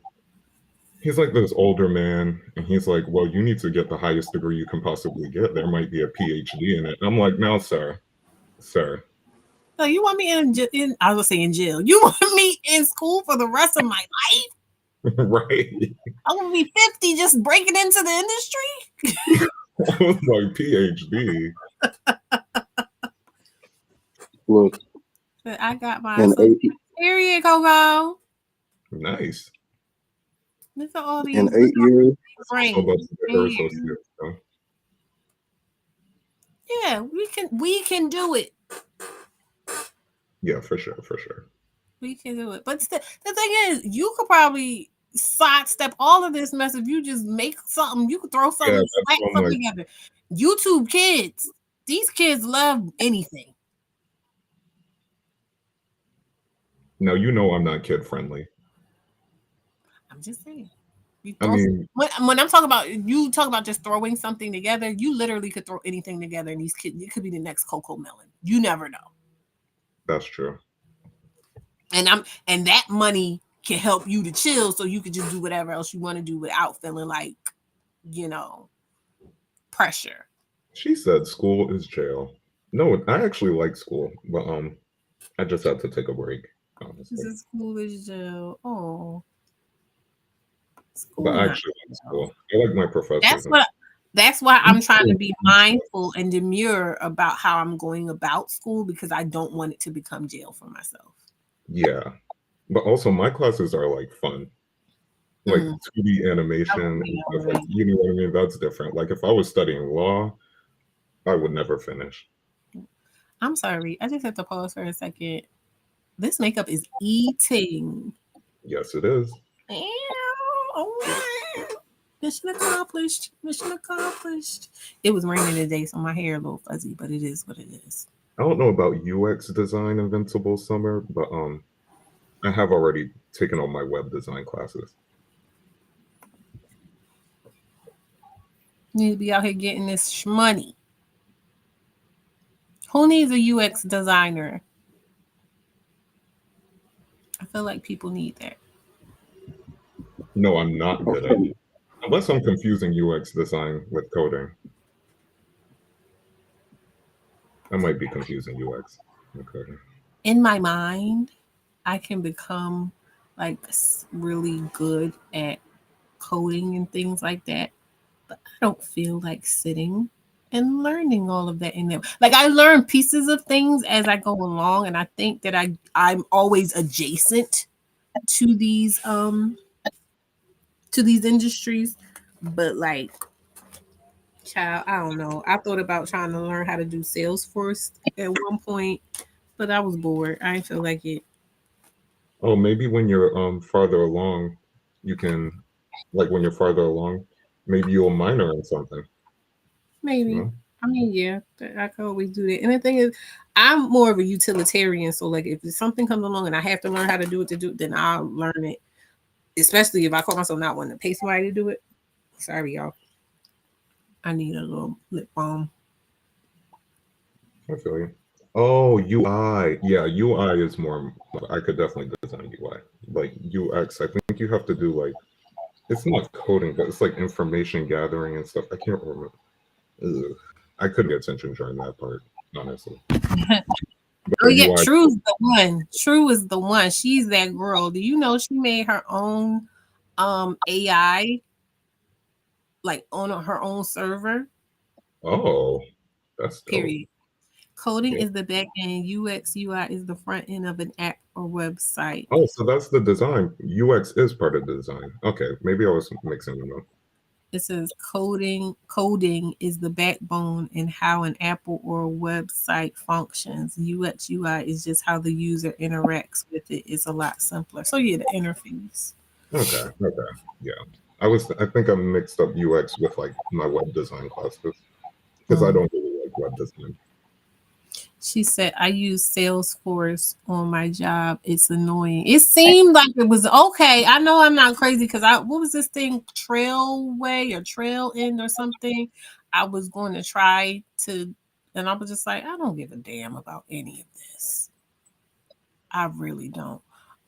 He's like this older man, and he's like, "Well, you need to get the highest degree you can possibly get. There might be a PhD in it." I'm like, "No, sir, So you want me in? I was gonna say in jail. You want me in school for the rest of my life? right?" I want to be 50 just breaking into the industry. I was like, "PhD." Look, But I got my in associate. 8 Period, Coco. Nice. Look at all in these 8 years, So brains. about to get her associates. So. Yeah, we can do it. Yeah, for sure. We can do it. But the thing is, you could probably sidestep all of this mess if you just make something. You could throw Yeah, something, that's slack what I'm something like. together. YouTube kids, these kids love anything. Now you know I'm not kid friendly. I'm just saying. You I throw mean, when I'm talking about you talk about just throwing something together, you literally could throw anything together and these kids it could be the next Coco Melon. You never know. that's true. And that money can help you to chill so you can just do whatever else you want to do without feeling like, you know, pressure. She said school is jail. No, I actually like school, but I just had to take a break, This honestly. is school is jail. Oh, But school I not actually like jail. school. I like my professors. That's And what that's why I'm trying to be stuff. mindful and demure about how I'm going about school because I don't want it to become jail for myself. Yeah, but also my classes are like fun, like Mm, 2D I animation wouldn't and be able stuff to like you know what I mean. That's different. Like if I was studying law, I would never finish. I'm sorry. I just have to pause for a second. This makeup is eating. Yes, it is. Oh, mission accomplished. Mission accomplished. It was raining today, so my hair a little fuzzy, but it is what it is. I don't know about UX design Invincible Summer, but I have already taken all my web design classes. You need to be out here getting this money. Who needs a UX designer? I feel like people need that. No, I'm not good at okay. it. Unless I'm confusing UX design with coding. I might be confusing UX with coding. In my mind, I can become like really good at coding and things like that, but I don't feel like sitting and learning all of that in them. Like I learn pieces of things as I go along, and I think that I'm always adjacent to these industries, but like child, I don't know. I thought about trying to learn how to do Salesforce at one point, but I was bored. I didn't feel like it. Oh, maybe when you're farther along, you can like when you're farther along, maybe you'll minor in something. You Maybe. know? I mean, yeah, I could always do that. And the thing is, I'm more of a utilitarian. So, like, if something comes along and I have to learn how to do it to do it, then I'll learn it. Especially if I call myself not wanting to pay somebody to do it. Sorry, y'all. I need a little lip balm. I feel you. Oh, UI. Yeah, UI is more. I could definitely design UI. Like UX, I think you have to do like It's not coding, but it's like information gathering and stuff. I can't remember. Ugh. I couldn't get attention during that part, honestly. Oh But yeah, UI, True's the one. True is the one. She's that girl. Do you know she made her own AI like on her own server? oh, that's dope. Period. Coding Yeah. is the back end, UX UI is the front end of an app or website. Oh, so that's the design. UX is part of the design. Okay, maybe I was mixing them up. It says coding is the backbone in how an app or website functions. UX UI is just how the user interacts with it. It's a lot simpler. So yeah, the interface. Okay, okay, yeah. I think I mixed up UX with like my web design classes because I Mm. don't really like web design. She said, I use Salesforce on my job. It's annoying. It seemed like it was okay. I know I'm not crazy because what was this thing? Trailway or Trail End or something? I was going to try to, and I was just like, I don't give a damn about any of this. I really don't.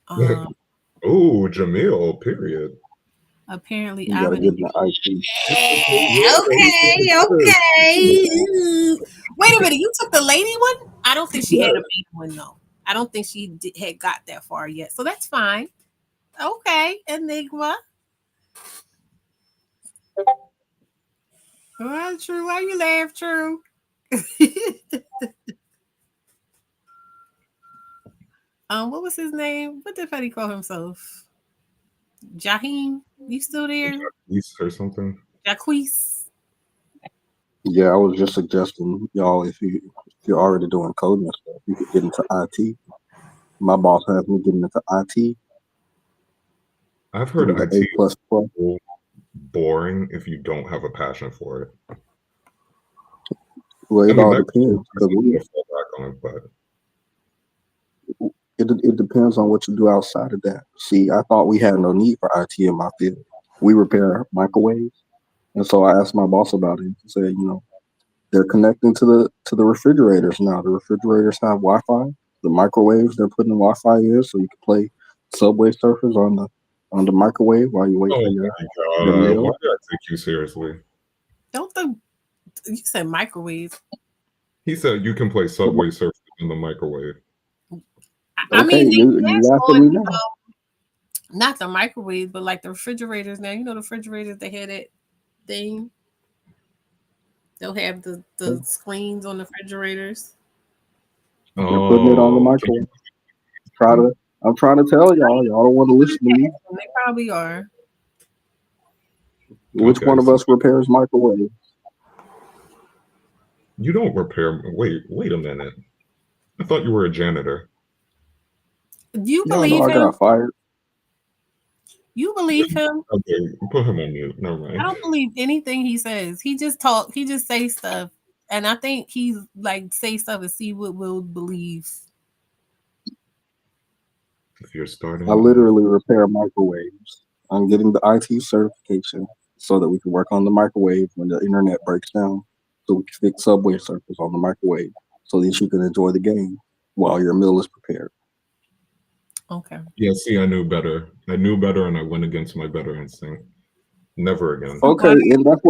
Um, Oh, Jamil, period. apparently You I'm gotta an get in the IT. okay, okay. Wait a minute, you took the lady one? I don't think she had a Yeah. main one though. I don't think she had got that far yet, so that's fine. Okay, Enigma. Well, True, why you laugh, True? What was his name? What the fuck he call himself? Jaheem? You still there? East or something. Jaquise? Yeah, I was just suggesting y'all if you're already doing coding and stuff, you could get into IT. My boss has me getting into IT, I've heard getting the A IT plus plus. is boring if you don't have a passion for it. Well, I it mean, all that could be depends because something to fall back on, but it depends on what you do outside of that. See, I thought we had no need for IT in my field. We repair microwaves, and so I asked my boss about it. He said, they're connecting to the refrigerators now. The refrigerators have Wi-Fi. The microwaves they're putting Wi-Fi in, so you can play Subway Surfers on the microwave while you wait oh for my your god, why meal. did I take you seriously? Don't the you said microwave? He said you can play The- Subway Surfers in the microwave. I Okay, mean, you that's laughing on at me now? not the microwave, but like the refrigerators. Now you know the refrigerators they had that thing. They'll have the screens on the refrigerators. They're putting it on the Oh, microwave. Try to. I'm trying to tell y'all. Y'all don't want to listen to me. They probably are. Which okay. one of So us repairs microwave? you don't repair. Wait a minute. I thought you were a janitor. Do you Y'all know believe I him? got fired. You believe him? Okay, put him on mute. Never I mind. don't believe anything he says. He just talk. He just say stuff, and I think he's like say stuff and see what we'll believe. If you're I starting off, literally repair microwaves. I'm getting the IT certification so that we can work on the microwave when the internet breaks down. So we can fix Subway Surfers on the microwave so that you can enjoy the game while your meal is prepared. Okay. yeah. See, I knew better. I knew better, and I went against my better instinct. Never again. So Okay, and that's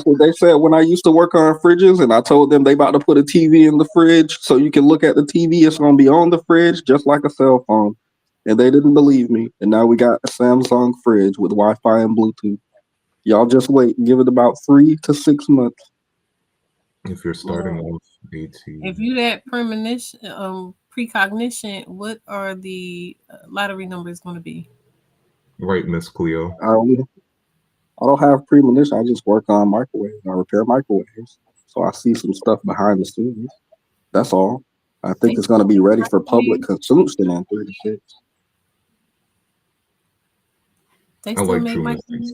what they said when I used to work on fridges, and I told them they about to put a TV in the fridge so you can look at the TV. It's gonna be on the fridge just like a cell phone, and they didn't believe me. And now we got a Samsung fridge with Wi-Fi and Bluetooth. Y'all just wait. Give it about 3 to 6 months. If you're starting well, off if 18, you that premonition, precognition, what are the lottery numbers going to be? right, Miss Cleo? I only I don't have premonition. I just work on microwaves. I repair microwaves, so I see some stuff behind the scenes. That's all. I They think it's still gonna be make ready for public microwaves. consumption in 3 to 6. They I still like make true mistakes. microwaves.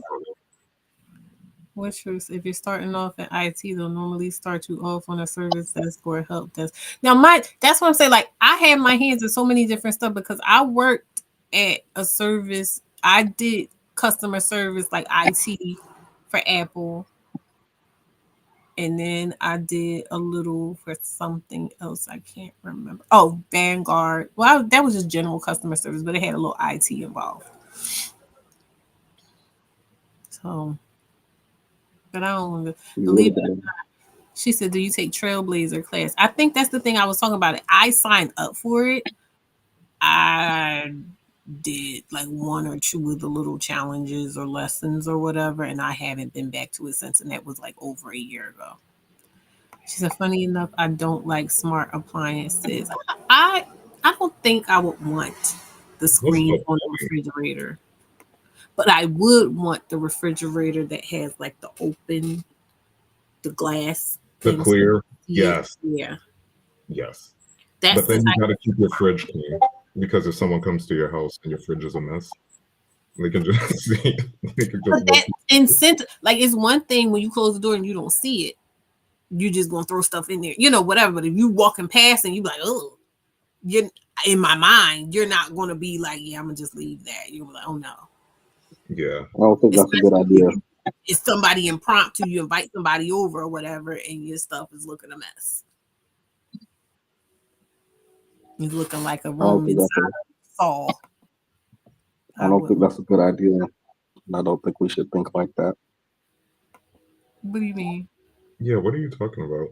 What's truth? If you're starting off in IT, they'll normally start you off on a service desk or a help desk. Now, that's what I'm saying. Like, I had my hands in so many different stuff because I worked at a service. I did customer service, like IT, for Apple, and then I did a little for something else. I can't remember. Oh, Vanguard. Well, that was just general customer service, but it had a little IT involved. So, but I don't You believe really it. gotta. She said, "Do you take Trailblazer class?" I think that's the thing I was talking about. It. I signed up for it. I did like one or two of the little challenges or lessons or whatever, and I haven't been back to it since. And that was like over a year ago. She said, "Funny enough, I don't like smart appliances. I I don't think I would want the What's screen the on the refrigerator, but I would want the refrigerator that has like the glass the thing so you clear? can see it. Yes, Yeah, yes. that's But the then you type. got to keep your fridge clean because if someone comes to your house and your fridge is a mess, they can just see. They can just But look. that incentive, like, it's one thing when you close the door and you don't see it, you just gonna throw stuff in there, whatever. But if you walking past and you be like, oh, you're in my mind, you're not gonna be like, yeah, I'm gonna just leave that. You're like, oh no. Yeah. I don't think that's a good Especially idea. if it's somebody impromptu, you invite somebody over or whatever, and your stuff is looking a mess. It's looking like a I don't room think that's inside a. a Saw. I I don't think wouldn't. that's a good idea. And I don't think we should think like that. What do you mean? Yeah. What are you talking about?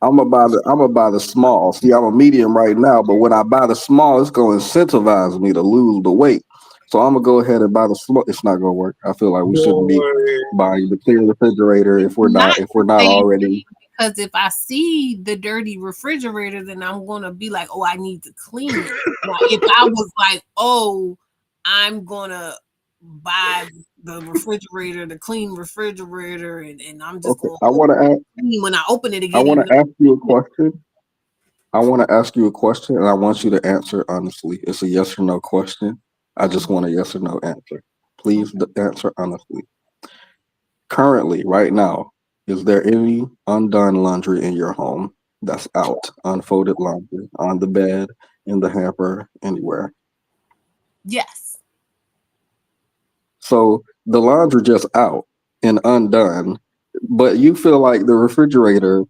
I'm gonna buy the small. See, I'm a medium right now, but when I buy the small, it's gonna incentivize me to lose the weight. So I'm gonna go ahead and buy the small. It's not gonna work. I feel like we shouldn't be Boy. buying the clear refrigerator It's if we're not not if we're the not same already. thing because if I see the dirty refrigerator, then I'm gonna be like, oh, I need to clean it. Now, if I was like, oh, I'm gonna buy the refrigerator, the clean refrigerator, and I'm just Okay, gonna hope it's clean when I open it I again, want even to ask you a question. I want to ask you a question, and I want you to answer honestly. It's a yes or no question. I though. just want a yes or no answer. Please answer honestly. Currently, right now, is there any undone laundry in your home that's out, unfolded laundry on the bed, in the hamper, anywhere? Yes. So the laundry just out and undone, but you feel like the refrigerator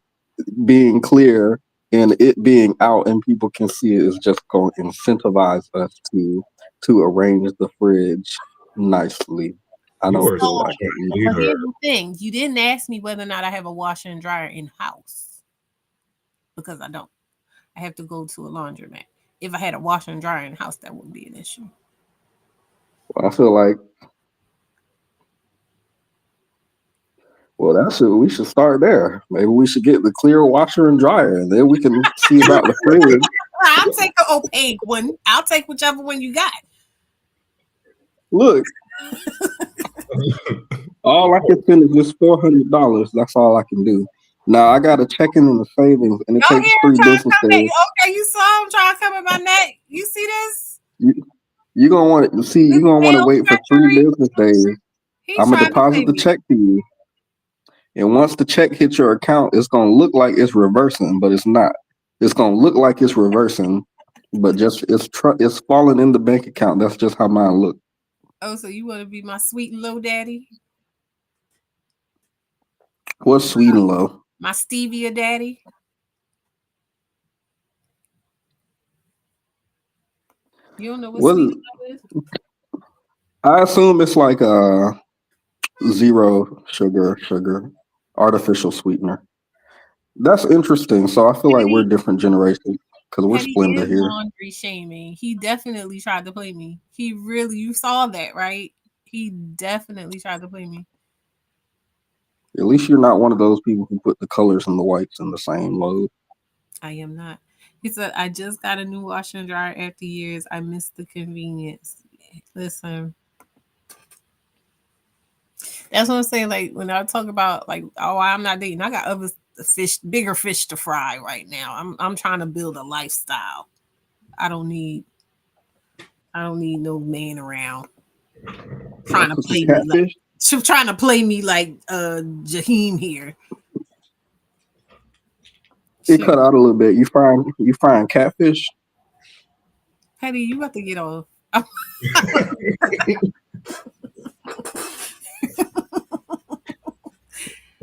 being clear and it being out and people can see it is just going to incentivize us to arrange the fridge nicely. I You don't are feel So, such like it. a No. but hater. here's the thing: you didn't ask me whether or not I have a washer and dryer in house because I don't. I have to go to a laundromat. If I had a washer and dryer in house, that wouldn't be an issue. I feel like, well, we should start there. Maybe we should get the clear washer and dryer, and then we can see about the fridge. I'll take the opaque one. I'll take whichever one you got. Look, all I can spend is just $400. That's all I can do. Now I got a checking in the savings, and it Go takes here, three trying to business come back. days. Okay, you saw him trying to come in my neck. You see this? You you gonna want to see. This You gonna want to nail wait for three treachery. business days. He's I'm gonna trying to play deposit the me. check to you, and once the check hits your account, it's gonna look like it's reversing, but it's not. It's gonna look like it's reversing, but just it's falling in the bank account. That's just how mine look. Oh, so you want to be my sweet little daddy? What's sweet and low? My stevia daddy? You don't know what What sweet is, and low is? I assume it's like zero sugar, artificial sweetener. That's interesting. So I feel like we're Petty, different generations because we're Petty Splenda is here. laundry shaming. He definitely tried to play me. He really, you saw that, right? He definitely tried to play me. At least you're not one of those people who put the colors and the whites in the same load. I am not. He said, I just got a new washer and dryer after years. I miss the convenience. Listen, that's what I'm saying. Like, when I talk about, like, oh, I'm not dating, I got other fish, bigger fish to fry right now. I'm trying to build a lifestyle. I don't need I don't need no man around trying to Cook a play me like catfish. she trying to play me like Jaheim here. It Shit. cut out a little bit. You frying catfish. Petty, you about to get off.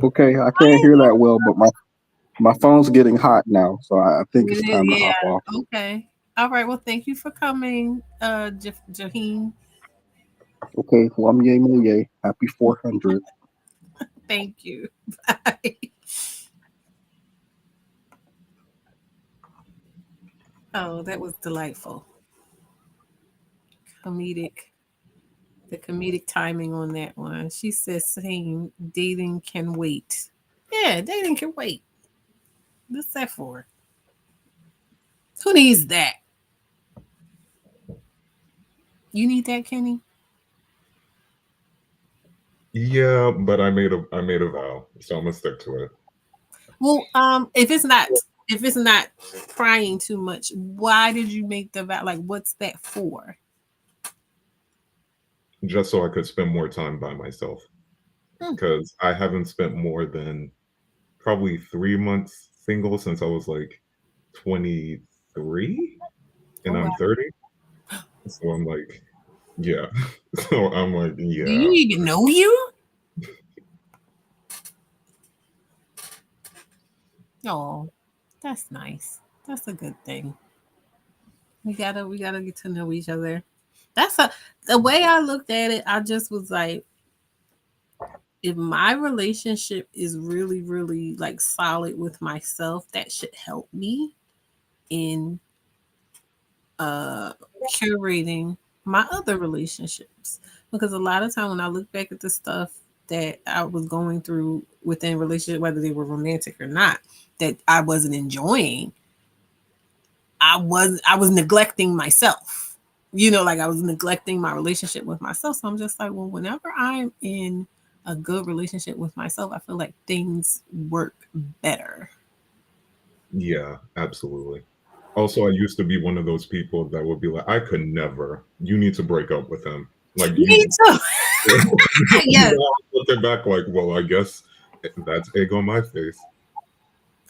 Okay, I I can't ain't hear that well, but my phone's getting hot now, so I think gonna, it's time to yeah, hop off. okay. All right, well thank you for coming, Jaheim. Okay, Lamye Moye, happy 400. Thank you. Bye. Oh, that was delightful. Comedic. The comedic timing on that one. She says, same, dating can wait. Yeah, dating can wait. What's that for? Who needs that? You need that, Kenny? Yeah, but I made a vow, so I'm gonna stick to it. Well, if it's not prying too much, why did you make the vow? Like, what's that for? Just so I could spend more time by myself. Hmm. Because I haven't spent more than probably 3 months single since I was like 23 Oh and wow. I'm 30. So I'm like, yeah. So I'm like, Do you yeah. even know you? Oh, that's nice. That's a good thing. We gotta get to know each other. That's a the way I looked at it. I just was like, if my relationship is really, really like solid with myself, that should help me in uh curating my other relationships. Because a lot of time when I look back at the stuff that I was going through within relationship, whether they were romantic or not, that I wasn't enjoying, I was neglecting myself. Like I was neglecting my relationship with myself. So I'm just like, well, whenever I'm in a good relationship with myself, I feel like things work better. Yeah, absolutely. Also, I used to be one of those people that would be like, I could never. You need to break up with him. Like you. Me too. Yes. Now I'm looking back, like, well, I guess that's egg on my face.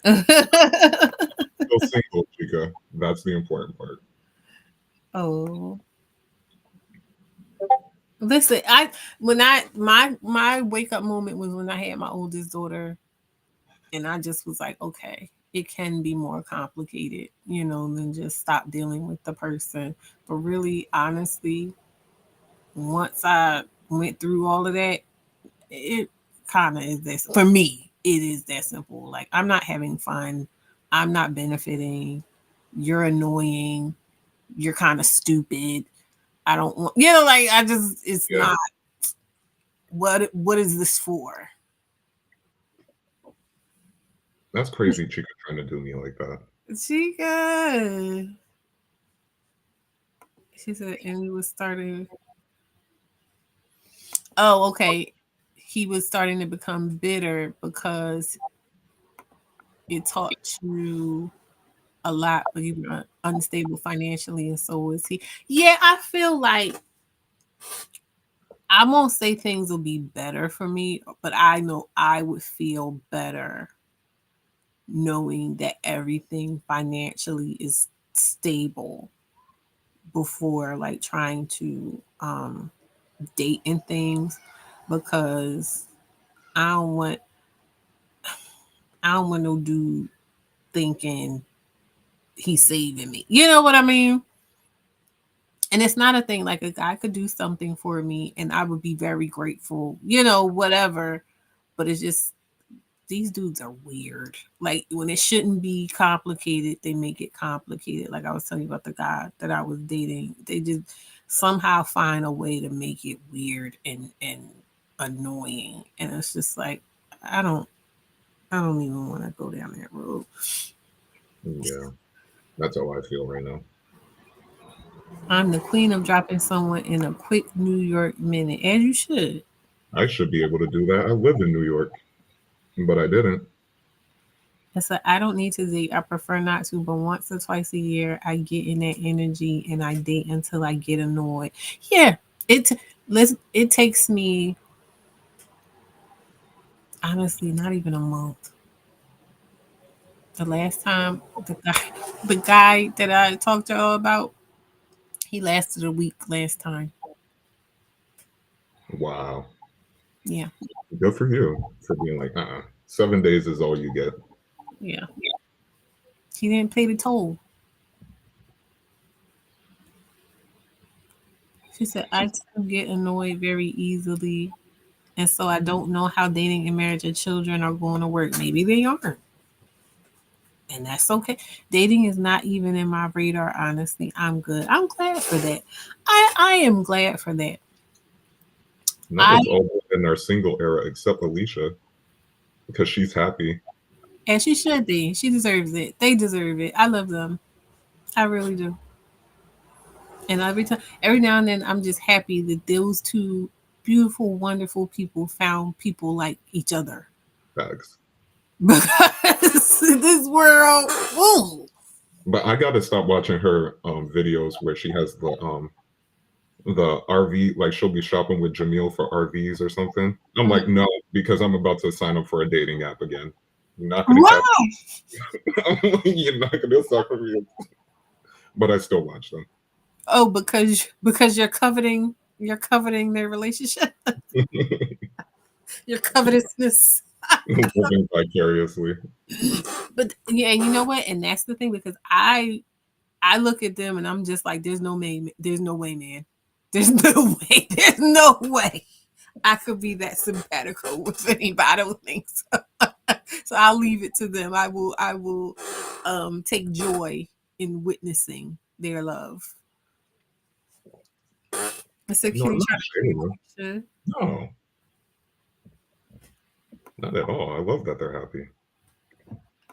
Still single, Chica. That's the important part. Oh, listen, my wake up moment was when I had my oldest daughter, and I just was like, okay, it can be more complicated, than just stop dealing with the person. But really, honestly, once I went through all of that, it kind of is this for me. It is that simple. Like I'm not having fun. I'm not benefiting. You're annoying. You're kind of stupid. I don't want, like I just, it's Yeah, not what is this for? that's crazy. Chica trying to do me like that. Chica. She said, and we was starting. Oh, okay. He was starting to become bitter because it taught you a lot, but you were unstable financially, and so was he. Yeah, I feel like I won't say things will be better for me, but I know I would feel better knowing that everything financially is stable before like trying to date and things, because I don't want I don't want no dude thinking he's saving me. You know what I mean? And it's not a thing, like a guy could do something for me and I would be very grateful, whatever. But it's just these dudes are weird. Like when it shouldn't be complicated, they make it complicated. Like I was telling you about the guy that I was dating. They just somehow find a way to make it weird and annoying. And it's just like I don't I don't even want to go down that road. Yeah, that's how I feel right now. I'm the queen of dropping someone in a quick New York minute, as you should. I should be able to do that. I live in New York, but I didn't. It's like I don't need to date. I prefer not to, but once or twice a year, I get in that energy and I date until I get annoyed. Yeah, it it takes me honestly not even a month. The last time the guy that I talked to y'all about, he lasted a week last time. Wow. Yeah, Good for you for being like, 7 days is all you get. yeah. He didn't pay the toll. She said, I too get annoyed very easily. And so I don't know how dating and marriage and children are going to work. Maybe they aren't. And that's okay. Dating is not even in my radar, honestly. I'm good. I'm glad for that. I am glad for that. I Nobody's all in their single era except Alicia because she's happy. and she should be. She deserves it. They deserve it. I love them. I really do. And every now and then, I'm just happy that those two beautiful, wonderful people found people like each other. Facts. Because this world, ooh, But I gotta stop watching her videos where she has the RV, like she'll be shopping with Jamil for RVs or something. I'm like, no, because I'm about to sign up for a dating app again. You're not gonna catch wow. you're not gonna sucker me. But I still watch them. Oh, because you're coveting their relationship, your covetousness. Living vicariously. But yeah, and you know what? And that's the thing because I look at them and I'm just like, there's no way, man. There's no way. There's no way I could be that simpatico with anybody. I don't think so. So I'll leave it to them. I will take joy in witnessing their love. It's a No, I'm cute not shading them. trying. No, not at all. I love that they're happy.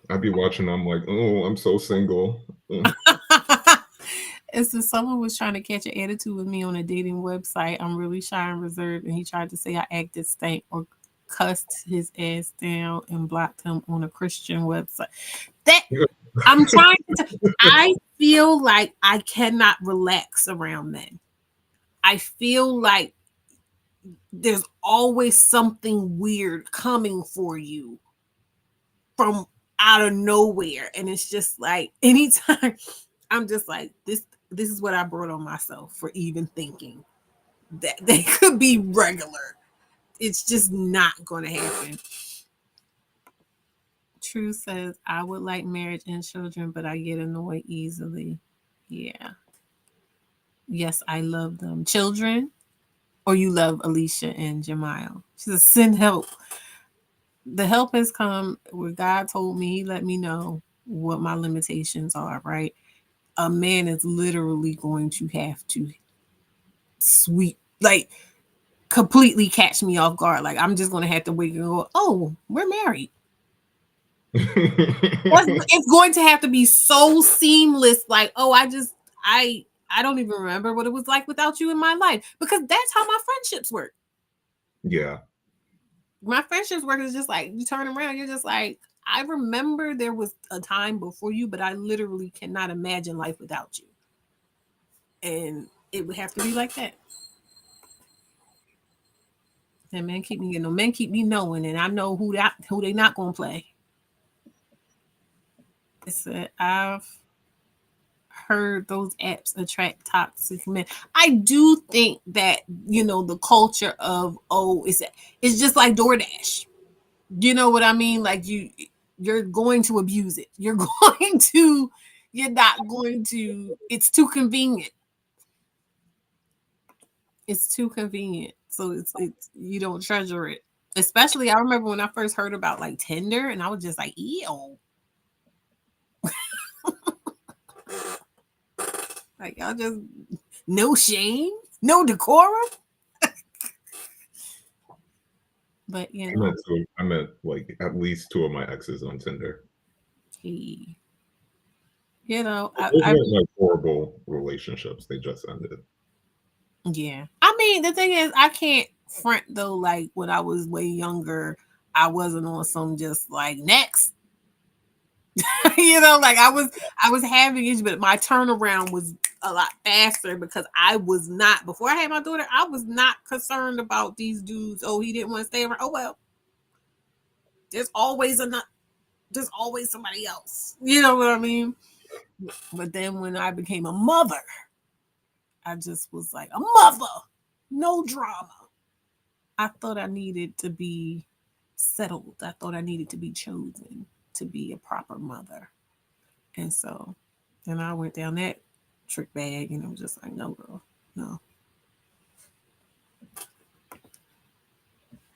I'd be watching them like, oh, I'm so single. It's as someone was trying to catch an attitude with me on a dating website. I'm really shy and reserved, and he tried to say I acted stank or cussed his ass down and blocked him on a Christian website. That I'm trying to. I feel like I cannot relax around men. I feel like there's always something weird coming for you from out of nowhere, and it's just like anytime I'm just like this is what I brought on myself for even thinking that they could be regular. It's just not going to happen. True says I would like marriage and children, but I get annoyed easily. Yeah. Yes, I love them. Children, or you love Alicia and Jemiel. She says send help. The help has come where God told me, he let me know what my limitations are, right? A man is literally going to have to sweep, like, completely catch me off guard. Like, I'm just going to have to wait and go, oh, we're married. It's going to have to be so seamless. Like, oh, I don't even remember what it was like without you in my life because that's how my friendships work. Yeah. My friendships work is just like you turn around, you're just like, I remember there was a time before you, but I literally cannot imagine life without you. And it would have to be like that. And men keep me knowing, and I know who they not gonna play. It said I've heard those apps attract toxic men. I do think that the culture of it's just like DoorDash. You know what I mean? Like you're going to abuse it. You're not going to. It's too convenient. It's too convenient. So it's you don't treasure it. Especially I remember when I first heard about like Tinder and I was just like, ew. Like y'all just no shame, no decorum. But I met like at least two of my exes on Tinder. he, you know, Those weren't like horrible relationships. They just ended. yeah. I mean, the thing is, I can't front though. Like when I was way younger, I wasn't on some just like next. Like I was having issues, but my turnaround was a lot faster because I was not before I had my daughter. I was not concerned about these dudes. Oh, he didn't want to stay around. Oh well, there's always enough. There's always somebody else. You know what I mean? But then when I became a mother, I just was like a mother, no drama. I thought I needed to be settled. I thought I needed to be chosen to be a proper mother. And so then I went down that trick bag and it was just like, no, girl, no.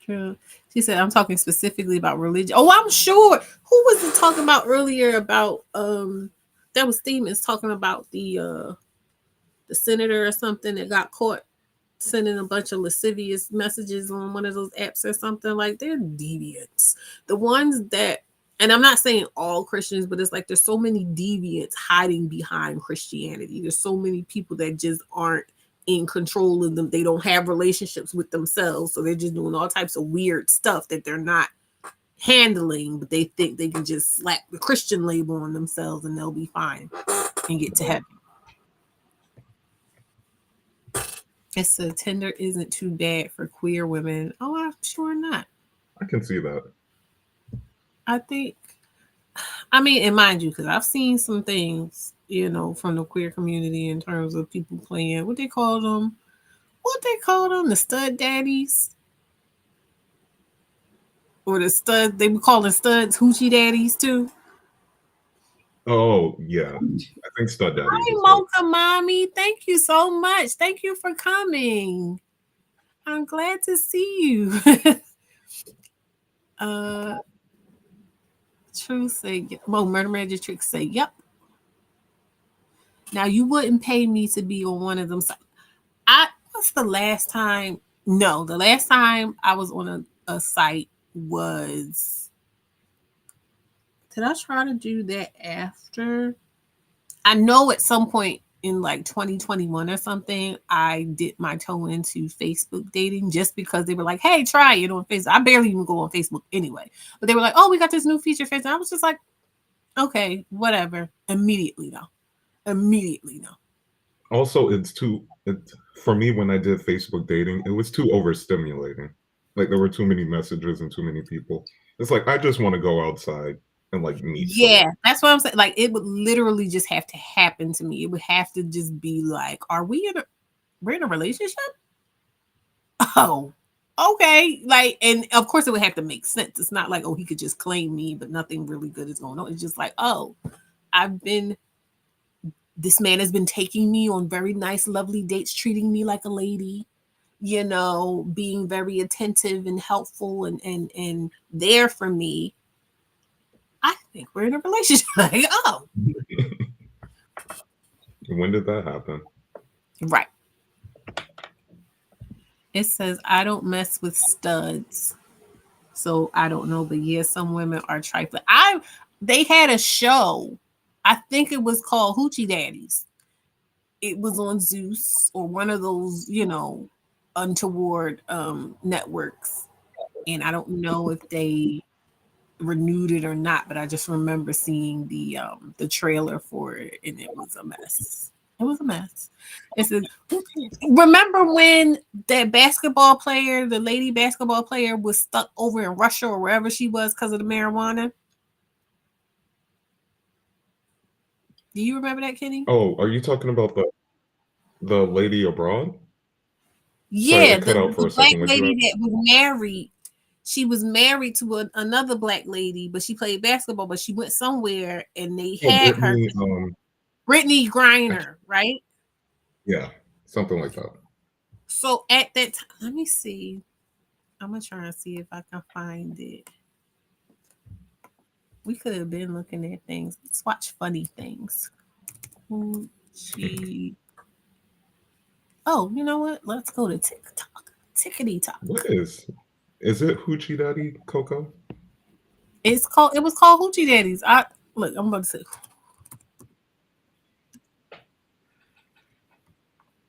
True. She said, I'm talking specifically about religion. Oh, I'm sure. Who was it talking about earlier about that was Stevens talking about the senator or something that got caught sending a bunch of lascivious messages on one of those apps or something. Like, they're deviants. The ones that, and I'm not saying all Christians, but it's like there's so many deviants hiding behind Christianity. There's so many people that just aren't in control of them. They don't have relationships with themselves. So they're just doing all types of weird stuff that they're not handling, but they think they can just slap the Christian label on themselves and they'll be fine and get to heaven. It said Tinder isn't too bad for queer women. Oh, I'm sure not. I can see that. I think, I mean, and mind you, because I've seen some things, from the queer community in terms of people playing what they call them, the stud daddies, or the stud. They were calling studs hoochie daddies too. Oh yeah, I think stud daddies. Hi, Mocha Mommy. Thank you so much. Thank you for coming. I'm glad to see you. True say, well, Murder Magic Trick say, yep. Now you wouldn't pay me to be on one of them. What's the last time? No, the last time I was on a site was. Did I try to do that after? I know at some point in like 2021 or something, I dipped my toe into Facebook dating just because they were like, hey, try it on Facebook. I barely even go on Facebook anyway. But they were like, oh, we got this new feature. And I was just like, okay, whatever. Immediately no. Also, for me, when I did Facebook dating, it was too overstimulating. Like, there were too many messages and too many people. It's like, I just want to go outside and like meet someone. That's what I'm saying. Like, it would literally just have to happen to me. It would have to just be like, we're in a relationship? Oh, okay. Like, and of course it would have to make sense. It's not like, oh, he could just claim me, but nothing really good is going on. It's just like, oh, this man has been taking me on very nice, lovely dates, treating me like a lady, being very attentive and helpful and there for me. I think we're in a relationship. Like, oh. When did that happen? Right. It says, I don't mess with studs. So I don't know, but yeah, some women are trifling. They had a show. I think it was called Hoochie Daddies. It was on Zeus or one of those, untoward networks. And I don't know if they renewed it or not, but I just remember seeing the trailer for it and it was a mess. It was a mess. It says, remember when that basketball player, the lady basketball player, was stuck over in Russia or wherever she was because of the marijuana? Do you remember that, Kenny? Oh, are you talking about the lady abroad? Yeah, sorry, cut out for the a black second. lady that was married. She was married to another black lady, but she played basketball. But she went somewhere and they had her. Brittany Griner, right? Yeah, something like that. So at that time, let me see. I'm gonna try and see if I can find it. We could have been looking at things. Let's watch funny things. Hoochie. Oh, you know what? Let's go to TikTok. Tickety Talk. What is it Hoochie Daddy, Coco? It was called Hoochie Daddies. I'm about to say.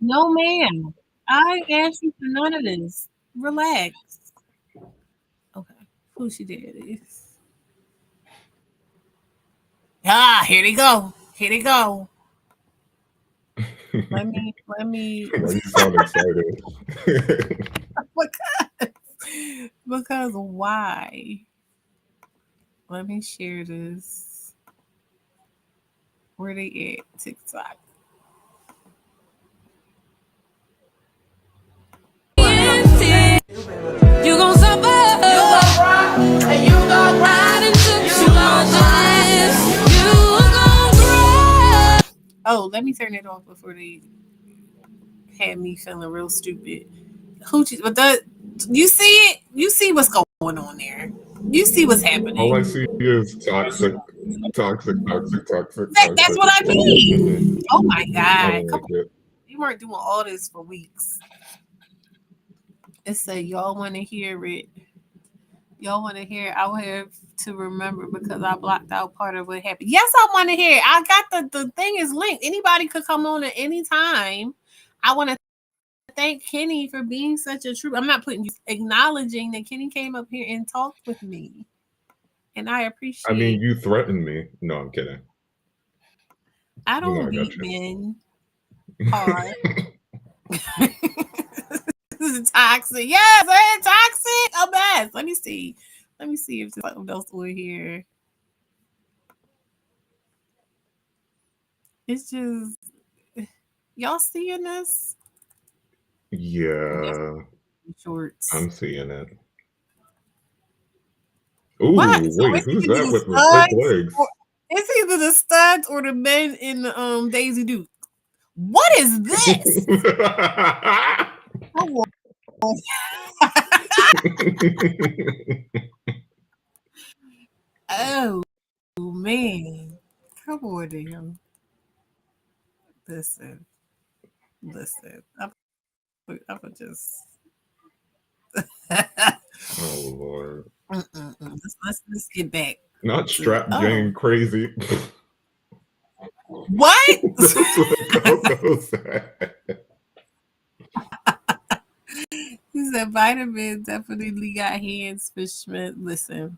No, ma'am. I asked you for none of this. Relax. Okay. Hoochie Daddies. Here they go. Let me. Why you sound excited? because why? Let me share this. Where they at? TikTok. You gon' suffer, and you gon' ride into charges. You gon' cry. Oh, let me turn it off before they had me feeling real stupid. Hoochie, but you see it. You see what's going on there. You see what's All I happening. see is toxic, toxic, toxic, toxic, That's toxic. what I mean. Oh my I god! don't Come like on, it. we weren't doing all this for weeks. It said y'all want to hear it. Y'all want to hear it. I will have to remember because I blocked out part of what happened. Yes, I want to hear it. I got the thing is linked. Anybody could come on at any time. I want to thank Kenny for being such a true. I'm not putting you acknowledging that Kenny came up here and talked with me, and I I appreciate. mean, you threatened me. No, I'm kidding. I You know don't I got beat men hard. This is toxic. Yes, I toxic. A mess. Let me see. Let me see if there's something else over here. It's just y'all seeing this? That's Yeah, shorts. I'm seeing it. What? Ooh, So wait, it's who's either that the with the thick studs, or legs? it's either the studs or the men in the Daisy Duke. What is this? Come on. Oh man. Come on, damn. Listen. Listen. I'm just Oh Lord. let's get back Not to strap gang crazy. what? That's what Coco said. He said vitamin definitely got hands for Schmidt. Listen.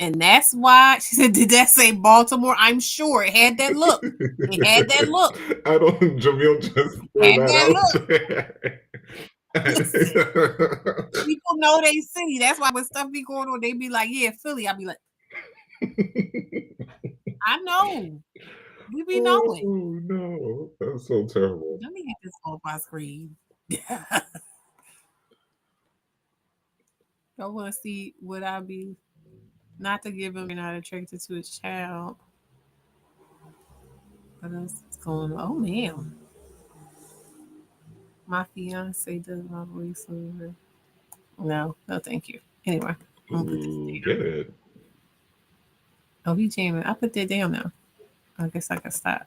And that's why she said, did that say Baltimore? I'm sure it had that look. It had that look. I don't. Jamil just threw Had that that out look. there. Listen. People know they city. That's why when stuff be going on, they be like, yeah, Philly. I be like, I know. We be Oh knowing. no, that's so terrible. Let me get this off my screen. I want to see what I be not to give him not attracted to his child. What else is going on? Oh man. My fiance does my voiceover. No, no, thank you. Anyway, I'm gonna put this Ooh, down. get it. Oh, he jamming. I put that down now. I guess I can stop.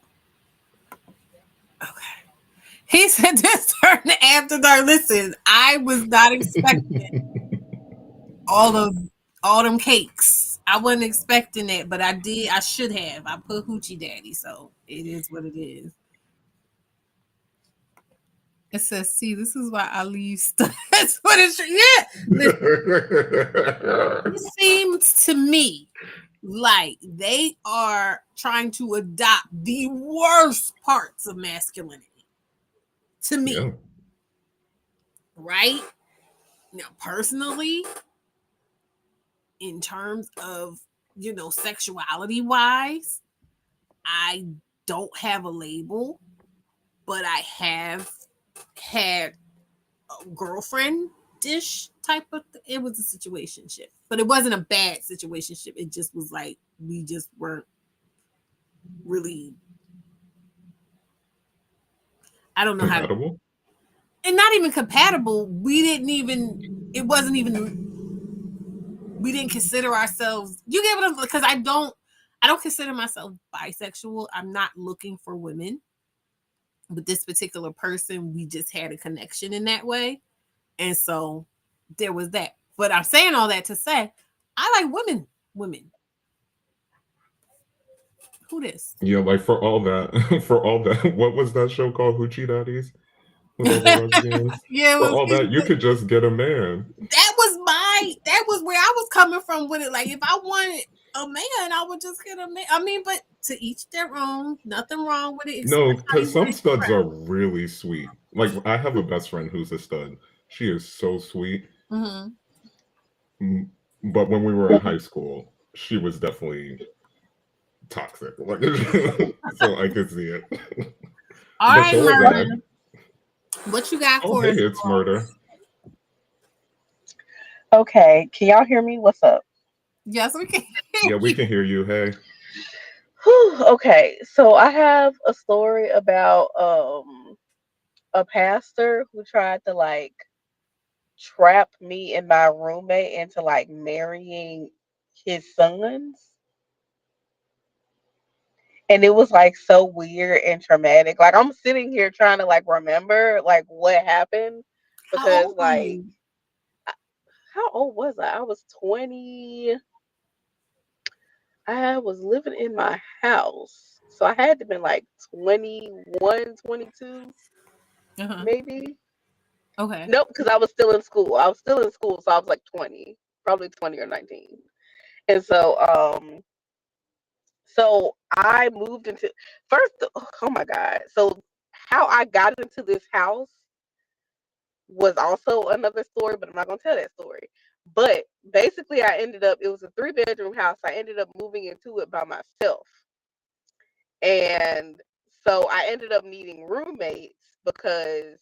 Okay. He said this turned after dark. Listen, I was not expecting all of all them cakes. I wasn't expecting that, but I did. I should have. I put Hoochie Daddy, so it is what it is. It says, "See, this is why I leave stuff." That's what it's. Yeah, listen. It seems to me like they are trying to adopt the worst parts of masculinity. To me, Yeah, right now, personally, in terms of sexuality wise, I don't have a label, but I have had a girlfriend dish type of it was a situationship, but it wasn't a bad situationship. It just was like we just weren't really, I don't know how to, compatible. and not even compatible. We didn't even, it wasn't even, we didn't consider ourselves, you get what I'm, because I don't consider myself bisexual. I'm not looking for women. With this particular person, we just had a connection in that way. And so there was that. But I'm saying all that to say, I like women. Women. Who this? Yeah, like for all that, for all that. What was that show called? Hoochie Daddies with all the lesbians. Yeah, For all that, you could just get a man. that was where I was coming from with it. Like if I wanted a man, I would just get a man. I mean, but to each their own. Nothing wrong with it. No, Express how because you want some to studs express. are really sweet. Like I have a best friend who's a stud. She is so sweet. Mm-hmm. Mm, But when we were in high school, she was definitely toxic. Like, so I could see it. All But right, so was I. murder. What you got Oh, for hey, us? it's murder. Okay, can y'all hear me? What's up? Yes, we can hear Yeah, we you. can hear you. Hey. Whew, okay, so I have a story about a pastor who tried to like trap me and my roommate into like marrying his sons. And it was like so weird and traumatic. Like I'm sitting here trying to like remember like what happened How because old were like you? how old was I? I was 20. I was living in my house. So I had to been like 21, 22, Uh-huh. maybe. Okay. Nope, because I was still in school. I was still in school, so I was like 20, probably 20 or 19. And so I moved into first. Oh my god! So how I got into this house was also another story, but I'm not gonna tell that story. But basically, I ended up. It was a 3 bedroom house. I ended up moving into it by myself, and so I ended up needing roommates because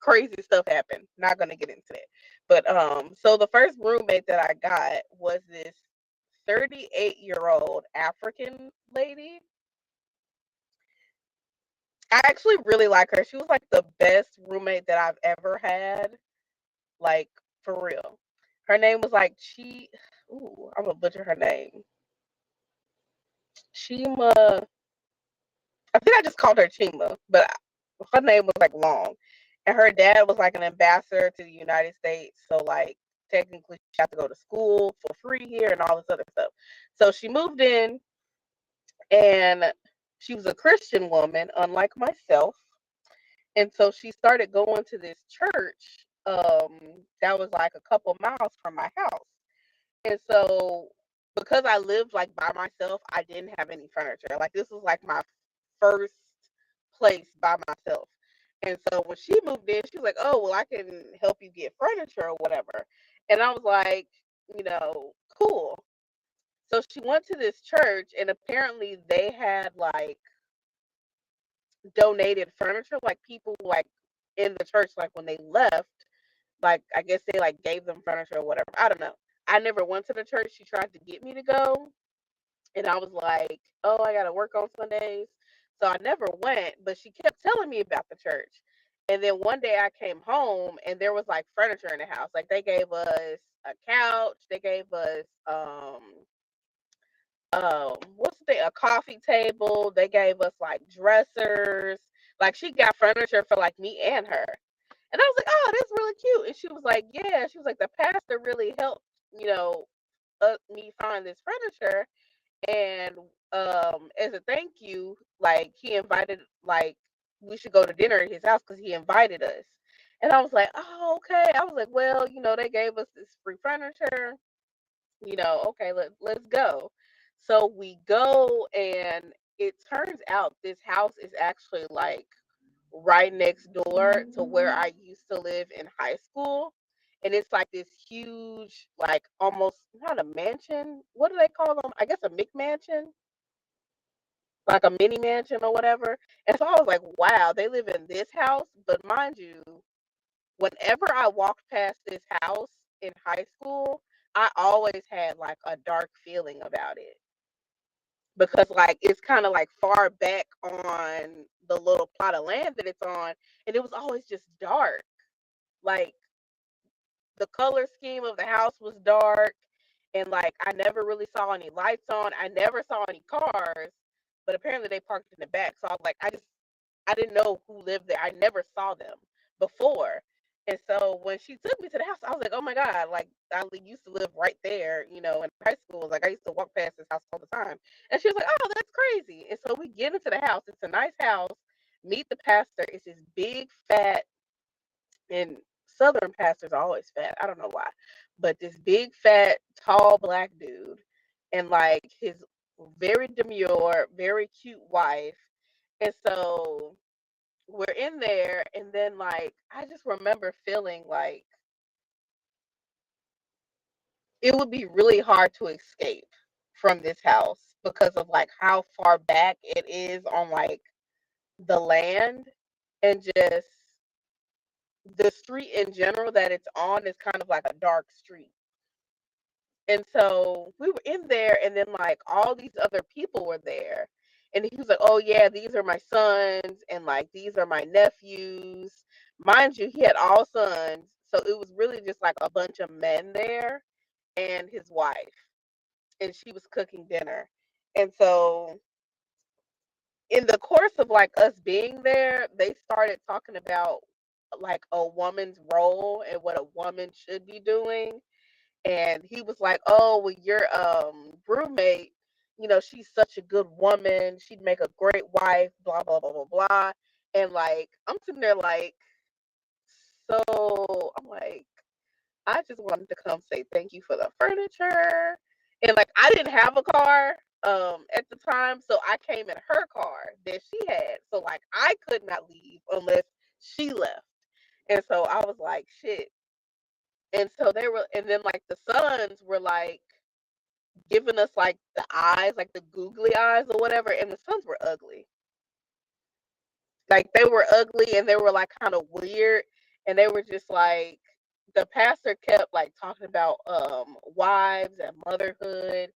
crazy stuff happened. Not gonna get into that. But so the first roommate that I got was this 38-year-old African lady. I actually really like her. She was like the best roommate that I've ever had. Like for real. Her name was like Ooh, I'm gonna butcher her name. Chima. I think I just called her Chima, but her name was like long. And her dad was like an ambassador to the United States. So like technically she had to go to school for free here and all this other stuff. So she moved in and she was a Christian woman, unlike myself. And so she started going to this church that was like a couple miles from my house. And so because I lived like by myself, I didn't have any furniture. Like this was like my first place by myself. And so when she moved in, she was like, "Oh, well, I can help you get furniture or whatever." And I was like, cool. So she went to this church, and apparently they had like donated furniture, like people like in the church, like when they left, like I guess they like gave them furniture or whatever. I don't know. I never went to the church. She tried to get me to go, and I was like, "Oh, I gotta work on Sundays," so I never went. But she kept telling me about the church, and then one day I came home and there was like furniture in the house. Like they gave us a couch, they gave us what's the thing, a coffee table. They gave us like dressers. Like she got furniture for like me and her. And I was like, "Oh, that's really cute." And she was like, "Yeah." She was like, "The pastor really helped, you know, me find this furniture. And as a thank you, like he invited, like we should go to dinner at his house because he invited us." And I was like, "Oh, okay." I was like, "Well, they gave us this free furniture. Okay, let's go." So we go, and it turns out this house is actually like right next door to where I used to live in high school. And it's like this huge, like almost not a mansion. What do they call them? I guess a McMansion, like a mini mansion or whatever. And so I was like, wow, they live in this house. But mind you, whenever I walked past this house in high school, I always had like a dark feeling about it because like it's kind of like far back on the little plot of land that it's on, and it was always just dark. Like the color scheme of the house was dark, and like I never really saw any lights on. I never saw any cars, but apparently they parked in the back. So I was like, I didn't know who lived there. I never saw them before. And so when she took me to the house, I was like, "Oh my god!" Like used to live right there, in high school. Like I used to walk past this house all the time. And she was like, "Oh, that's crazy." And so we get into the house. It's a nice house. Meet the pastor. It's this big, fat, and Southern pastors are always fat. I don't know why, but this big, fat, tall black dude, and like his very demure, very cute wife. And so we're in there, and then like I just remember feeling like it would be really hard to escape from this house because of like how far back it is on like the land, and just the street in general that it's on is kind of like a dark street. And so we were in there, and then like all these other people were there. And he was like, "Oh, yeah, these are my sons, and like these are my nephews." Mind you, he had all sons. So it was really just like a bunch of men there and his wife, and she was cooking dinner. And so in the course of like us being there, they started talking about like a woman's role and what a woman should be doing. And he was like, "Oh, well, your roommate, she's such a good woman. She'd make a great wife, blah blah blah blah blah." And like I'm sitting there like, so I'm like, I just wanted to come say thank you for the furniture. And like I didn't have a car at the time, so I came in her car that she had. So like I could not leave unless she left. And so I was like, shit. And so they were, and then like the sons were like giving us like the eyes, like the googly eyes or whatever, and the sons were ugly. Like they were ugly and they were like kind of weird, and they were just like, the pastor kept like talking about wives and motherhood,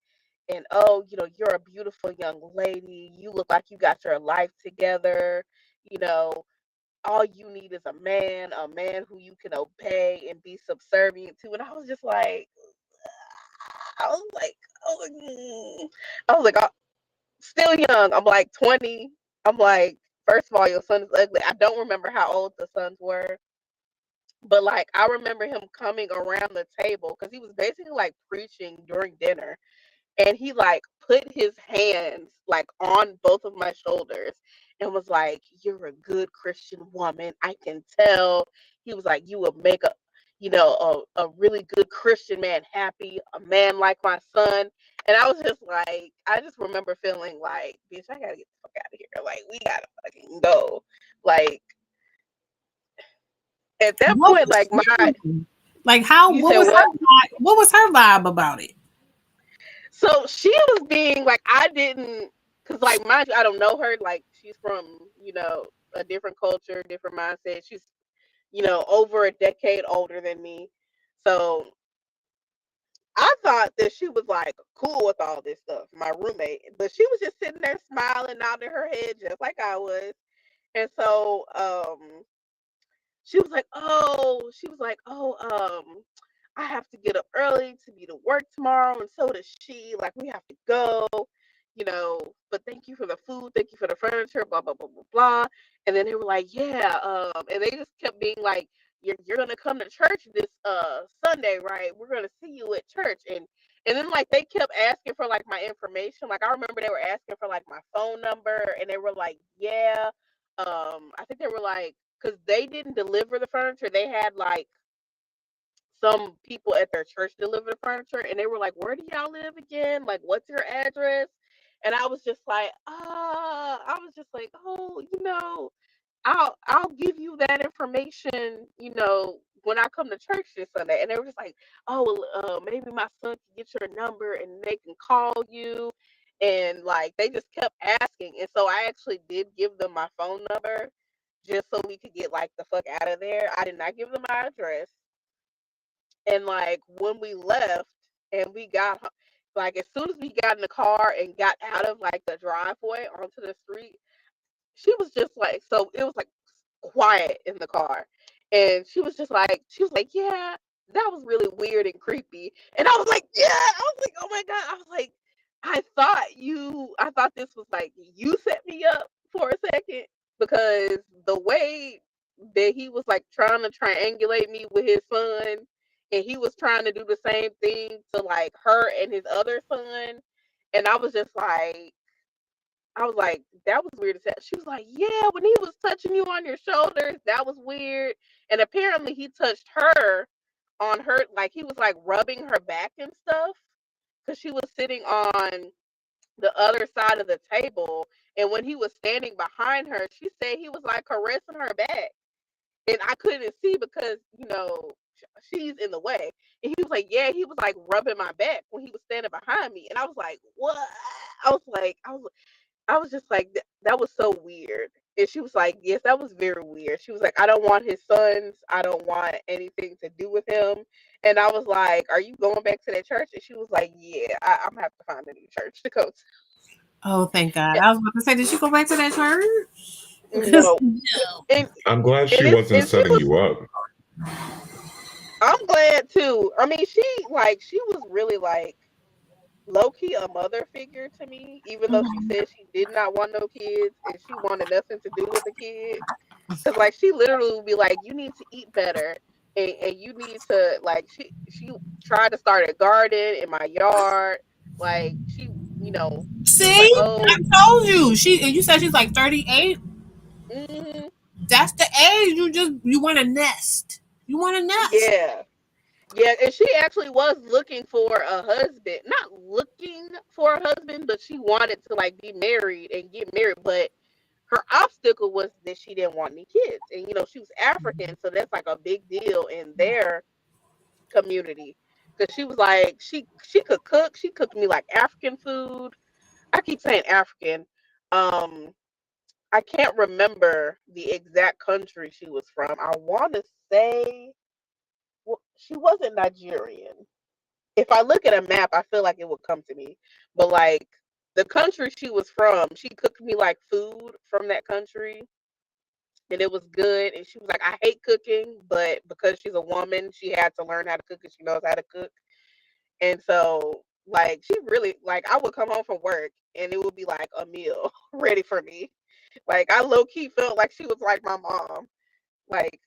and oh, you're a beautiful young lady, you look like you got your life together, you know all you need is a man who you can obey and be subservient to. And I was just like, I was like, oh, I was like, still young. I'm like 20. I'm like, first of all, your son is ugly. I don't remember how old the sons were, but like I remember him coming around the table because he was basically like preaching during dinner, and he like put his hands like on both of my shoulders and was like, "You're a good Christian woman, I can tell." He was like, "You will make a really good Christian man happy, a man like my son." And I was just like, I just remember feeling like, bitch, I gotta get the fuck out of here. Like, we gotta fucking go. Like, at that What point, was like my, like how you what said was what? her vibe, what was her vibe about it? So she was being like, I didn't, because like, mind you, I don't know her. Like, she's from, a different culture, different mindset. She's, over a decade older than me. So I thought that she was like cool with all this stuff, my roommate, but she was just sitting there smiling, nodding her head just like I was. And so, she was like, "Oh, I have to get up early to be to work tomorrow, and so does she. Like, we have to go, but thank you for the food, thank you for the furniture, blah, blah, blah, blah, blah." And then they were like, "Yeah," and they just kept being like, you're gonna come to church this Sunday, right? We're gonna see you at church." And then like they kept asking for like my information. Like I remember they were asking for like my phone number, and they were like, "Yeah." I think they were like, because they didn't deliver the furniture. They had like some people at their church deliver the furniture, and they were like, "Where do y'all live again? Like, what's your address?" And I was just like, "Oh, I'll give you that information, when I come to church this Sunday." And they were just like, "Oh, well, maybe my son can get your number and they can call you." And like they just kept asking, and so I actually did give them my phone number just so we could get like the fuck out of there. I did not give them my address. And like when we left and we got like as soon as we got in the car and got out of like the driveway onto the street, she was just like, so it was like quiet in the car. And she was like, "Yeah, that was really weird and creepy." And I was like, "Yeah." I was like, "Oh my God." I was like, I thought this was like, you set me up for a second, because the way that he was like trying to triangulate me with his son, and he was trying to do the same thing to like her and his other son. And I was like, that was weird as hell. She was like, "Yeah, when he was touching you on your shoulders, that was weird." And apparently he touched her on her, like he was like rubbing her back and stuff, because she was sitting on the other side of the table. And when he was standing behind her, she said he was like caressing her back. And I couldn't see because, she's in the way. And he was like, "Yeah, he was like rubbing my back when he was standing behind me." And I was like, "What?" I was just like, that was so weird." And she was like, "Yes, that was very weird." She was like, "I don't want his sons. I don't want anything to do with him." And I was like, "Are you going back to that church?" And she was like, "Yeah, I'm gonna have to find a new church to go to." Oh, thank God. I was about to say, did you go back to that church? Because No, no. and I'm glad and she it's wasn't and she setting was you up. I'm glad too. I mean, she was really like low key a mother figure to me, even though she Mhm. said she did not want no kids and she wanted nothing to do with the kid. Cause like she literally would be like, you need to eat better, and you need to like she tried to start a garden in my yard. Like she was like, See, oh, I told you. You said she's like 38. mm, That's the age you want to nest. You want to nest. yeah. Yeah, and she actually was looking for a husband. Not looking for a husband, but she wanted to like be married and get married. But her obstacle was that she didn't want any kids. And she was African, so that's like a big deal in their community. Because she was like, she could cook. She cooked me like African food. I keep saying African. Um, I can't remember the exact country she was from. I want to say, well, she wasn't Nigerian. If I look at a map, I feel like it would come to me. But like the country she was from, she cooked me like food from that country, and it was good. And she was like, I hate cooking, but because she's a woman, she had to learn how to cook, and she knows how to cook. And so like she really like I would come home from work and it would be like a meal ready for me. Like I low key felt like she was like my mom. Like,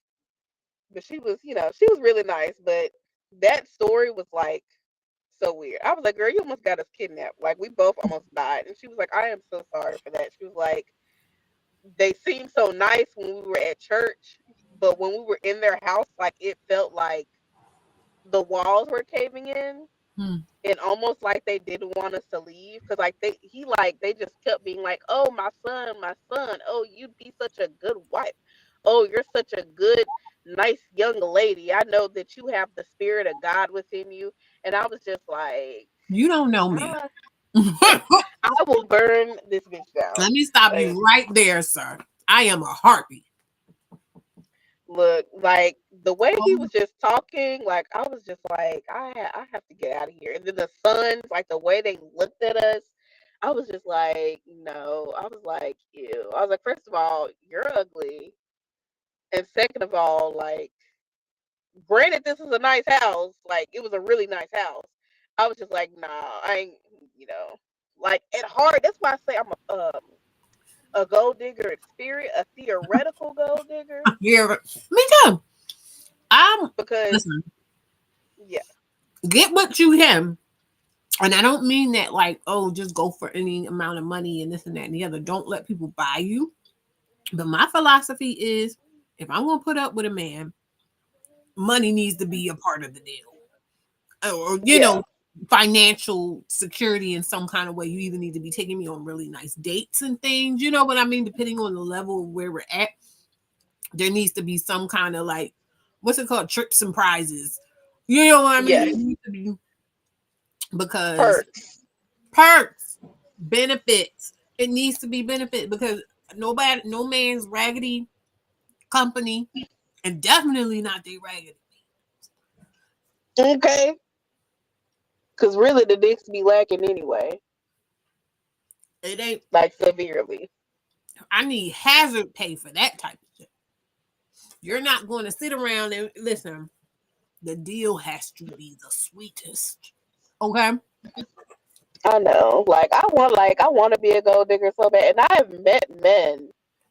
but she was really nice. But that story was like so weird. I was like, girl, you almost got us kidnapped. Like we both almost died. And she was like, I am so sorry for that. She was like, they seemed so nice when we were at church, but when we were in their house, like it felt like the walls were caving in, Hmm. and almost like they didn't want us to leave because they just kept being like, oh my son, oh you'd be such a good wife, oh you're such a good nice young lady, I know that you have the spirit of God within you. And I was just like, You don't know me. I, I will burn this bitch down. Let me stop Like, you right there, sir. I am a heartbeat. look, like the way he Oh, was just talking, like I was just like, I have to get out of here. And then the sons, like the way they looked at us, I was just like, no. I was like, ew. I was like, first of all, you're ugly, and second of all, like, granted, this is a nice house. Like, it was a really nice house. I was just like, nah, I ain't, you know, like at heart. That's why I say I'm a gold digger in spirit, a theoretical gold digger, yeah, me too. I'm because listen. yeah, Get what you can, and I don't mean that like, oh, just go for any amount of money and this and that and the other. Don't let people buy you. But my philosophy is, if I'm gonna put up with a man, money needs to be a part of the deal, or yeah, financial security in some kind of way. You either need to be taking me on really nice dates and things. You know what I mean? Depending on the level of where we're at, there needs to be some kind of like, what's it called, trips and prizes. You know what I mean? It yes, needs to be, because perks. perks, benefits. It needs to be benefit, because no man's raggedy company, and definitely not they raggedy. Okay, because really the dicks be lacking anyway, It ain't. like severely. I need hazard pay for that type of shit. You're not going to sit around and listen. The deal has to be the sweetest. Okay. I know. I want to be a gold digger so bad. And I have met men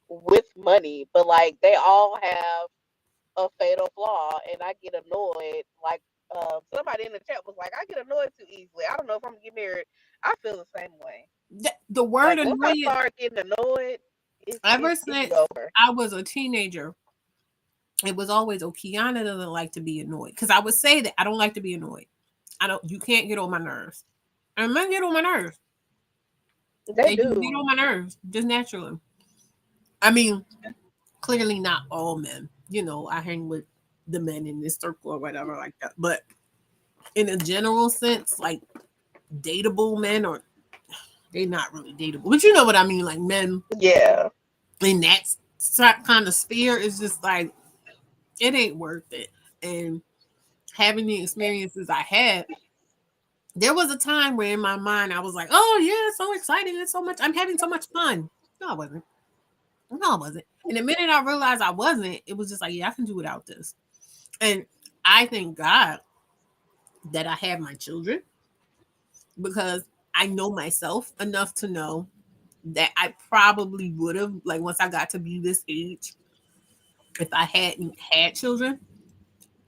with money, but like they all have a fatal flaw, and I get annoyed. Like somebody in the chat was like, I get annoyed too easily. I don't know if I'm gonna get married. I feel the same way. The word Like once I annoyance. start getting annoyed, Ever it be since over. I was a teenager, it was always, oh, Kiana doesn't like to be annoyed. Because I would say that I don't like to be annoyed. I don't. You can't get on my nerves. And men get on my nerves. They They just get do. on my nerves just naturally. I mean, clearly not all men. I hang with the men in this circle or whatever like that. But in a general sense, like dateable men, or they not really dateable, but you know what I mean, like men Yeah. in that kind of sphere is just like, it ain't worth it. And having the experiences I had, there was a time where in my mind I was like, oh yeah, it's so exciting, it's so much, I'm having so much fun. No, I wasn't. No, I wasn't. And the minute I realized I wasn't, it was just like, yeah, I can do without this. And I thank God that I have my children because I know myself enough to know that I probably would have, like, once I got to be this age, if I hadn't had children,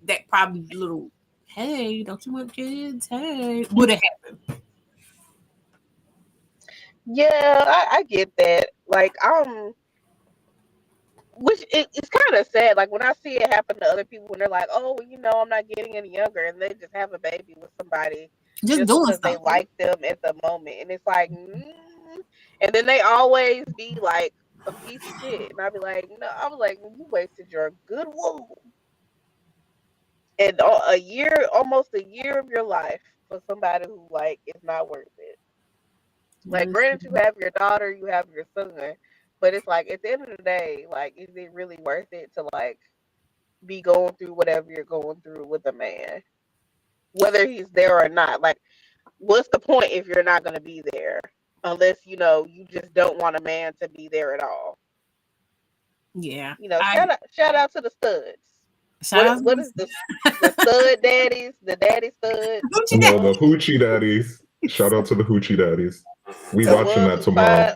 that probably little, hey, don't you want kids? Hey, would have happened. Yeah, I get that. Like, which it's kind of sad. Like when I see it happen to other people, when they're like, "Oh, well, I'm not getting any younger," and they just have a baby with somebody Just just doing because they stuff. like them at the moment, and it's like, and then they always be like a piece of shit, and I'd be like, "No," I was like, "You wasted your good womb and almost a year of your life for somebody who like is not worth it." Like, granted, you have your daughter, you have your son, but it's like at the end of the day, like, is it really worth it to like be going through whatever you're going through with a man, whether he's there or not? Like, what's the point if you're not going to be there, unless you just don't want a man to be there at all? Yeah. Shout out to the studs. Shout What out what is the stud daddies, the daddy studs, Gucci No, Daddy. the hoochie daddies. Shout out to the hoochie daddies. We the watching ones that tomorrow.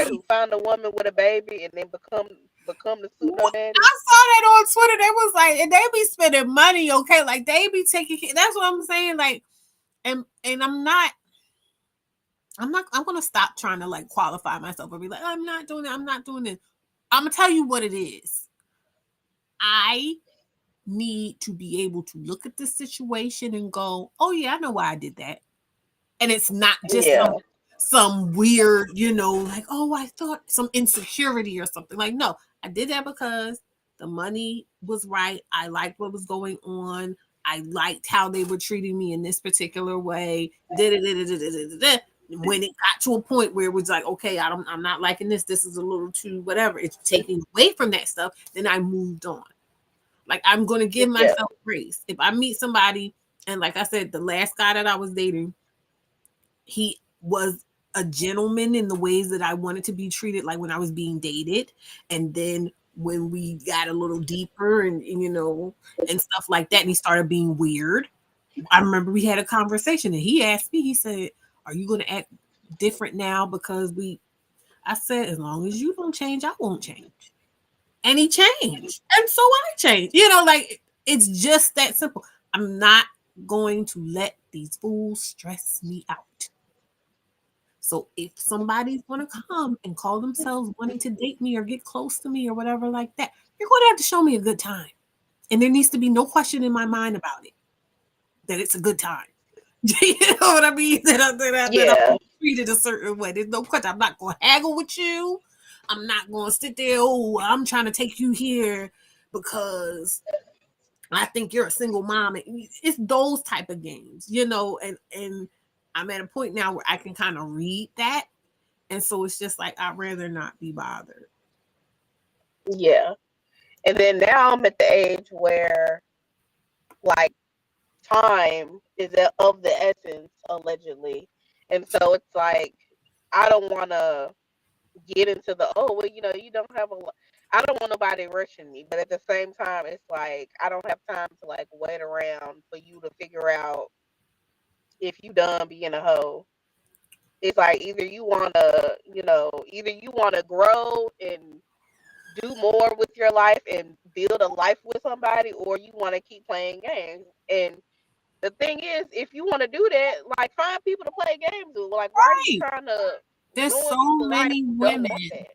who find a woman with a baby and then become the pseudo I daddy. saw that on Twitter. They was like, and they be spending money, okay? Like they be taking. That's what I'm saying. Like, and I'm gonna stop trying to like qualify myself and be like, I'm not doing it. I'm not doing it. I'm gonna tell you what it is. I need to be able to look at the situation and go, oh yeah, I know why I did that. And it's not just Yeah, some weird, like, oh, I thought some insecurity or something. Like, no, I did that because the money was right. I liked what was going on. I liked how they were treating me in this particular way. When it got to a point where it was like, okay, I'm not liking this. This is a little too whatever. It's taking away from that stuff. Then I moved on. Like, I'm going to give yeah, myself grace. If I meet somebody, and like I said, the last guy that I was dating, he was a gentleman in the ways that I wanted to be treated, like when I was being dated. And then when we got a little deeper and stuff like that, and he started being weird. I remember we had a conversation and he asked me, he said, are you going to act different now because I said, as long as you don't change, I won't change. And he changed. And so I changed. Like, it's just that simple. I'm not going to let these fools stress me out. So if somebody's going to come and call themselves wanting to date me or get close to me or whatever like that, you're going to have to show me a good time. And there needs to be no question in my mind about it, that it's a good time. You know what I mean? That yeah, I'm treated a certain way. There's no question. I'm not going to haggle with you. I'm not going to sit there, oh, I'm trying to take you here because I think you're a single mom. It's those type of games, and I'm at a point now where I can kind of read that. And so it's just like, I'd rather not be bothered. yeah. And then now I'm at the age where like time is of the essence, allegedly. And so it's like I don't want to get into the, oh well, you don't have I don't want nobody rushing me, but at the same time it's like I don't have time to like wait around for you to figure out if you done being a hoe. It's like either you want to grow and do more with your life and build a life with somebody, or you want to keep playing games. And the thing is, if you want to do that, like, find people to play games with. Like, why are you Right. trying to There's ruin so people's lives many who don't women. want that?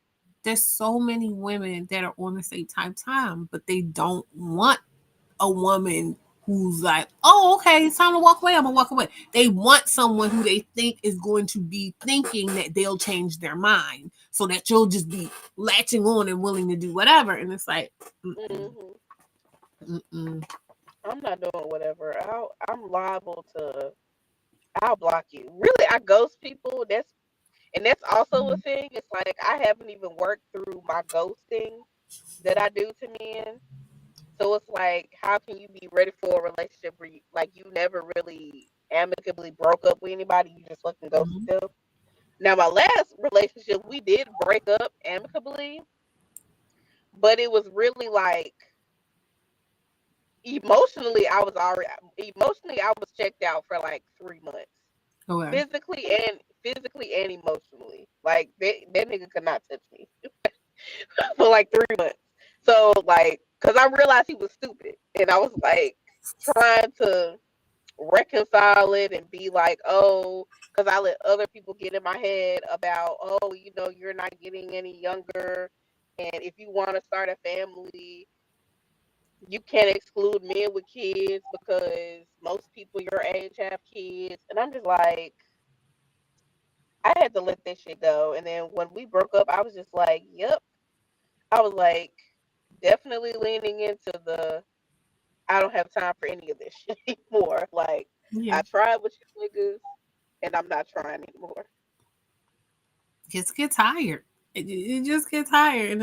There's so many women that are on the same time, but they don't want a woman who's like, oh, okay, it's time to walk away. I'm gonna walk away. They want someone who they think is going to be thinking that they'll change their mind, so that you'll just be latching on and willing to do whatever. And it's like, mm-mm, Hmm. mm-mm. I'm not doing whatever. I'm liable to. I'll block you. Really, I ghost people. That's also a thing. It's like I haven't even worked through my ghosting that I do to men. So it's like, how can you be ready for a relationship where you never really amicably broke up with anybody? You just fucking ghosted them. Now, my last relationship, we did break up amicably, but it was really like emotionally, I was checked out for like 3 months, Okay. physically and emotionally. Like that nigga could not touch me for like 3 months. So like, cause I realized he was stupid, and I was like trying to reconcile it and be like, oh, because I let other people get in my head about, oh, you're not getting any younger, and if you want to start a family, you can't exclude men with kids because most people your age have kids. And I'm just like, I had to let that shit go. And then when we broke up, I was just like, yep. I was like, definitely leaning into the I don't have time for any of this shit anymore. Like, Yeah. I tried with you niggas, and I'm not trying anymore. Just get tired. It just gets tired,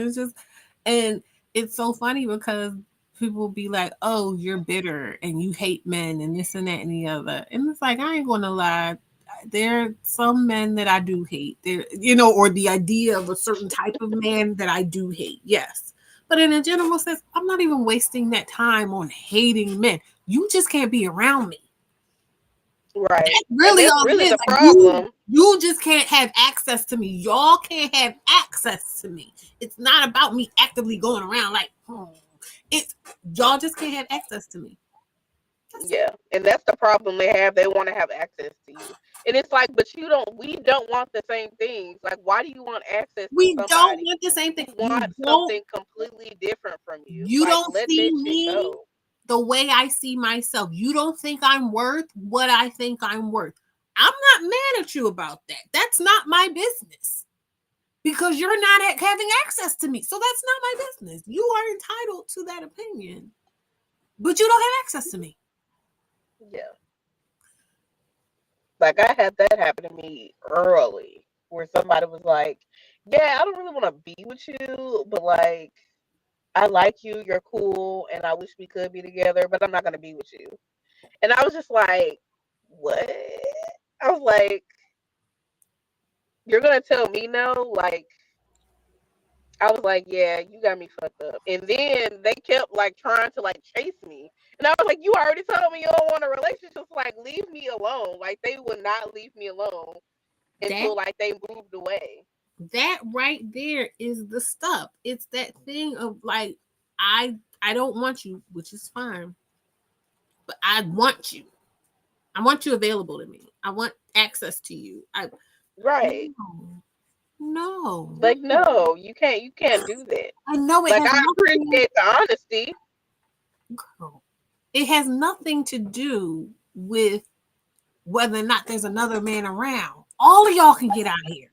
and it's so funny because people be like, "Oh, you're bitter and you hate men and this and that and the other," and it's like I ain't gonna lie. There are some men that I do hate. There, or the idea of a certain type of man that I do hate. Yes, but in a general sense, I'm not even wasting that time on hating men. You just can't be around me. Right. That's And really that's all it really is. the Like problem. you just can't have access to me. Y'all can't have access to me. It's not about me actively going around like, it's y'all just can't have access to me. That's it. Yeah. And that's the problem they have. They want to have access to you. And it's like, but we don't want the same things. Like, why do you want access to We don't somebody want the same thing. who wants Don't something completely different from you? you Like, don't let see that shit me go. the way I see myself. You don't think I'm worth what I think I'm worth. I'm not mad at you about that. That's not my business. Because you're not having access to me. So that's not my business. You are entitled to that opinion, but you don't have access to me. Yeah. Like, I had that happen to me early where somebody was like, yeah, I don't really want to be with you, but like, I like you, you're cool, and I wish we could be together, but I'm not going to be with you. And I was just like, what? I was like, you're going to tell me no? Like, I was like, yeah, you got me fucked up. And then they kept like trying to like chase me. And I was like, you already told me you don't want a relationship. So, like, leave me alone. Like, they would not leave me alone That until like they moved away. that right there is the stuff. It's that thing of like I don't want you, which is fine, but I want you. I want you available to me. I want access to you. I Right. no, no. Like, no, you can't do that. I know it Like, has I nothing. appreciate the honesty. Girl, it has nothing to do with whether or not there's another man around. All of y'all can get out of here.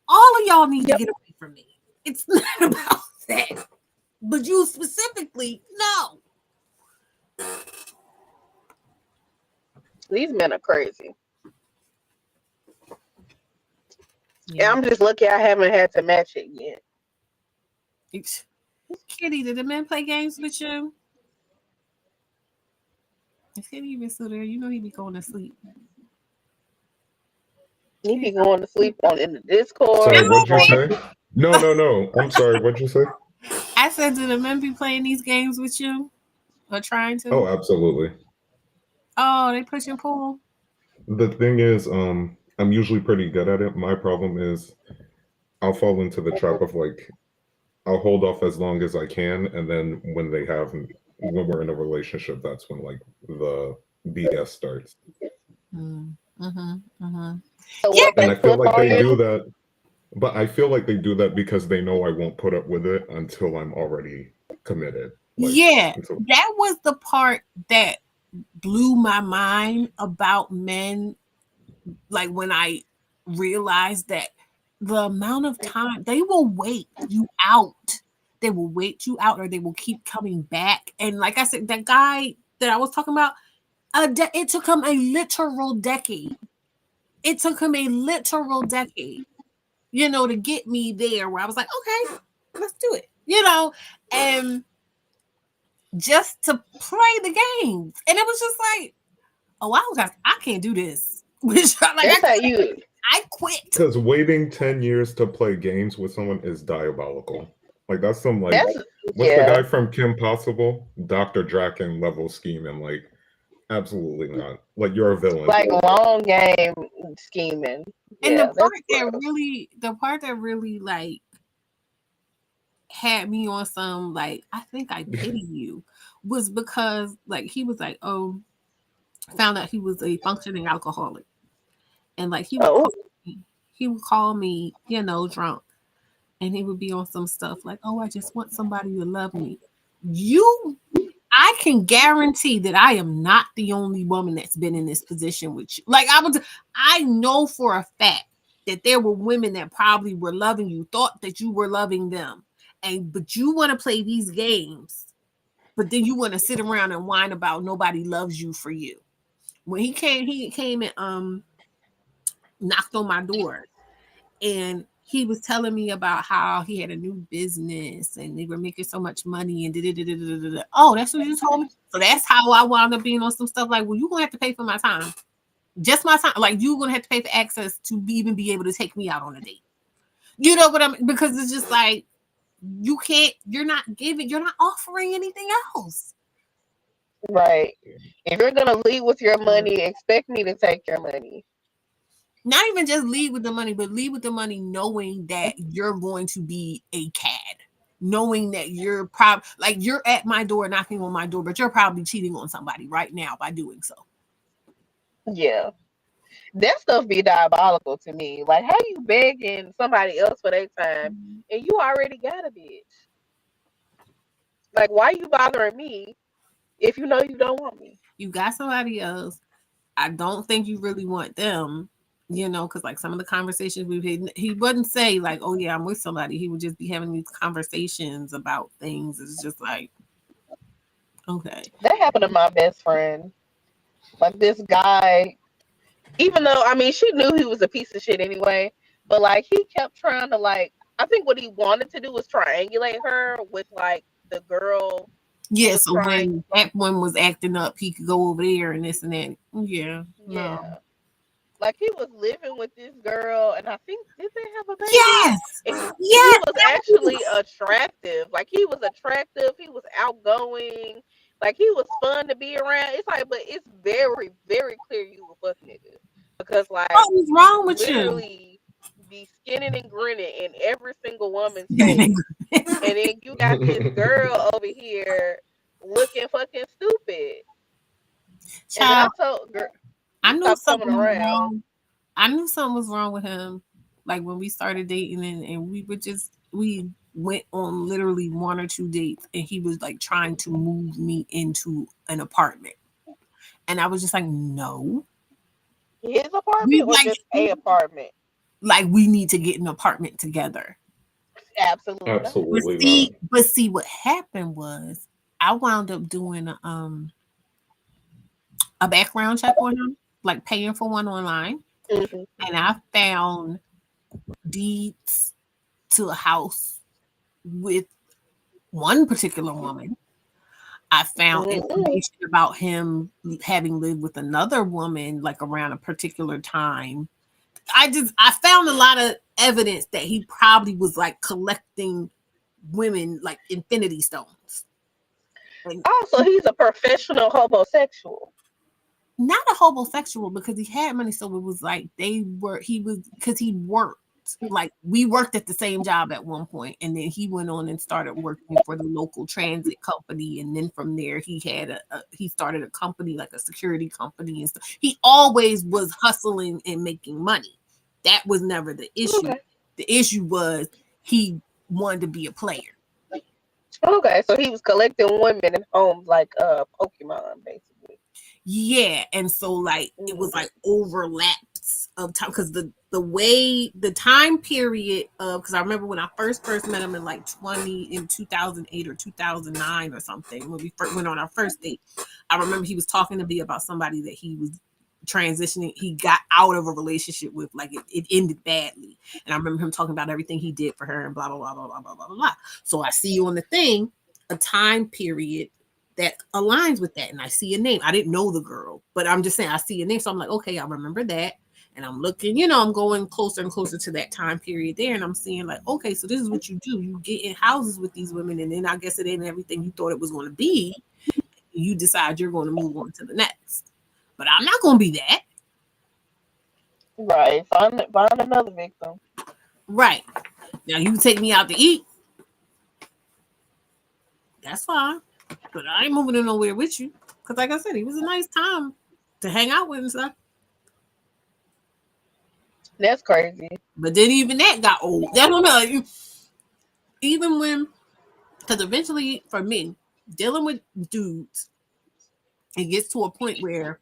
All of y'all need to Yep. get away from me. It's not about that. But you specifically, no. These men are crazy. And Yeah. I'm just lucky I haven't had to match it yet. It's, Kitty, did the men play games with you? If Kitty even still there, you know he be going to sleep. He Kitty, be going to sleep on in the Sorry, Discord. what'd you say? No, no, no. I'm sorry. What'd you say? I said, do the men be playing these games with you? Or trying Oh, to? absolutely. Oh, they push and pull. The thing is, I'm usually pretty good at it. My problem is I'll fall into the trap of like I'll hold off as long as I can, and then when we're in a relationship, that's when like the BS starts. Mm-hmm. Mm-hmm. So Yeah, what, And they I feel flip like on they do you? that, but I feel like they do that because they know I won't put up with it until I'm already committed. Like yeah. until That was the part that blew my mind about men. Like when I realized that the amount of time they will wait you out. They will wait you out or they will keep coming back. And like I said, that guy that I was talking about, it took him a literal decade. It took him a literal decade, to get me there where I was like, okay, let's do it, and just to play the games. And it was just like, oh, I can't do this. Which like That's how you. I quit. because waiting 10 years to play games with someone is diabolical. Like that's some like That's What's the guy from Kim Possible? Dr. Draken level scheming. Like, absolutely not. Like, you're a villain. Like long game scheming. And Yeah, that's the part that really like had me on some like I think I pity you was because like he was like, oh, found out he was a functioning alcoholic, and like he would call me, you know, drunk, and he would be on some stuff like, oh, I just want somebody to love me. I can guarantee that I am not the only woman that's been in this position with you. Like I know for a fact that there were women that probably were loving you, thought that you were loving them, but you want to play these games, but then you want to sit around and whine about nobody loves you for you. When he came and knocked on my door, and he was telling me about how he had a new business and they were making so much money and da-da-da-da-da-da. Oh, that's what you told me. So that's how I wound up being on some stuff like, well, you're gonna have to pay for my time, just my time. Like you're gonna have to pay for access to even be able to take me out on a date. You know what I mean? Because it's just like you can't. You're not offering anything else. right. If you're gonna leave with your money, expect me to take your money. Not even just leave with the money, but leave with the money knowing that you're going to be a cad. Knowing that you're probably like you're at my door knocking on my door, but you're probably cheating on somebody right now by doing so. Yeah. That stuff be diabolical to me. Like how you begging somebody else for their time and you already got a bitch. Like why you bothering me if you know you don't want me? You got somebody else. I don't think you really want them, you know, because like some of the conversations we've had, he wouldn't say like, oh yeah, I'm with somebody. He would just be having these conversations about things. It's just like, okay. That happened to my best friend. Like this guy, even though I mean she knew he was a piece of shit anyway, but like he kept trying to like I think what he wanted to do was triangulate her with like the girl who Yeah, was so when that one was acting up, he could go over there and this and that. Yeah. yeah. No. Like he was living with this girl, and I think did they have a baby? Yes. And he Yes. was actually attractive. Like he was attractive. He was outgoing. Like he was fun to be around. It's like, but it's very, very clear you a fuck nigga because like What was wrong with you? literally be skinning and grinning in every single woman's face, and then you got this girl over here looking fucking stupid. Child, And I told girl, I you knew stop something coming was around. wrong. I knew something was wrong with him. Like when we started dating and we went on literally one or two dates and he was like trying to move me into an apartment. And I was just like, no. His We apartment or like just a apartment? we need to get an apartment together. Absolutely not. Absolutely not. But see what happened was I wound up doing a background check on him, like paying for one online. Mhm. And I found deeds to a house with one particular woman. I found Mhm. information about him having lived with another woman like around a particular time. I found a lot of evidence that he probably was like collecting women like infinity stones. And Oh, so he's a professional homosexual. not a homosexual because he had money, so it was like he was because he worked. Like we worked at the same job at one point, and then he went on and started working for the local transit company, and then from there he started a company like a security company and stuff. He always was hustling and making money. That was never the issue. Okay. The issue was he wanted to be a player. Okay, so he was collecting women in homes like Pokemon, basically. Yeah, and so like it was like overlaps of time because the time period of because I remember when I first met him in like 2008 or 2009 or something when we first went on our first date. I remember he was talking to me about somebody that he was transitioning. He got out of a relationship with like it ended badly, and I remember him talking about everything he did for her and blah blah blah blah blah blah blah blah. So I see on the thing a time period that aligns with that. And I see a name. I didn't know the girl, but I'm just saying I see a name. So I'm like, okay, I remember that. And I'm looking, I'm going closer and closer to that time period there. And I'm seeing like, okay, so this is what you do. You get in houses with these women. And then I guess it ain't everything you thought it was going to be. You decide you're going to move on to the next. But I'm not going to be that. Right. Find another victim. Right. Now you take me out to eat. That's fine. But I ain't moving in nowhere with you. Because like I said, it was a nice time to hang out with and stuff. That's crazy. But then even that got old. I don't know. Even when, because eventually for me, dealing with dudes, it gets to a point where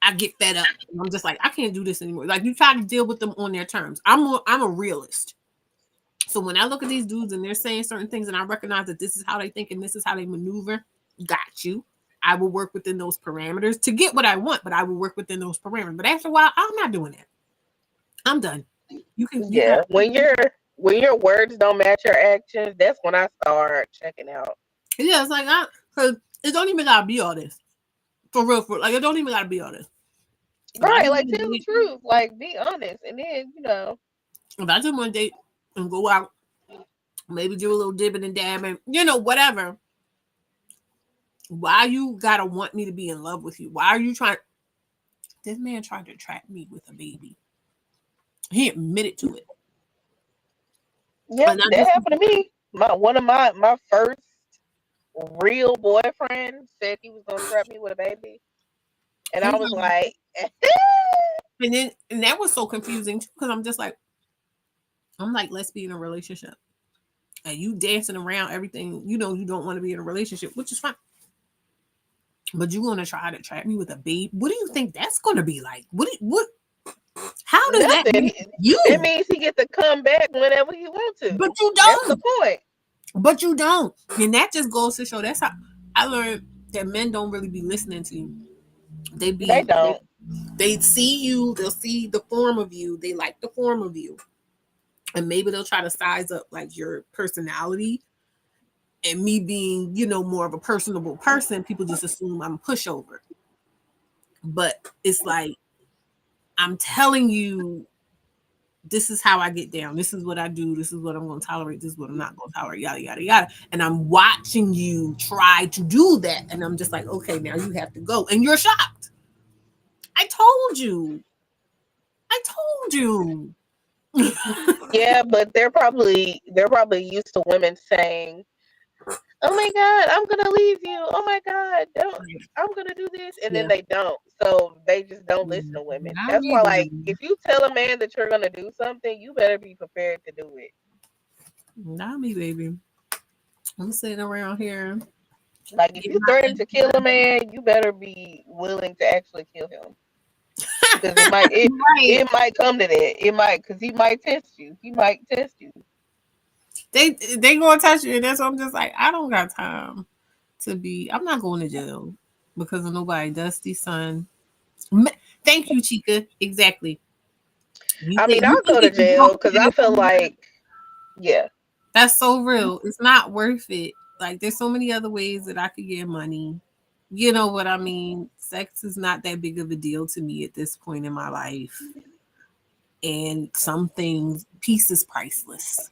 I get fed up. And I'm just like, I can't do this anymore. Like you try to deal with them on their terms. I'm a realist. So when I look at these dudes and they're saying certain things and I recognize that this is how they think and this is how they maneuver, got you. I will work within those parameters to get what I want, but I will work within those parameters. But after a while, I'm not doing that. I'm done. You Yeah. When your words don't match your actions, that's when I start checking out. Yeah, it's like because it don't even gotta be all this. For real, like it don't even gotta be all this. Right, like tell the truth. Like be honest. And then, if I just want to date and go out, maybe do a little dipping and dabbing, whatever. Why you gotta want me to be in love with you? Why are you trying? This man tried to trap me with a baby. He admitted to it. Yeah, that happened to me. One of my first real boyfriend said he was gonna trap me with a baby, and I was like, and that was so confusing too because I'm like, let's be in a relationship, and you dancing around everything. You don't want to be in a relationship, which is fine. But you're gonna try to trap me with a baby. What do you think that's gonna be like? What? How does that mean you? It means he gets to come back whenever he wants to. But you don't. That's the point. But you don't. And that just goes to show that's how I learned that men don't really be listening to you. They don't. They see you, they'll see the form of you, they like the form of you. And maybe they'll try to size up like your personality. And me being, more of a personable person, people just assume I'm a pushover. But it's like, I'm telling you, this is how I get down. This is what I do. This is what I'm going to tolerate. This is what I'm not going to tolerate. Yada, yada, yada. And I'm watching you try to do that. And I'm just like, okay, now you have to go. And you're shocked. I told you. Yeah, but they're probably used to women saying, "Oh my God, I'm gonna leave you. Oh my God, I'm gonna do this," and then they don't. So they just don't listen to women. That's why, like, if you tell a man that you're gonna do something, you better be prepared to do it. Not me, baby. I'm sitting around here. Like, if you threaten to kill a man, you better be willing to actually kill him. Because it might come to that. It might, because he might test you. He might test you. They gonna test you, and that's what I'm just like, I don't got time to be. I'm not going to jail because of nobody. Dusty son. Thank you, Chica. Exactly. I'll go to jail because I feel like, yeah, that's so real. It's not worth it. Like, there's so many other ways that I could get money. You know what I mean? Sex is not that big of a deal to me at this point in my life. And some things, peace is priceless.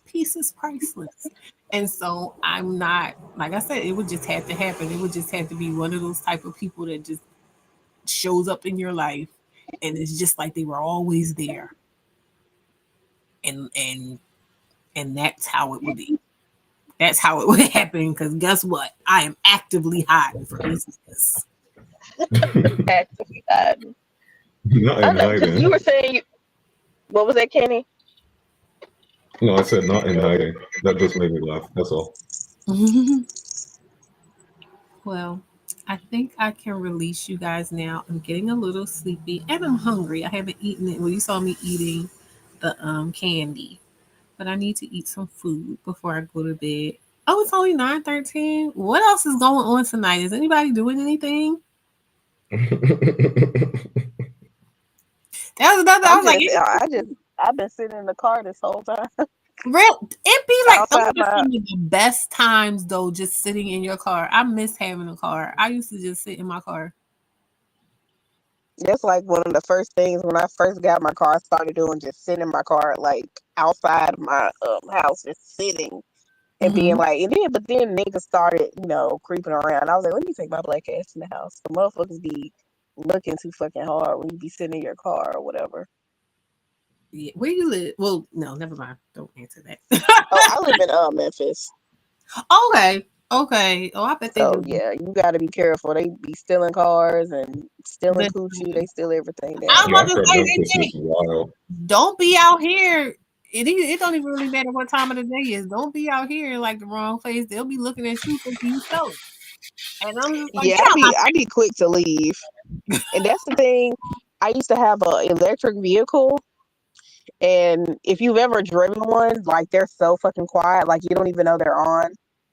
Peace is priceless. And so I'm not, like I said, it would just have to happen. It would just have to be one of those type of people that just shows up in your life and it's just like they were always there. And that's how it would be. That's how it would happen. Because guess what? I am actively hiding from these niggas. Actively hiding. Not in hiding. You were saying, what was that, Kenny? No, I said not in hiding. That just made me laugh. That's all. Well, I think I can release you guys now. I'm getting a little sleepy and I'm hungry. I haven't eaten it. Well, you saw me eating the candy, but I need to eat some food before I go to bed. Oh, it's only 9:13. What else is going on tonight? Is anybody doing anything? That was another. I was like, I've been sitting in the car this whole time. Real, it be like some of Outside the best times though, just sitting in your car. I miss having a car. I used to just sit in my car. That's like one of the first things when I first got my car. I started doing just sitting in my car, like outside my house, just sitting and being Mm-hmm. like, and then but then niggas started, creeping around. I was like, let me take my black ass in the house. The motherfuckers be looking too fucking hard when you be sitting in your car or whatever. Yeah. Where you live? Well, no, never mind. Don't answer that. Oh, I live in Memphis. Okay. Okay. Oh, I bet they So do. yeah, you gotta be careful. They be stealing cars and stealing coochie. They Listen, steal everything I down was Yeah, about I here. to heard say Memphis is wild. don't be out here. It don't even really matter what time of the day is. Don't be out here in like the wrong place. They'll be looking at you thinking you stole. And I'm just like, Yeah, get out my I be quick to leave. And that's the thing. I used to have a electric vehicle, and if you've ever driven one, like they're so fucking quiet, like you don't even know they're on.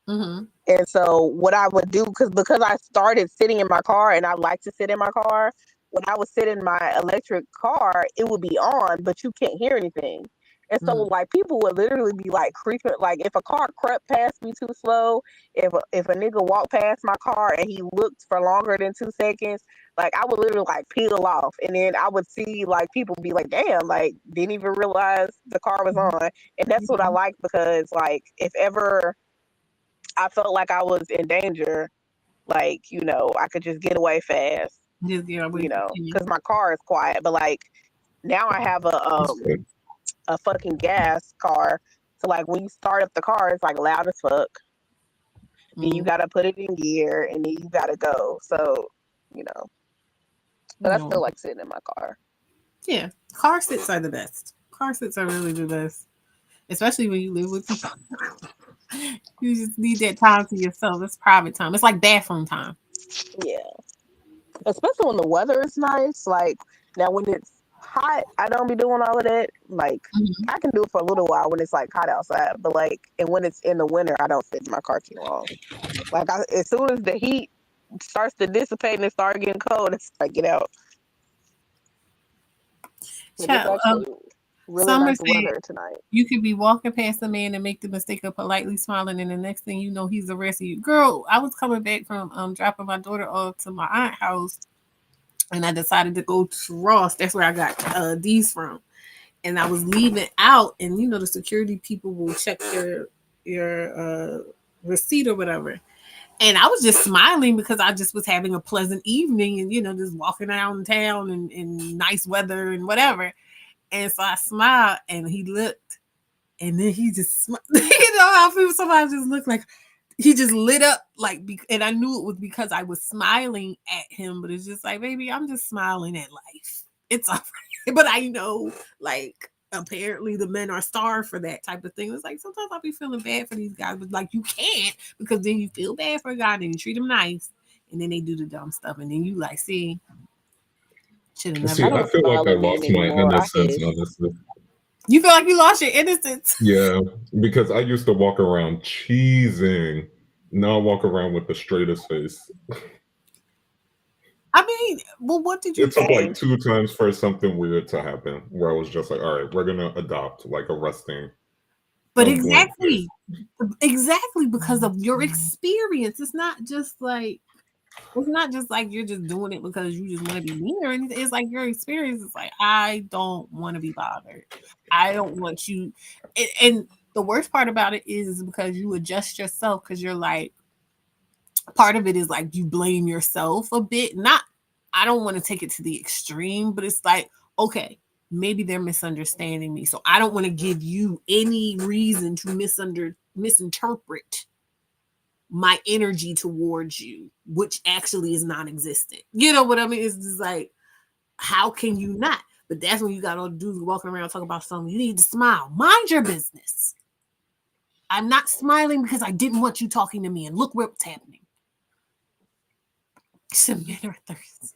mm-hmm. And so what I would do, because I started sitting in my car and I like to sit in my car, when I would sit in my electric car, it would be on, but you can't hear anything. And so Mm-hmm. like people would literally be like creeping, like if a car crept past me too slow, if a nigga walked past my car and he looked for longer than 2 seconds, like I would literally like peel off, and then I would see like people be like, damn, like didn't even realize the car was on. And that's what I like, because like if ever I felt like I was in danger, like, I could just get away fast, Just get away from you. because my car is quiet. But like now I have That's good. a fucking gas car. So like when you start up the car, it's like loud as fuck. Then you Mm, gotta put it in gear and then you gotta go. So, you know. But you I know, still like sitting in my car. yeah, car sits are the best. Car sits are really the best, especially when you live with people. You just need that time to yourself. It's private time. It's like bathroom time. Yeah. Especially when the weather is nice. Like now when it's hot, I don't be doing all of that. Like Mhm. I can do it for a little while when it's like hot outside, but like, and when it's in the winter, I don't sit in my car too long. Like as soon as the heat starts to dissipate and it starts getting cold, it's like get out. But it's Child, actually really Summer nice said weather tonight. you could be walking past a man and make the mistake of politely smiling, and the next thing you know, he's arrested you. Girl, I was coming back from dropping my daughter off to my aunt's house, and I decided to go to Ross. That's where I got these from. And I was leaving out, and you know the security people will check your receipt or whatever. And I was just smiling because I just was having a pleasant evening, and you know just walking around town and in nice weather and whatever. And so I smiled, and he looked, and then he just you know how people sometimes just look like he just lit up like and I knew it was because I was smiling at him, but it's just like, baby, I'm just smiling at life. It's all right. But I know like apparently the men are starved for that type of thing. It's like sometimes I'll be feeling bad for these guys, but like you can't, because then you feel bad for a guy and you treat him nice, and then they do the dumb stuff, and then you like, see, should have never See, I I don't done. feel like smile I at men lost my anymore. I innocence, hiss. honestly. You feel like you lost your innocence. Yeah, because I used to walk around cheesing. Now I walk around with the straightest face. I mean, well, what did you It took do? like Same. 2 times for something weird to happen where I was just like, all right, we're gonna adopt like a resting But blank face. exactly because of your experience. It's not just like you're just doing it because you just want to be mean or anything. It's like your experience is like, I don't want to be bothered. I don't want you. And the worst part about it is because you adjust yourself, because you're like, part of it is like you blame yourself a bit. Not, I don't want to take it to the extreme, but it's like, okay, maybe they're misunderstanding me. So I don't want to give you any reason to misinterpret my energy towards you, which actually is non-existent. You know what I mean? It's just like, how can you not? But that's when you got all the dudes walking around talking about something. You need to smile. Mind your business. I'm not smiling because I didn't want you talking to me, and look what's happening. Some men are thirsty.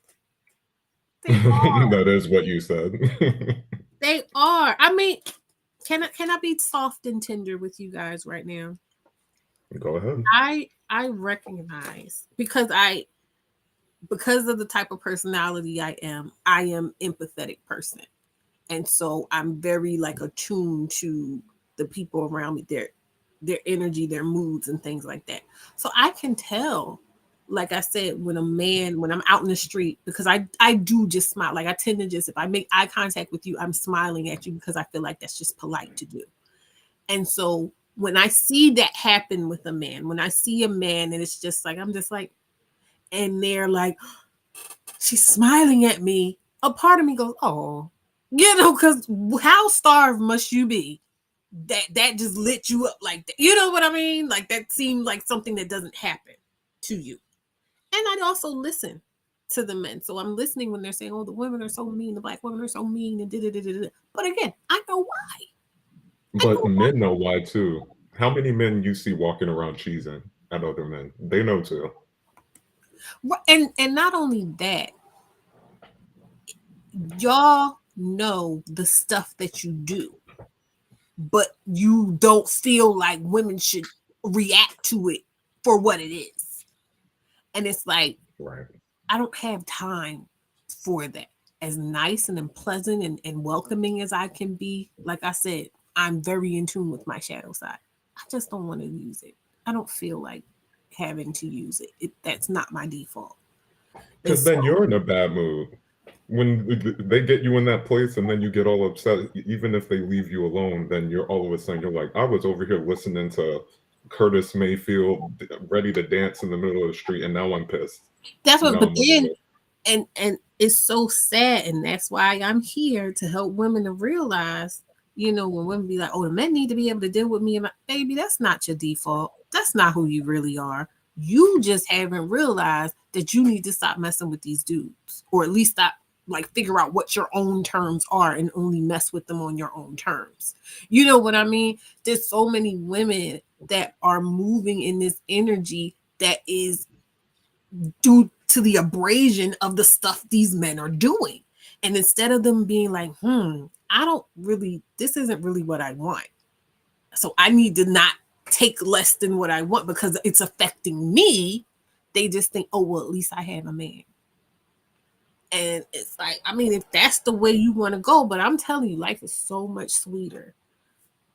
They are. That is what you said. They are. I mean, can I be soft and tender with you guys right now? Go ahead. I recognize because of the type of personality I am empathetic person. And so I'm very like attuned to the people around me, their energy, their moods and things like that. So I can tell like I said, when I'm out in the street, because I do just smile. Like I tend to just, if I make eye contact with you, I'm smiling at you because I feel like that's just polite to do. And so when I see that happen with a man, when I see a man and it's just like, I'm just like, and they're like, she's smiling at me, a part of me goes, oh, because how starved must you be that just lit you up like that? You know what I mean? Like that seemed like something that doesn't happen to you. And I also listen to the men. So I'm listening when they're saying, oh, the women are so mean, the black women are so mean, and da-da-da-da-da. But again, I know why. But men know why too. How many men you see walking around cheesing at other men? They know too. And not only that, y'all know the stuff that you do, but you don't feel like women should react to it for what it is. And it's like, Right. I don't have time for that. As nice and pleasant and welcoming as I can be, like I said, I'm very in tune with my shadow side. I just don't want to use it. I don't feel like having to use it. That's not my default. Because then you're in a bad mood. When they get you in that place and then you get all upset, even if they leave you alone, then you're all of a sudden, you're like, I was over here listening to Curtis Mayfield ready to dance in the middle of the street, and now I'm pissed. That's what, Now but I'm then, upset. and it's so sad, and that's why I'm here to help women to realize, when women be like, oh, the men need to be able to deal with me, and baby, that's not your default. That's not who you really are. You just haven't realized that you need to stop messing with these dudes, or at least stop, like, figure out what your own terms are and only mess with them on your own terms. You know what I mean? There's so many women that are moving in this energy that is due to the abrasion of the stuff these men are doing. And instead of them being like, this isn't really what I want. So I need to not take less than what I want because it's affecting me. They just think, oh, well, at least I have a man. And it's like, I mean, if that's the way you want to go, but I'm telling you, life is so much sweeter.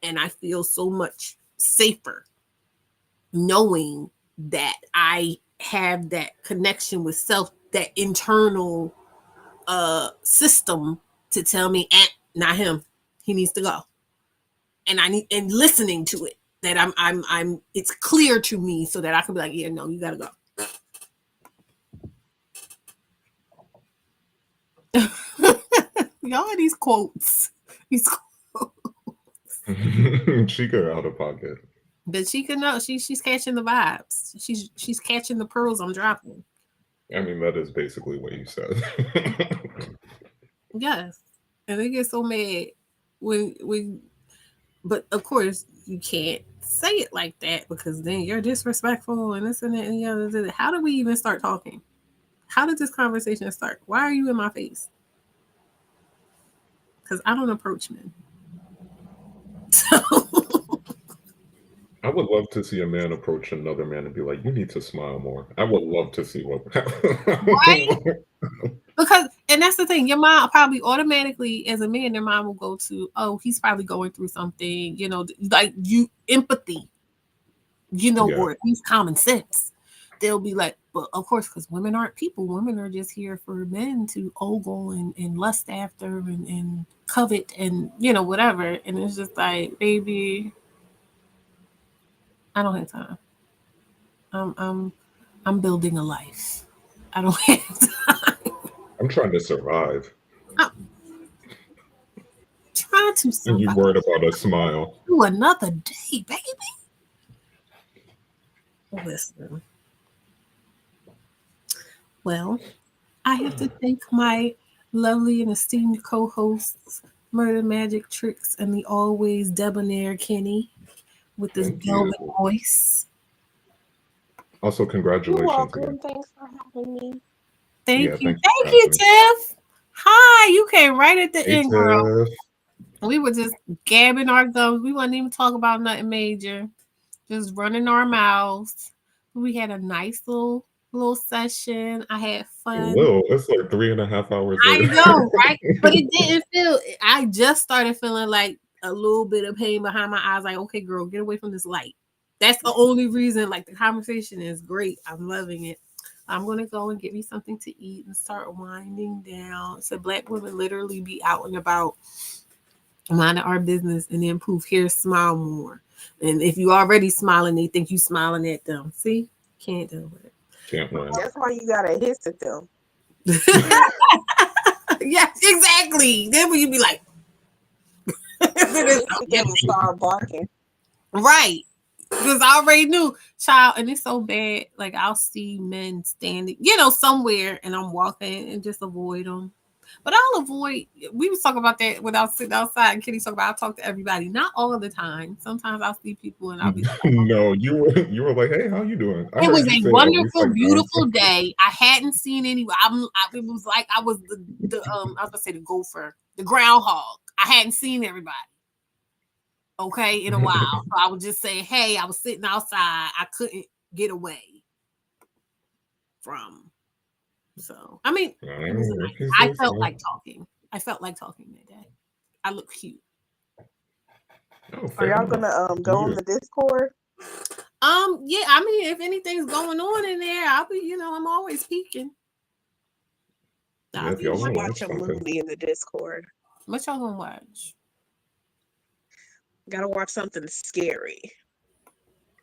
And I feel so much safer knowing that I have that connection with self, that internal system to tell me, not him. He needs to go. And listening to it, that I'm it's clear to me so that I can be like, yeah, no, you gotta go. Y'all are these quotes. These quotes. She got out of pocket. But she could know she's catching the vibes. She's catching the pearls I'm dropping. I mean, that is basically what you said. Yes. And they get so mad when but of course you can't say it like that because then you're disrespectful and this and that and the other. How did we even start talking? How did this conversation start? Why are you in my face? Because I don't approach men. So I would love to see a man approach another man and be like, you need to smile more. I would love to see what right? Because, and that's the thing, your mind probably automatically, as a man, their mind will go to, oh, he's probably going through something, like empathy, Yeah. or at least common sense. They'll be like, but of course, because women aren't people. Women are just here for men to ogle and lust after and covet and, whatever. And it's just like, baby, I don't have time. I'm building a life. I don't have time. I'm trying to survive. Try to survive. And you worried about a smile. Do another day, baby. Listen. Well, I have to thank my lovely and esteemed co-hosts, Murder Magic Tricks and the always debonair Kenny with this velvet voice. Also, congratulations. You're welcome. Thanks for having me. Thank you. Thank you, Tiff. Hi, you came right at the end, girl. We were just gabbing our gums. We wasn't even talking about nothing major. Just running our mouths. We had a nice little session. I had fun. It's like 3.5 hours later. I know, right? But it didn't feel. I just started feeling like a little bit of pain behind my eyes. Like, okay, girl, get away from this light. That's the only reason. Like, the conversation is great. I'm loving it. I'm gonna go and get me something to eat and start winding down. So black women literally be out and about minding our business, and then poof, here, smile more. And if you already smiling, they think you smiling at them. See, can't do it. Can't win. That's why you gotta hiss at them. Yes, exactly. Then when you be like, Hiss at them and start barking. right. Because I already knew, child, and it's so bad. Like I'll see men standing, somewhere, and I'm walking and just avoid them. But I'll avoid. We was talking about that when I was sitting outside, and Kitty talk about. I talk to everybody, not all of the time. Sometimes I'll see people, and I'll be like, No, you were like, hey, how you doing? I it heard was you a say at least wonderful, like beautiful day. I hadn't seen any. It was like I was the I was gonna say the gopher, the groundhog. I hadn't seen everybody. Okay, in a while. So I would just say, hey, I was sitting outside. I couldn't get away from. So I mean, it was if you I say felt so. like talking. I felt like talking that day. I look cute. Oh, Are fair y'all enough. gonna go on the Discord? Yeah, I mean, if anything's going on in there, I'll be, I'm always peeking. Yeah, if y'all want to watch Watch a something. movie in the Discord. What y'all gonna watch? Gotta watch something scary.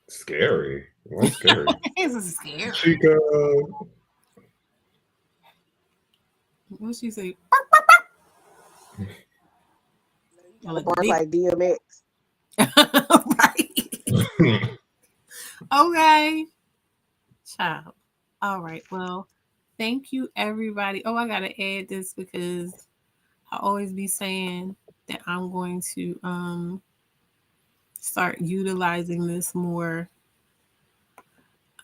Scary. What's scary? It's scary. Chica. What she say? Bark like DMX. Right. Okay. Child. All right. Well, thank you, everybody. Oh, I gotta add this because I always be saying that I'm going to start utilizing this more.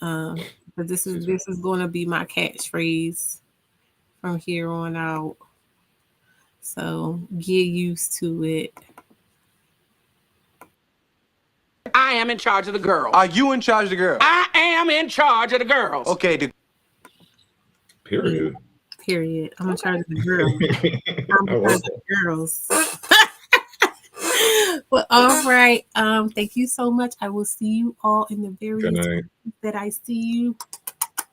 But this is going to be my catchphrase from here on out. So get used to it. I am in charge of the girls. Are you in charge of the girl? I am in charge of the girls. Okay. Period. Period. I'm in charge of the girls. I'm in charge of the girls. Well, all right. Thank you so much. I will see you all in the very time that I see you.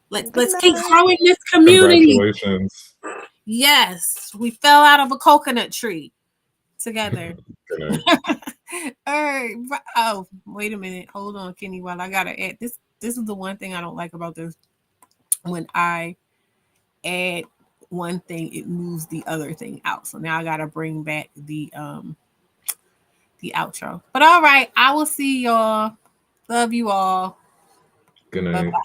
Let's keep growing this community. Congratulations. Yes, we fell out of a coconut tree together. All right. Oh, wait a minute. Hold on, Kenny. While I gotta add this. This is the one thing I don't like about this. When I add one thing, it moves the other thing out. So now I gotta bring back the outro. But all right, I will see y'all. Love you all. Good night. Bye-bye.